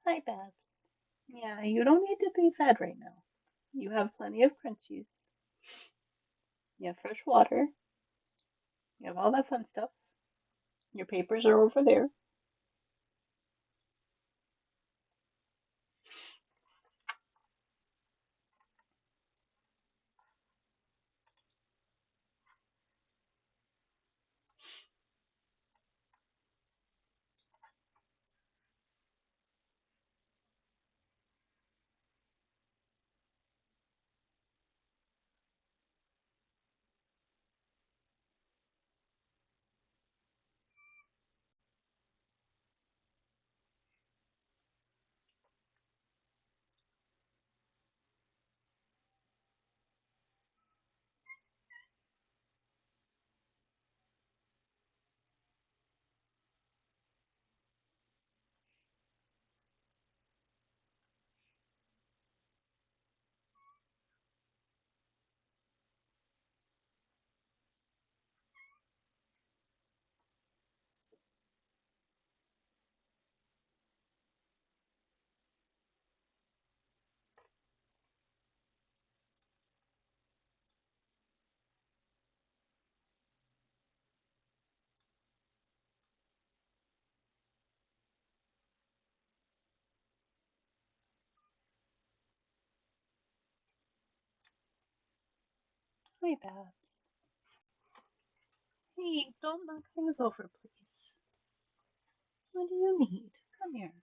Hi, Babs. Yeah, you don't need to be fed right now. You have plenty of crunchies. You have fresh water. You have all that fun stuff. Your papers are over there. Hi, Babs. Hey, don't knock things over, please. What do you need? Come here.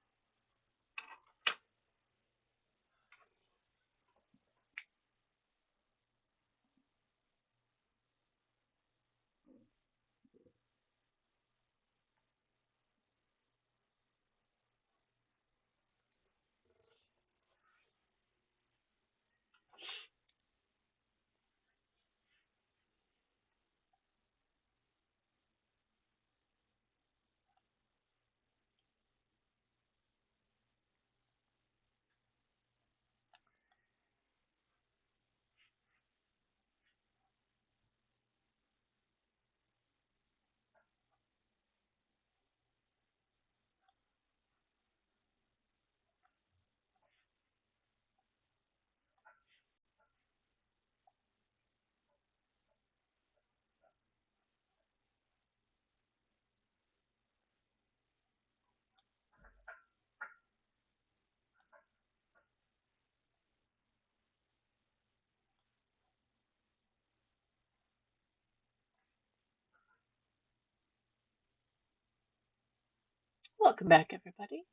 Welcome back, everybody.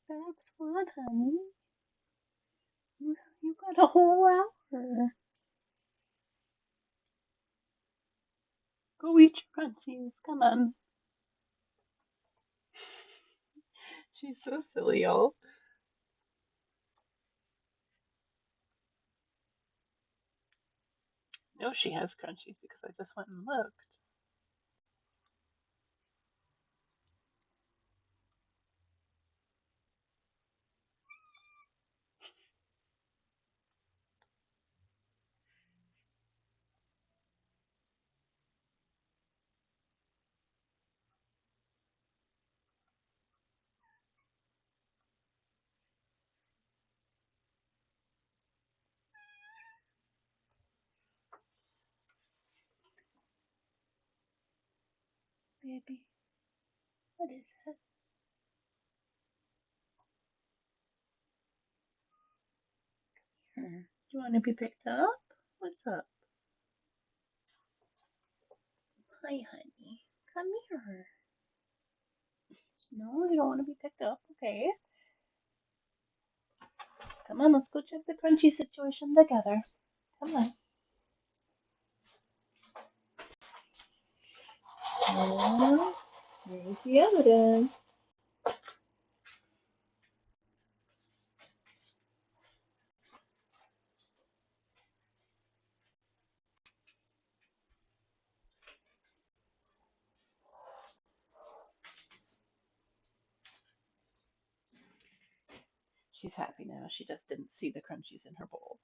That's fun, honey. You got a whole hour. Go eat your crunchies. Come on. She's so silly, y'all. No, she has crunchies because I just went and looked. Baby, what is that? Here. Do you want to be picked up? What's up? Hi, honey. Come here. No, you don't want to be picked up. Okay. Come on, let's go check the crunchy situation together. Come on. Oh, there's the evidence. She's happy now. She just didn't see the crunchies in her bowl.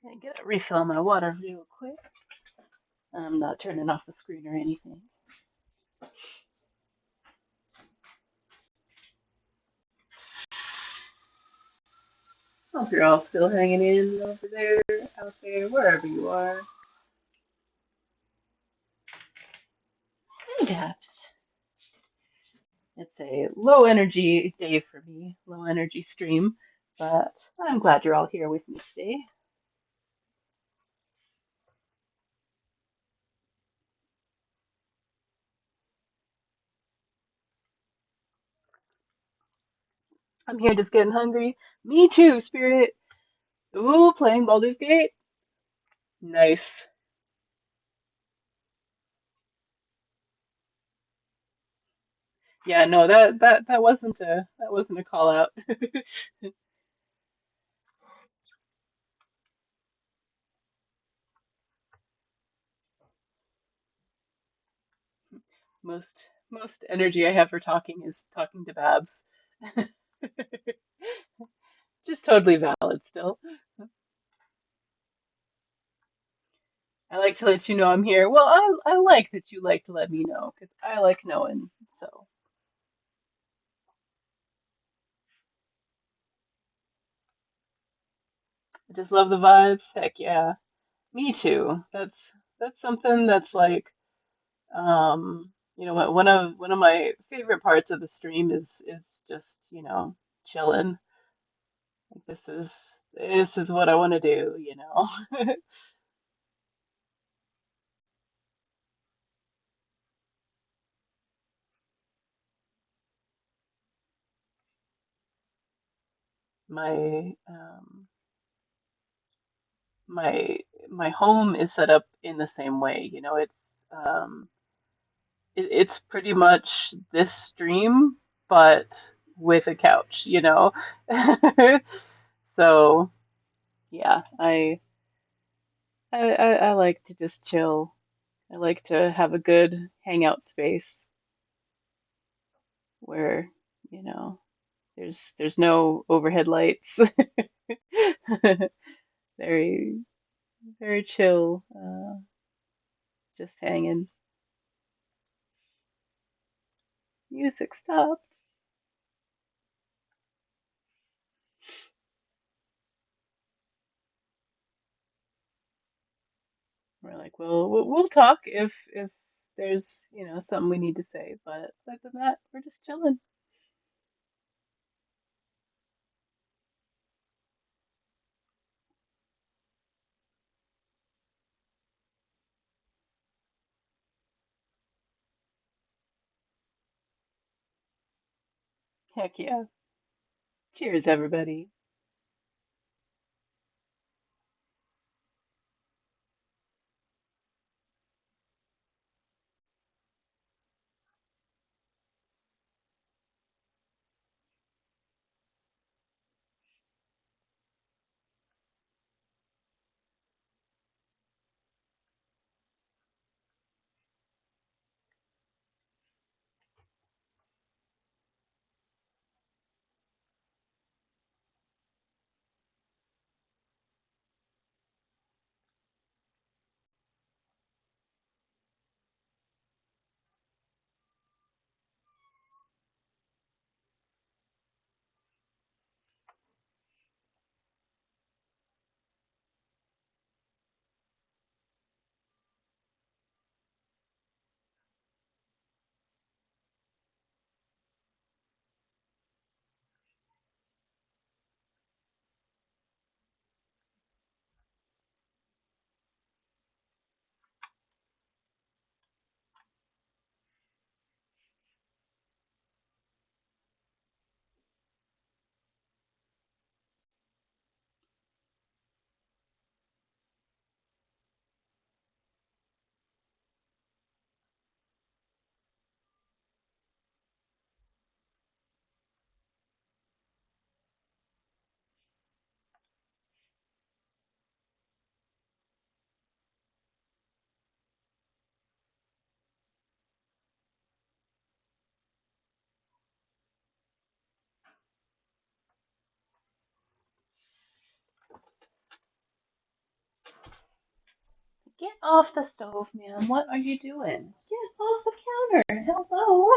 Gonna get a refill on my water real quick. I'm not turning off the screen or anything. Hope you're all still hanging in over there, out there, wherever you are. Perhaps it's a low energy day for me, low energy stream, but I'm glad you're all here with me today. I'm here just getting hungry. Me too, Spirit. Ooh, playing Baldur's Gate. Nice. Yeah, no, that wasn't a call out. Most energy I have for talking is talking to Babs. Just totally valid still. I like to let you know I'm here. Well, I like that you like to let me know because I like knowing. So I just love the vibes. Heck yeah, me too. That's something that's like what one of my favorite parts of the stream is just chilling. Like this is what I want to do. My my my home is set up in the same way. It's pretty much this stream, but with a couch. So yeah, I like to just chill. I like to have a good hangout space where, you know, there's no overhead lights. Very, very chill, just hanging. Music stopped. We're like, well, we'll talk if there's, something we need to say, but other than that, we're just chilling. Heck yeah. Cheers, everybody. Get off the stove, man. What are you doing? Get off the corner. Hello.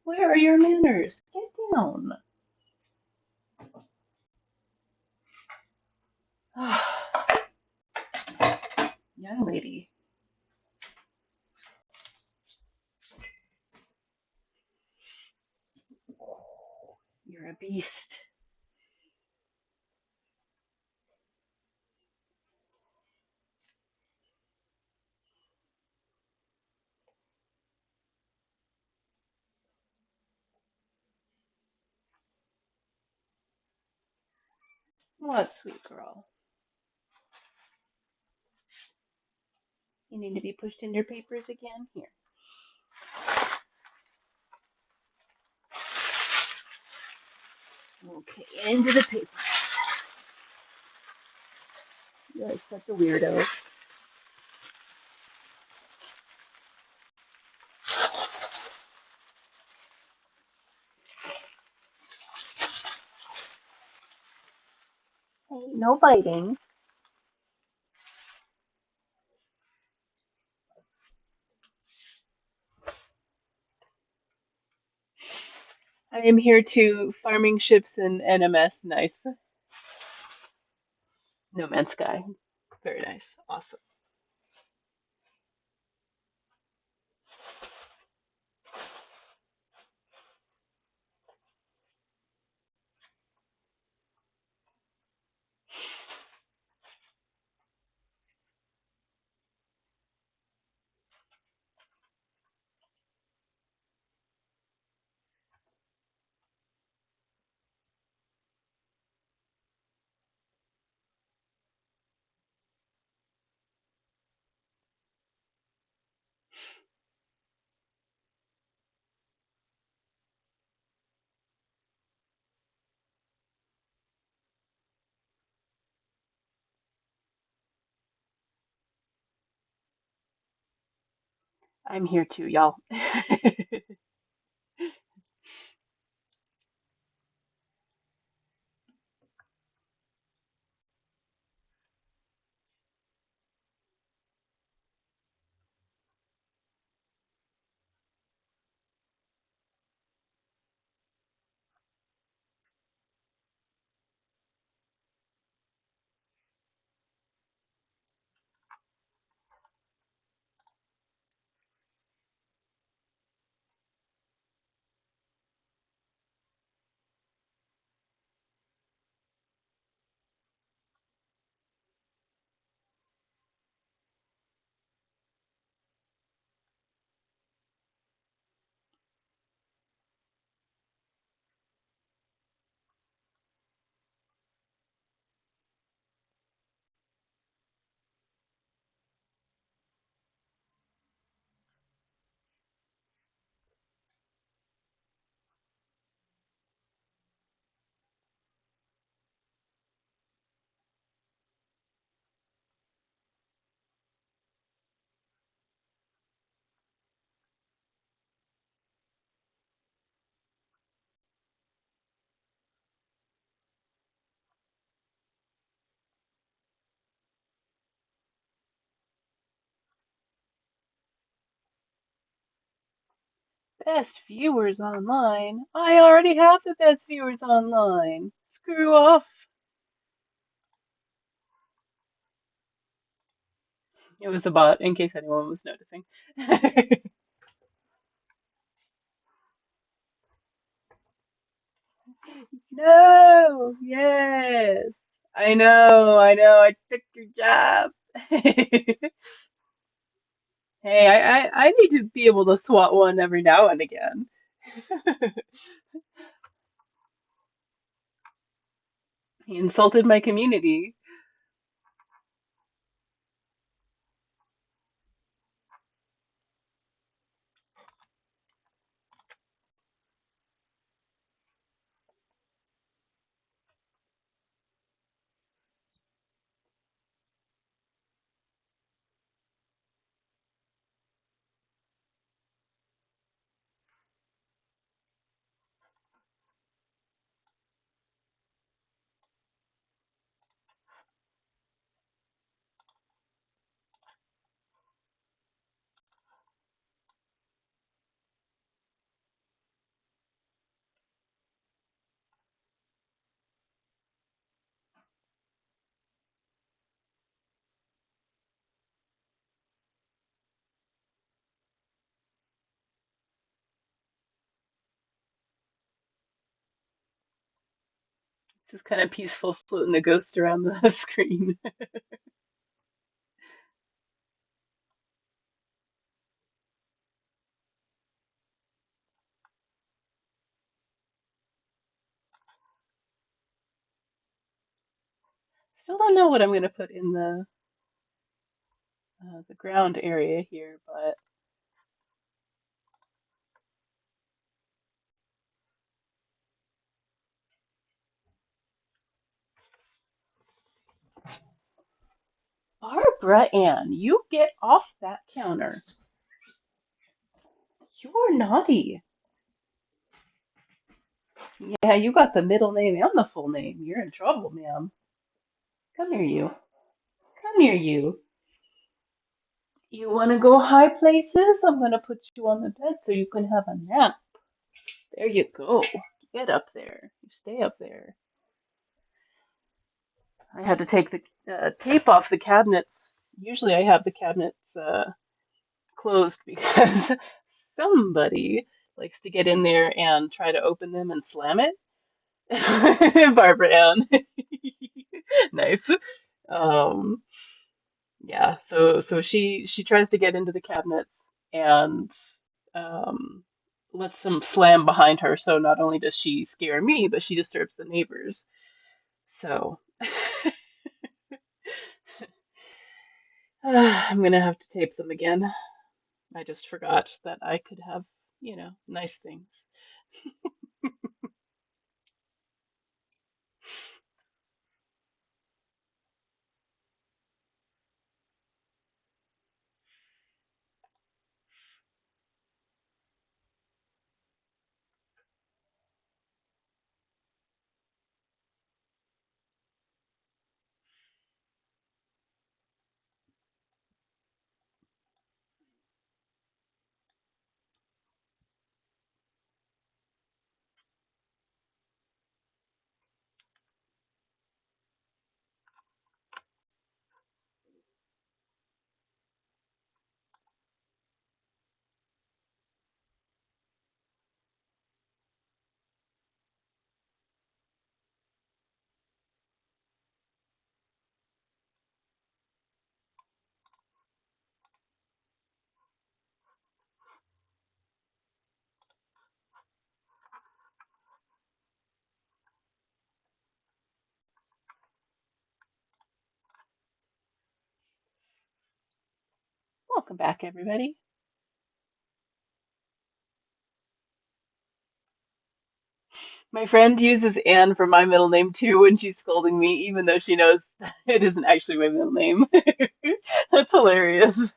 Where are your manners? Get down. Young lady, you're a beast. What, sweet girl? You need to be pushed in your papers again? Here. Okay, into the paper. You're such a weirdo. Hey, no biting. I am here to farming ships and NMS. Nice. No Man's Sky. Very nice. Awesome. I'm here too, y'all. Best viewers online. I already have the best viewers online. Screw off. It was a bot, in case anyone was noticing. No, yes. I know, I took your job. Hey, I need to be able to swat one every now and again. He insulted my community. It's just kind of peaceful floating the ghost around the screen. Still don't know what I'm gonna put in the ground area here, but Barbara Ann, you get off that counter. You're naughty. Yeah, you got the middle name and the full name. You're in trouble, ma'am. Come here, you. Come here, you. You want to go high places? I'm going to put you on the bed so you can have a nap. There you go. Get up there. You stay up there. I had to take the tape off the cabinets. Usually I have the cabinets closed because somebody likes to get in there and try to open them and slam it. Barbara Ann. Nice. Um, yeah, so she tries to get into the cabinets and um, lets them slam behind her. So not only does she scare me, but she disturbs the neighbors. So I'm gonna have to tape them again. I just forgot that I could have, nice things. Welcome back, everybody. My friend uses Anne for my middle name too when she's scolding me, even though she knows it isn't actually my middle name. That's hilarious.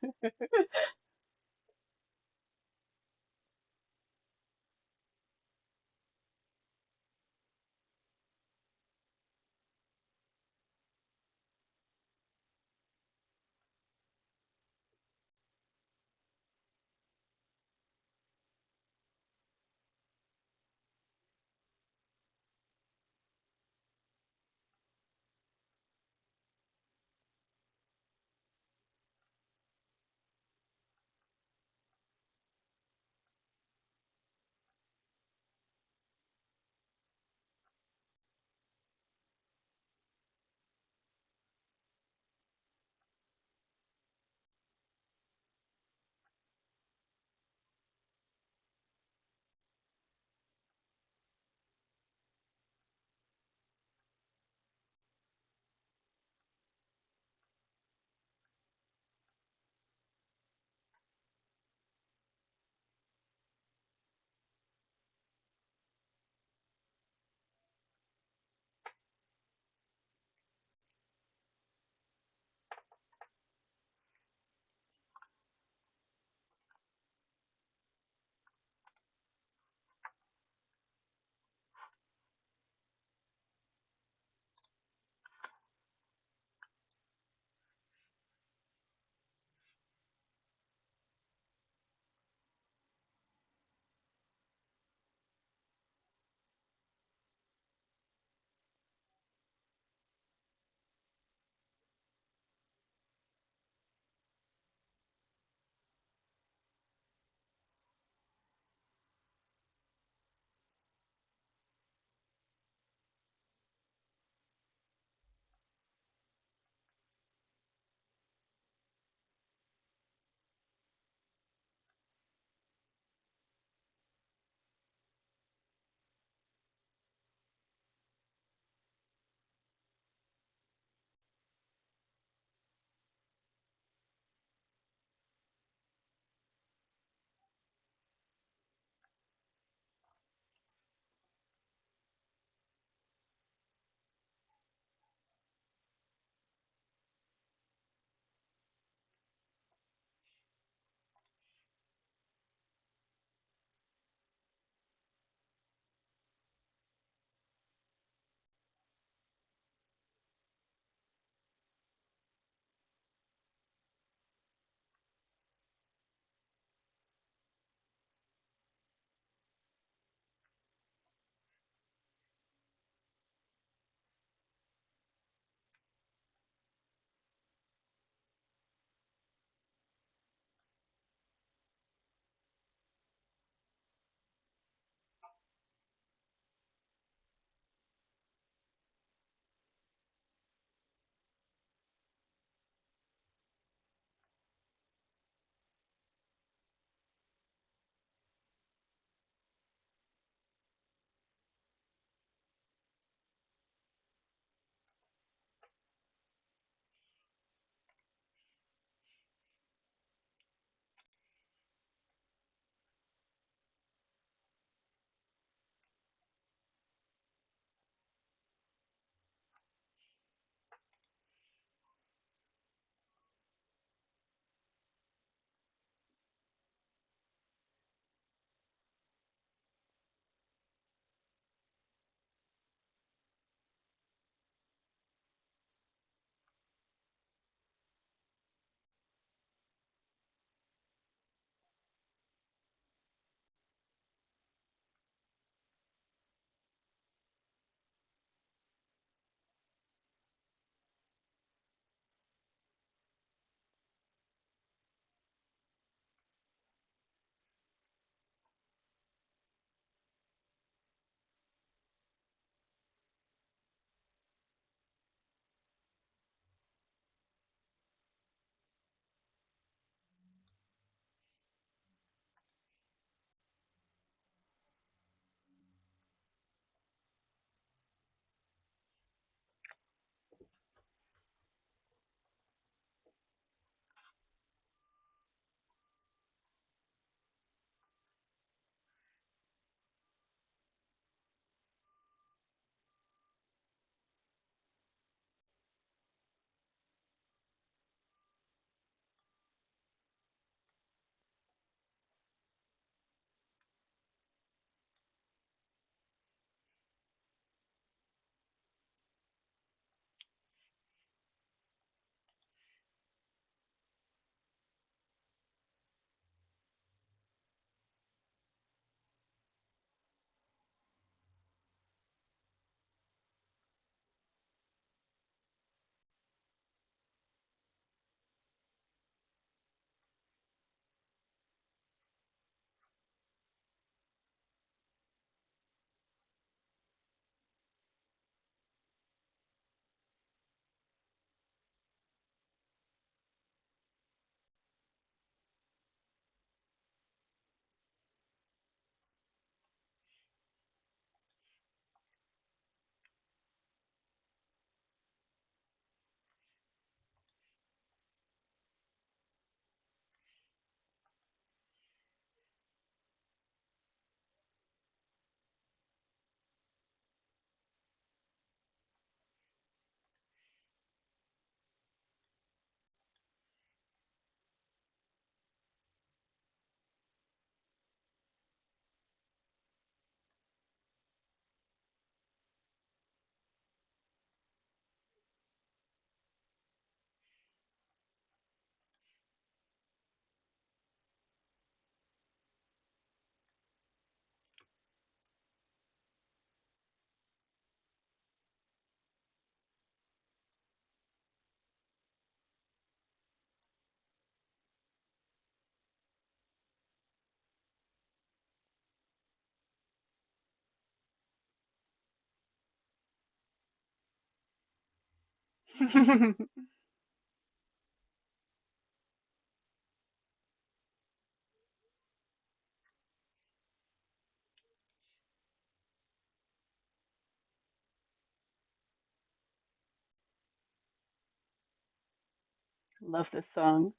Love this song.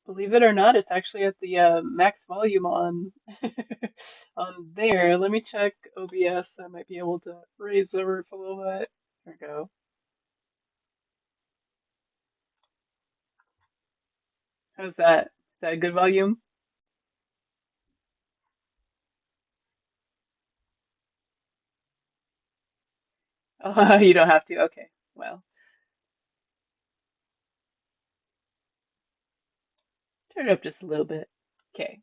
Believe it or not, it's actually at the max volume on on there. Let me check OBS. I might be able to raise the roof a little bit. There we go. How's that? Is that a good volume? Oh, you don't have to. Okay. Well, turn it up just a little bit. Okay.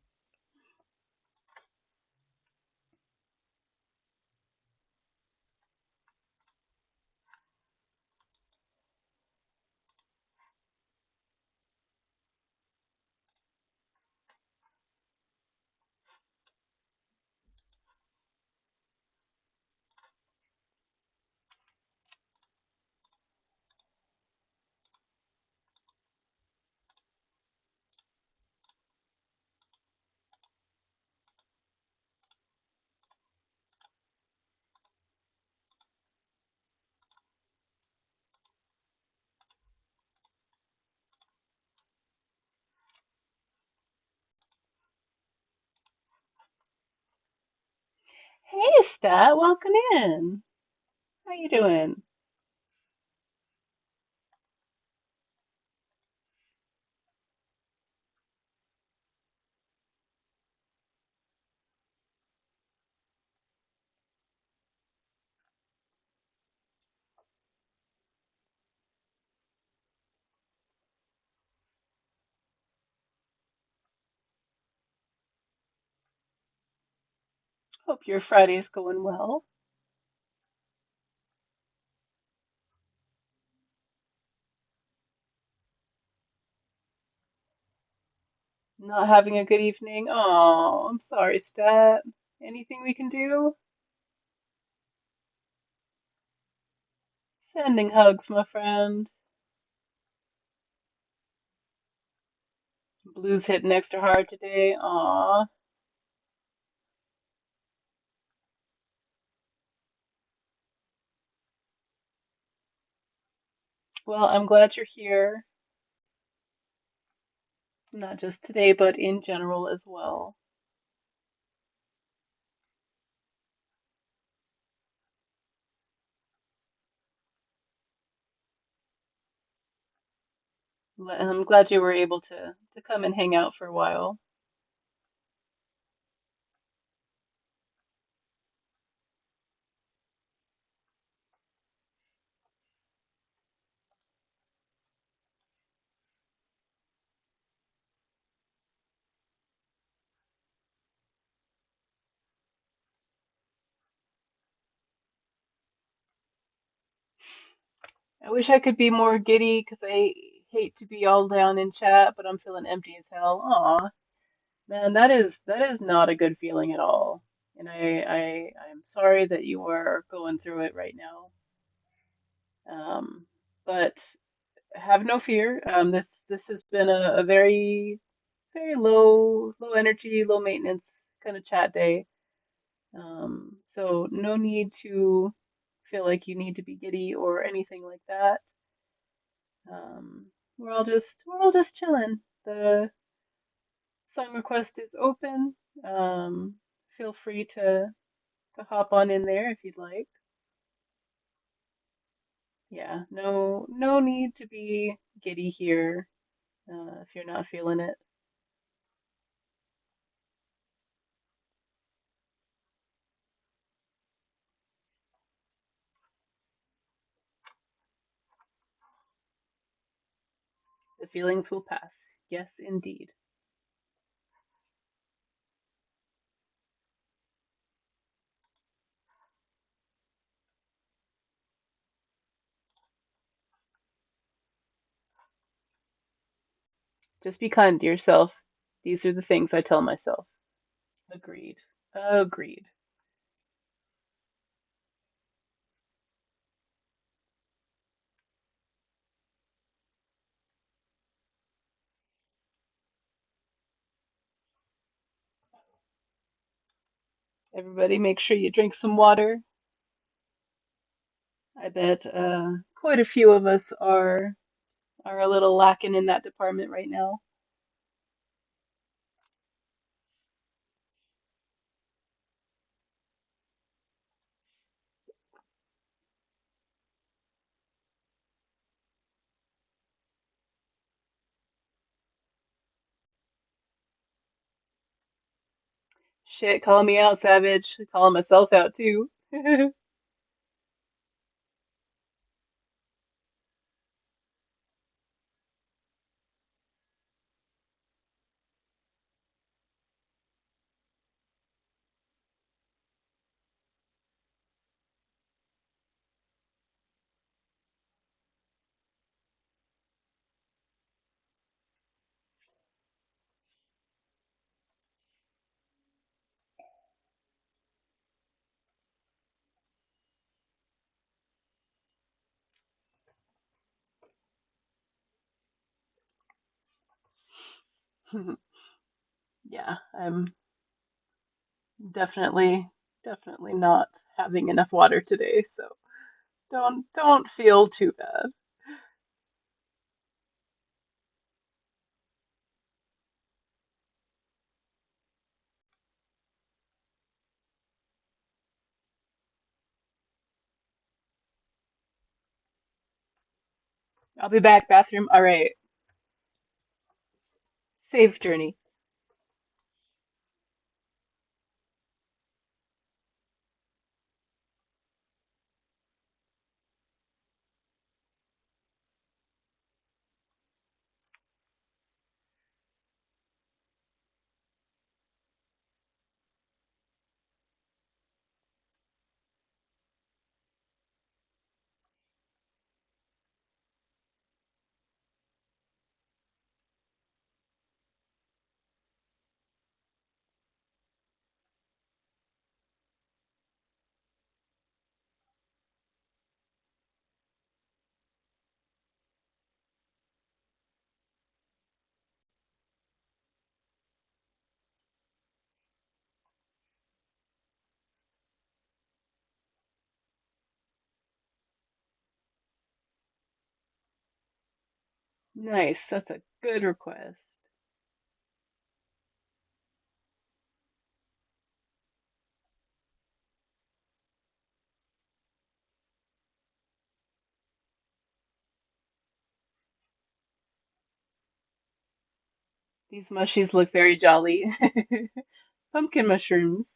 Hey, Stat, welcome in. How you doing? Hope your Friday's going well. Not having a good evening? Oh, I'm sorry, Stat. Anything we can do? Sending hugs, my friend. Blues hitting extra hard today. Aw. Well, I'm glad you're here. Not just today, but in general as well. I'm glad you were able to come and hang out for a while. I wish I could be more giddy because I hate to be all down in chat, but I'm feeling empty as hell. Aw, man, that is not a good feeling at all. And I'm sorry that you are going through it right now. But have no fear. This has been a very low energy, low maintenance kind of chat day. So no need to feel like you need to be giddy or anything like that. We're all just chilling. The song request is open. Um, Feel free to hop on in there if you'd like. Yeah, no need to be giddy here if you're not feeling it. The feelings will pass. Yes, indeed. Just be kind to yourself. These are the things I tell myself. Agreed. Agreed. Everybody make sure you drink some water. I bet quite a few of us are a little lacking in that department right now. Shit, calling me out, Savage. Calling myself out too. Yeah, I'm definitely not having enough water today, so don't feel too bad. I'll be back, bathroom. All right. Safe journey. Nice. That's a good request. These mushies look very jolly. Pumpkin mushrooms.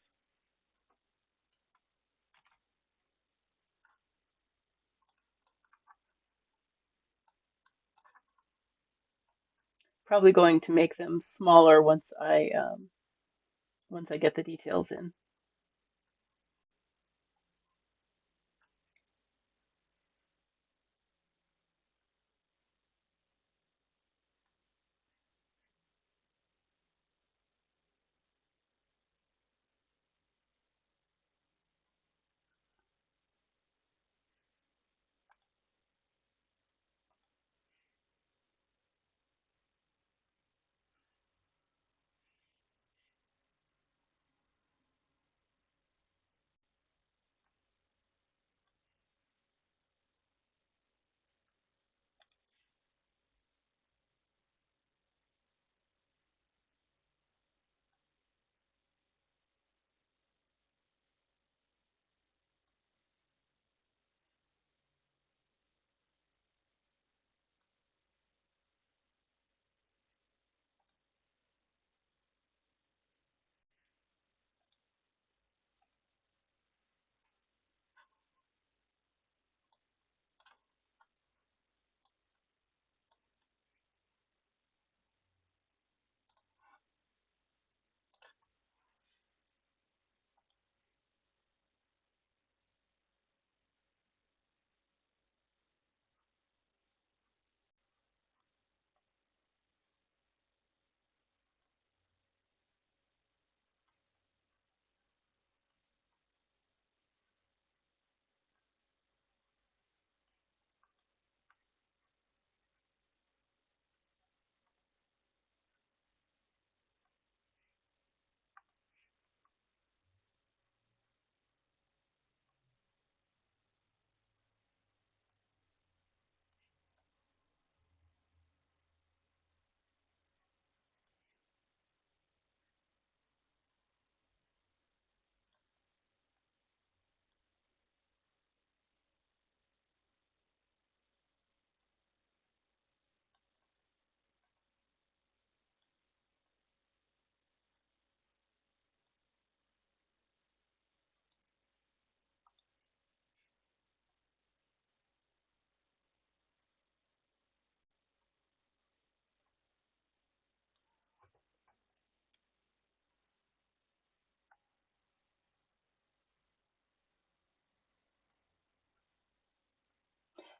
Probably going to make them smaller once I get the details in.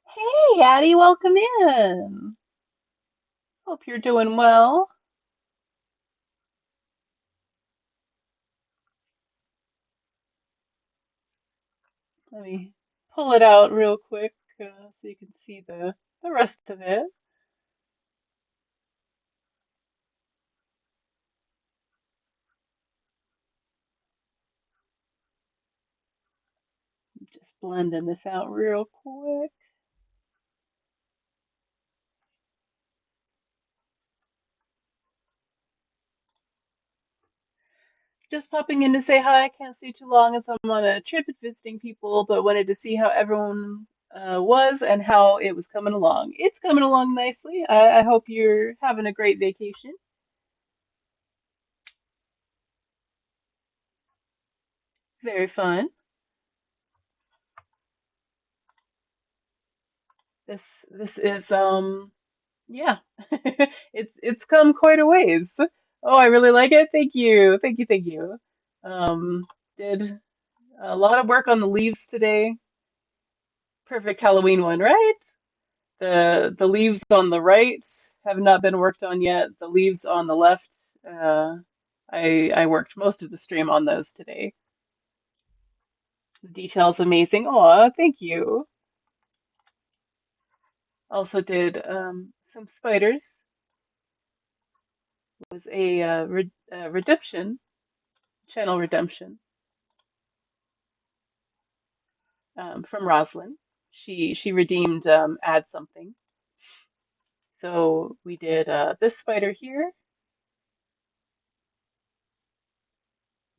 Hey, Addie, welcome in. Hope you're doing well. Let me pull it out real quick so you can see the rest of it. Just blending this out real quick. Just popping in to say hi. Can't stay too long as I'm on a trip and visiting people, but wanted to see how everyone was and how it was coming along. It's coming along nicely. I hope you're having a great vacation. Very fun. This is yeah. It's come quite a ways. Oh, I really like it. Thank you. Thank you. Thank you. Um, did a lot of work on the leaves today. Perfect Halloween one, right? The leaves on the right have not been worked on yet. The leaves on the left, I worked most of the stream on those today. The detail's amazing. Aw, thank you. Also did some spiders. Was a redemption, channel redemption from Roslyn. She redeemed add something. So we did this spider here.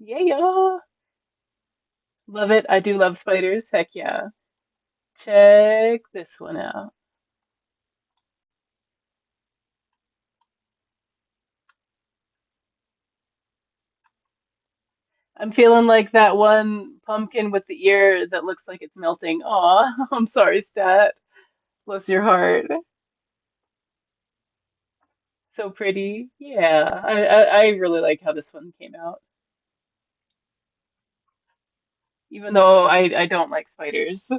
Yeah, yeah. Love it. I do love spiders. Heck yeah. Check this one out. I'm feeling like that one pumpkin with the ear that looks like it's melting. Aw, I'm sorry, Stat. Bless your heart. So pretty. Yeah, I really like how this one came out. Even though I don't like spiders.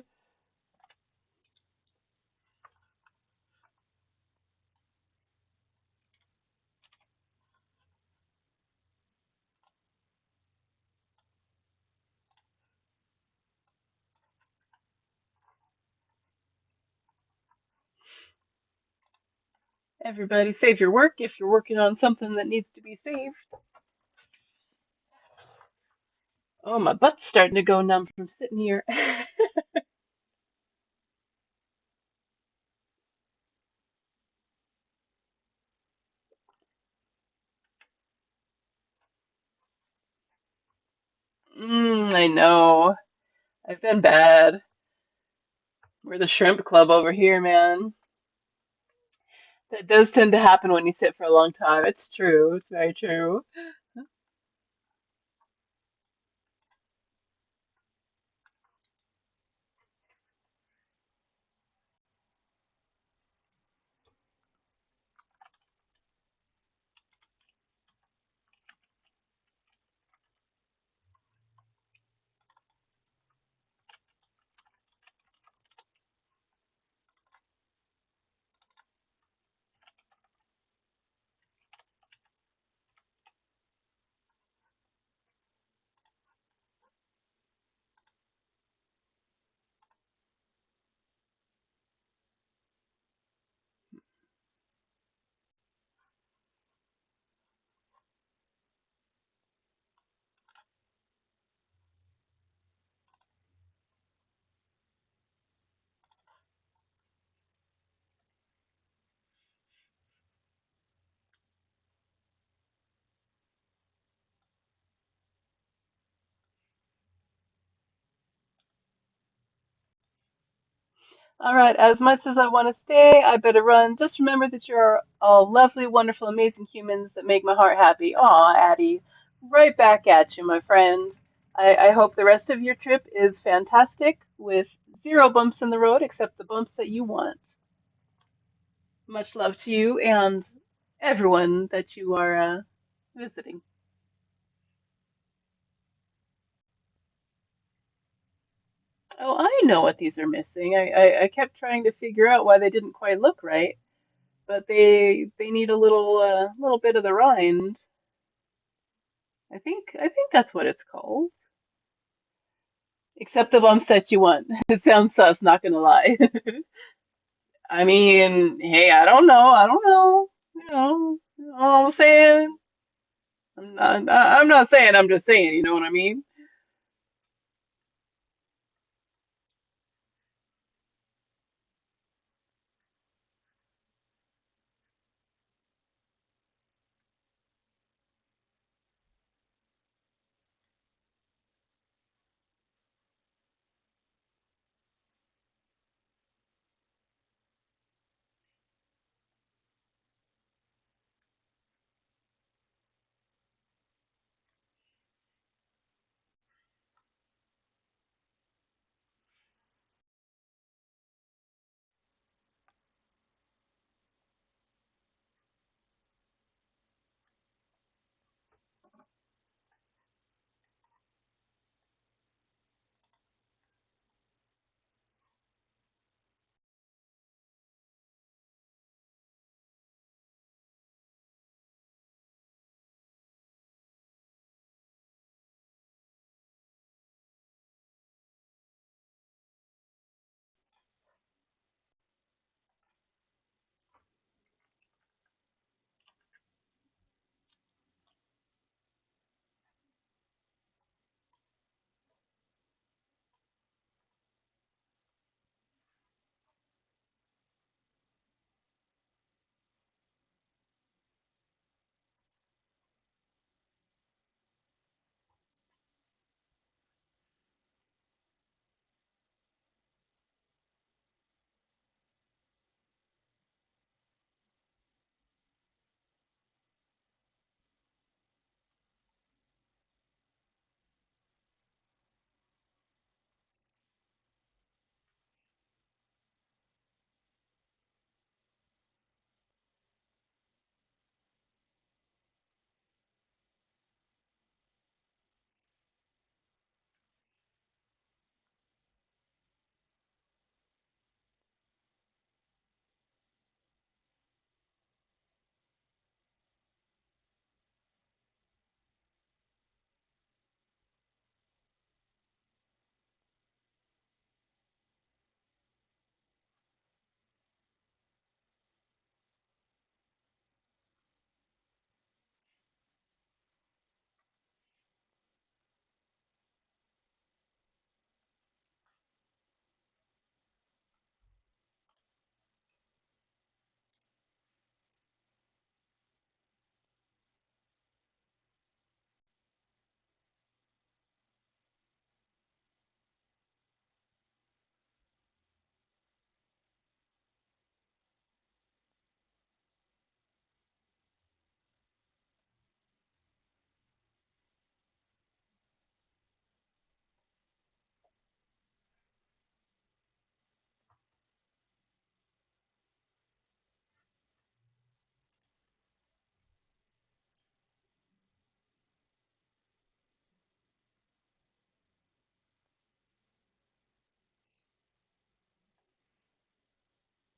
Everybody save your work if you're working on something that needs to be saved. Oh, my butt's starting to go numb from sitting here. I know. I've been bad. We're the shrimp club over here, man. That does tend to happen when you sit for a long time. It's true. It's very true. All right, as much as I want to stay, I better run. Just remember that you're all lovely, wonderful, amazing humans that make my heart happy. Aw, Addie, right back at you, my friend. I hope the rest of your trip is fantastic with zero bumps in the road except the bumps that you want. Much love to you and everyone that you are visiting. Oh, I know what these are missing. I kept trying to figure out why they didn't quite look right, but they need a little bit of the rind. I think that's what it's called. Except the bumps that you want. It sounds sus, not gonna lie. I mean, hey, I don't know. I don't know. All I'm saying. I'm not saying. I'm just saying. You know what I mean?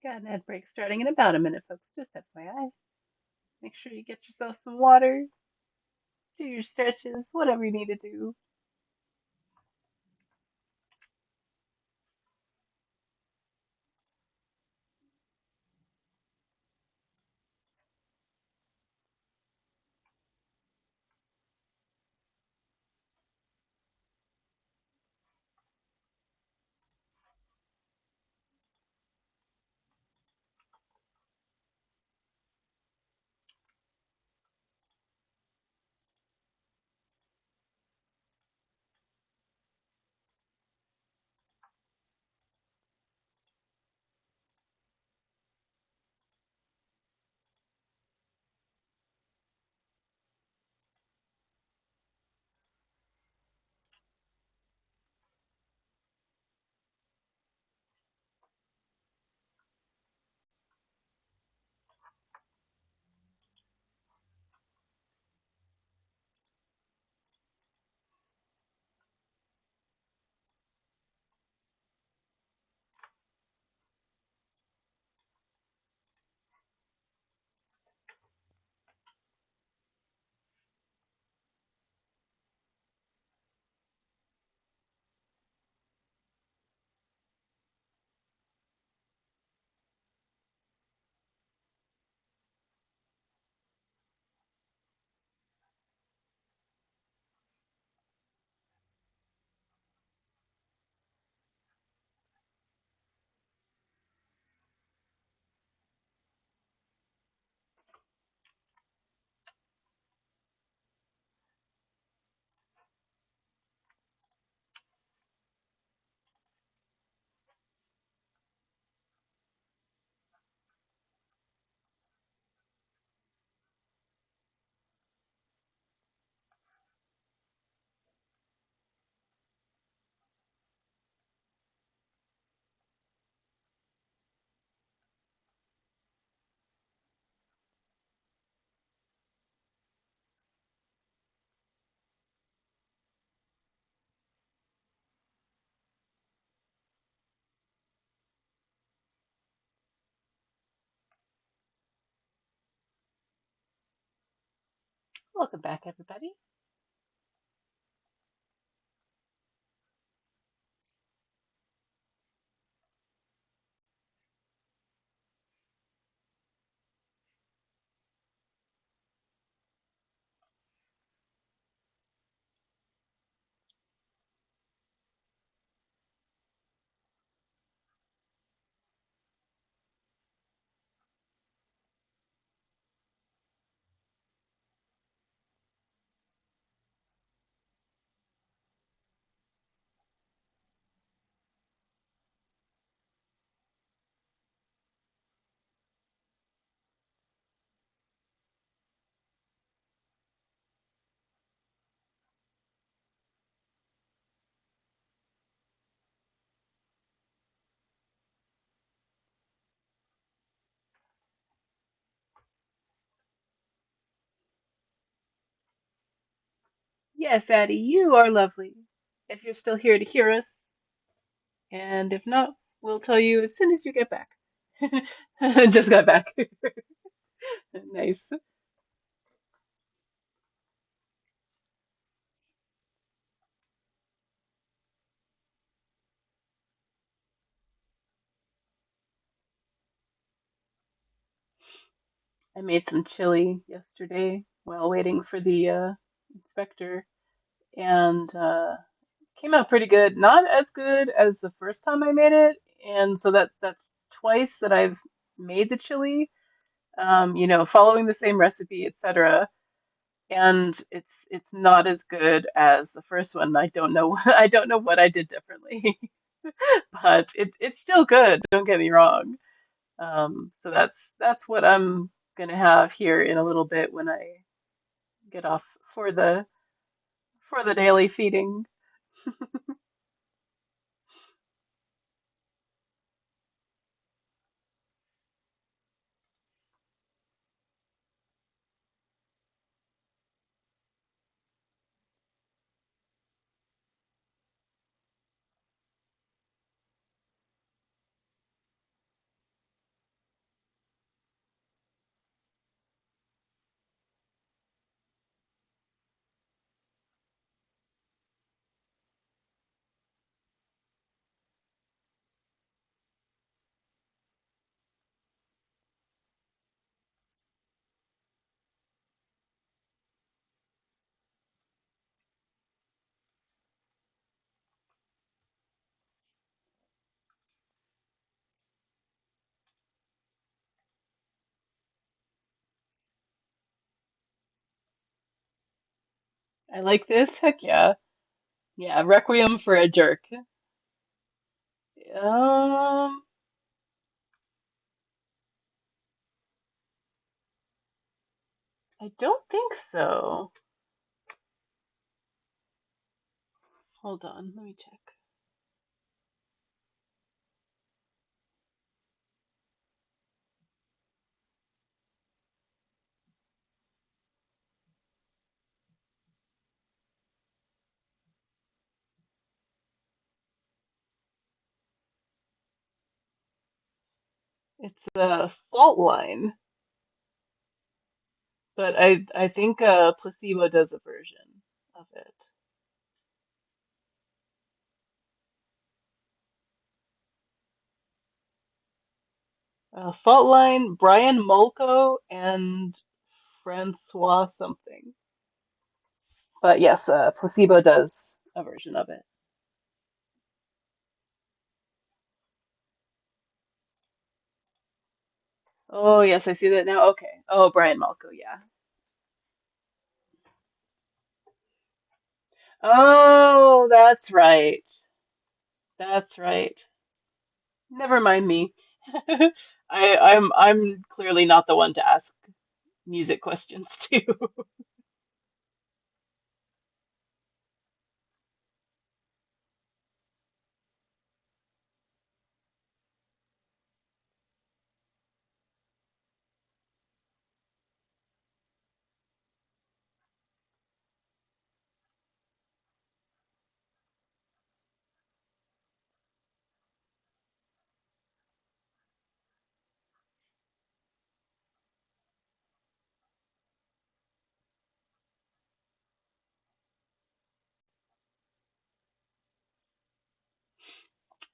Got an ad break starting in about a minute, folks. Just FYI. Make sure you get yourself some water, do your stretches, whatever you need to do. Welcome back, everybody. Yes, Addie, you are lovely. If you're still here to hear us, and if not, we'll tell you as soon as you get back. Just got back. Nice. I made some chili yesterday while waiting for the inspector, and came out pretty good. Not as good as the first time I made it, and so that's twice that I've made the chili. Following the same recipe, etc. And it's not as good as the first one. I don't know I don't know what I did differently, but it's still good. Don't get me wrong. So that's what I'm gonna have here in a little bit when I get off for the daily feeding. I like this. Heck yeah. Yeah, Requiem for a Jerk. Um, I don't think so. Hold on, let me check. It's a fault line, but I think Placebo does a version of it. Fault line, Brian Molko and Francois something. But yes, Placebo does a version of it. Oh yes, I see that now. Okay. Oh, Brian Molko, yeah. Oh, that's right. That's right. Never mind me. I'm clearly not the one to ask music questions to.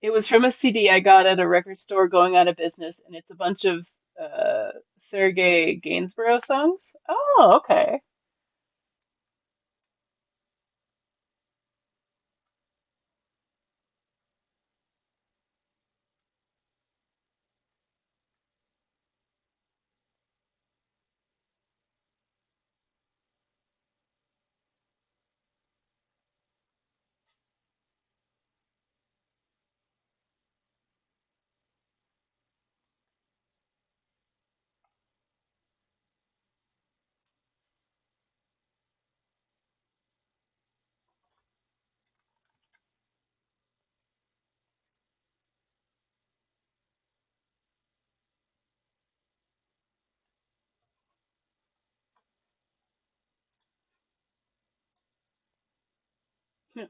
It was from a CD I got at a record store going out of business, and it's a bunch of Sergey Gainsborough songs. Oh, okay.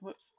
Whoops.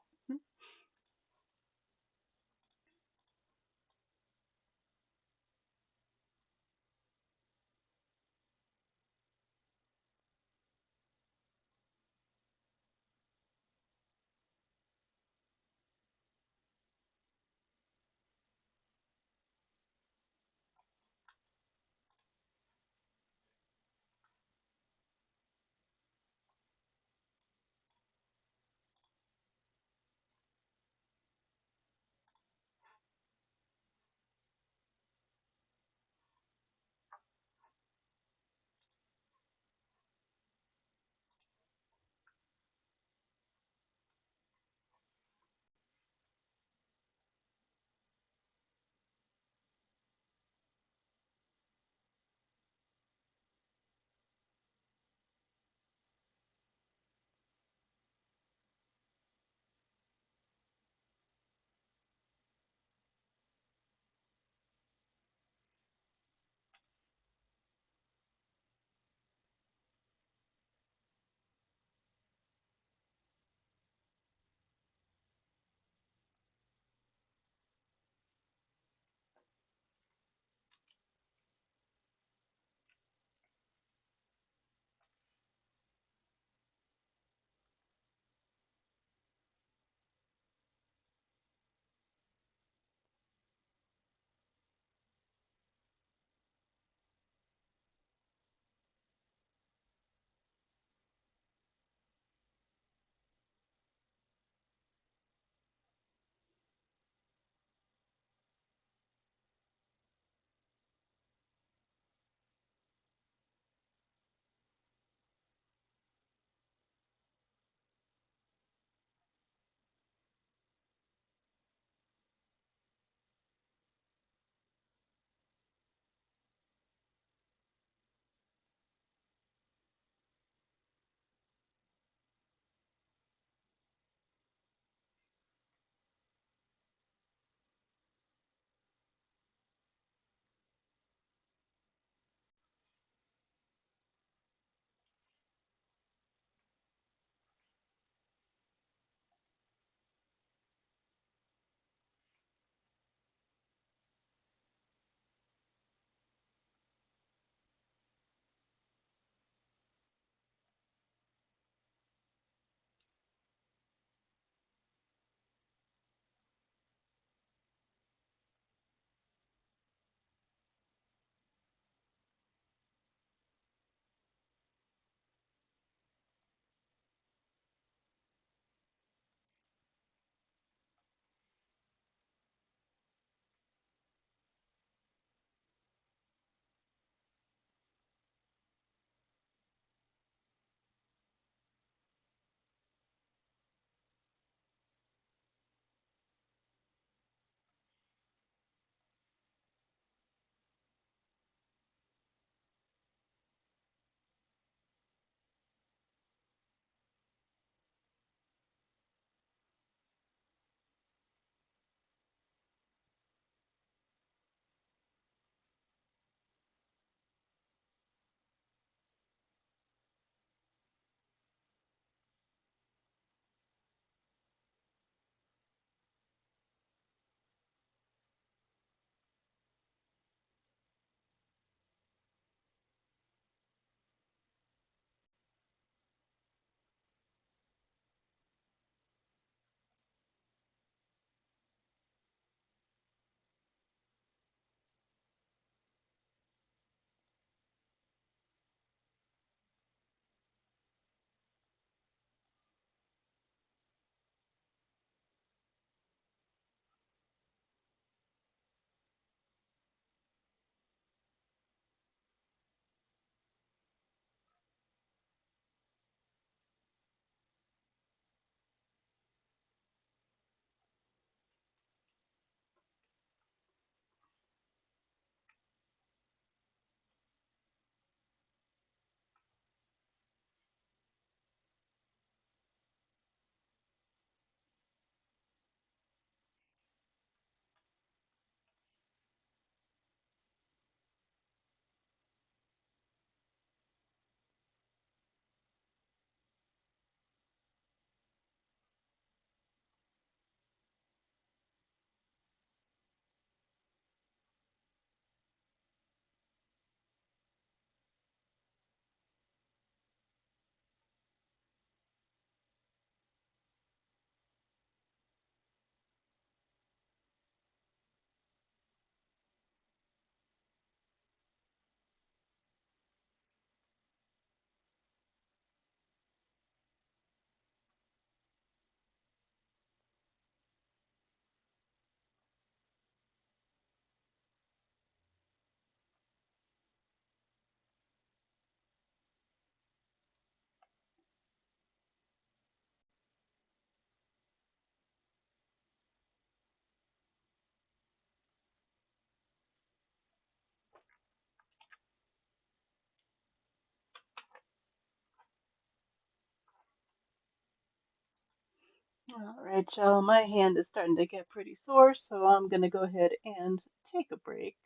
All right, y'all. My hand is starting to get pretty sore, so I'm gonna go ahead and take a break.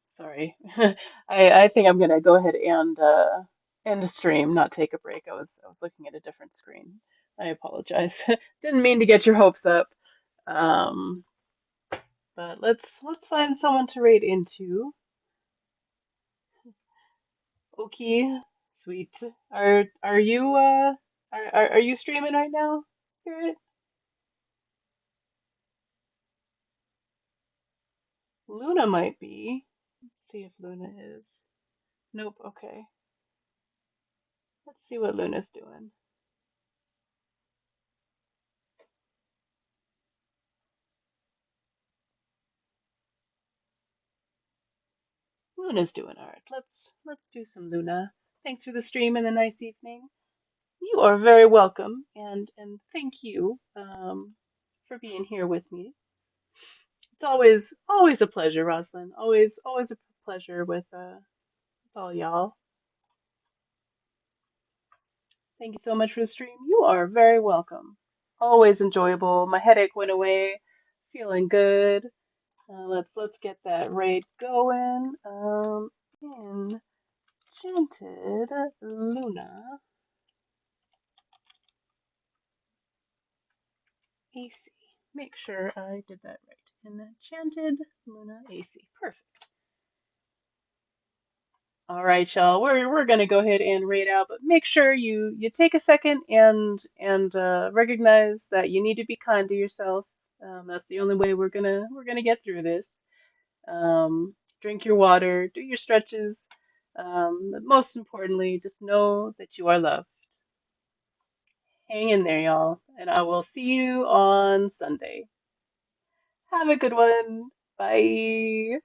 Sorry. I think I'm gonna go ahead and end the stream, not take a break. I was looking at a different screen. I apologize. Didn't mean to get your hopes up. Um, but let's find someone to raid into. Okay, sweet. Are you are you streaming right now, Spirit? Luna might be. Let's see if Luna is. Nope, okay. Let's see what Luna's doing. Luna's doing all right. Let's do some Luna. Thanks for the stream and the nice evening. You are very welcome, and thank you for being here with me. It's always a pleasure, Roslyn. Always a pleasure with all y'all. Thank you so much for the stream. You are very welcome. Always enjoyable. My headache went away. Feeling good. Let's get that raid going. Enchanted Luna AC. Make sure I did that right. Enchanted Luna AC. Perfect. All right, y'all. We're gonna go ahead and raid out, but make sure you take a second and recognize that you need to be kind to yourself. That's the only way we're gonna get through this. Drink your water, do your stretches. But most importantly, just know that you are loved. Hang in there, y'all, and I will see you on Sunday. Have a good one. Bye.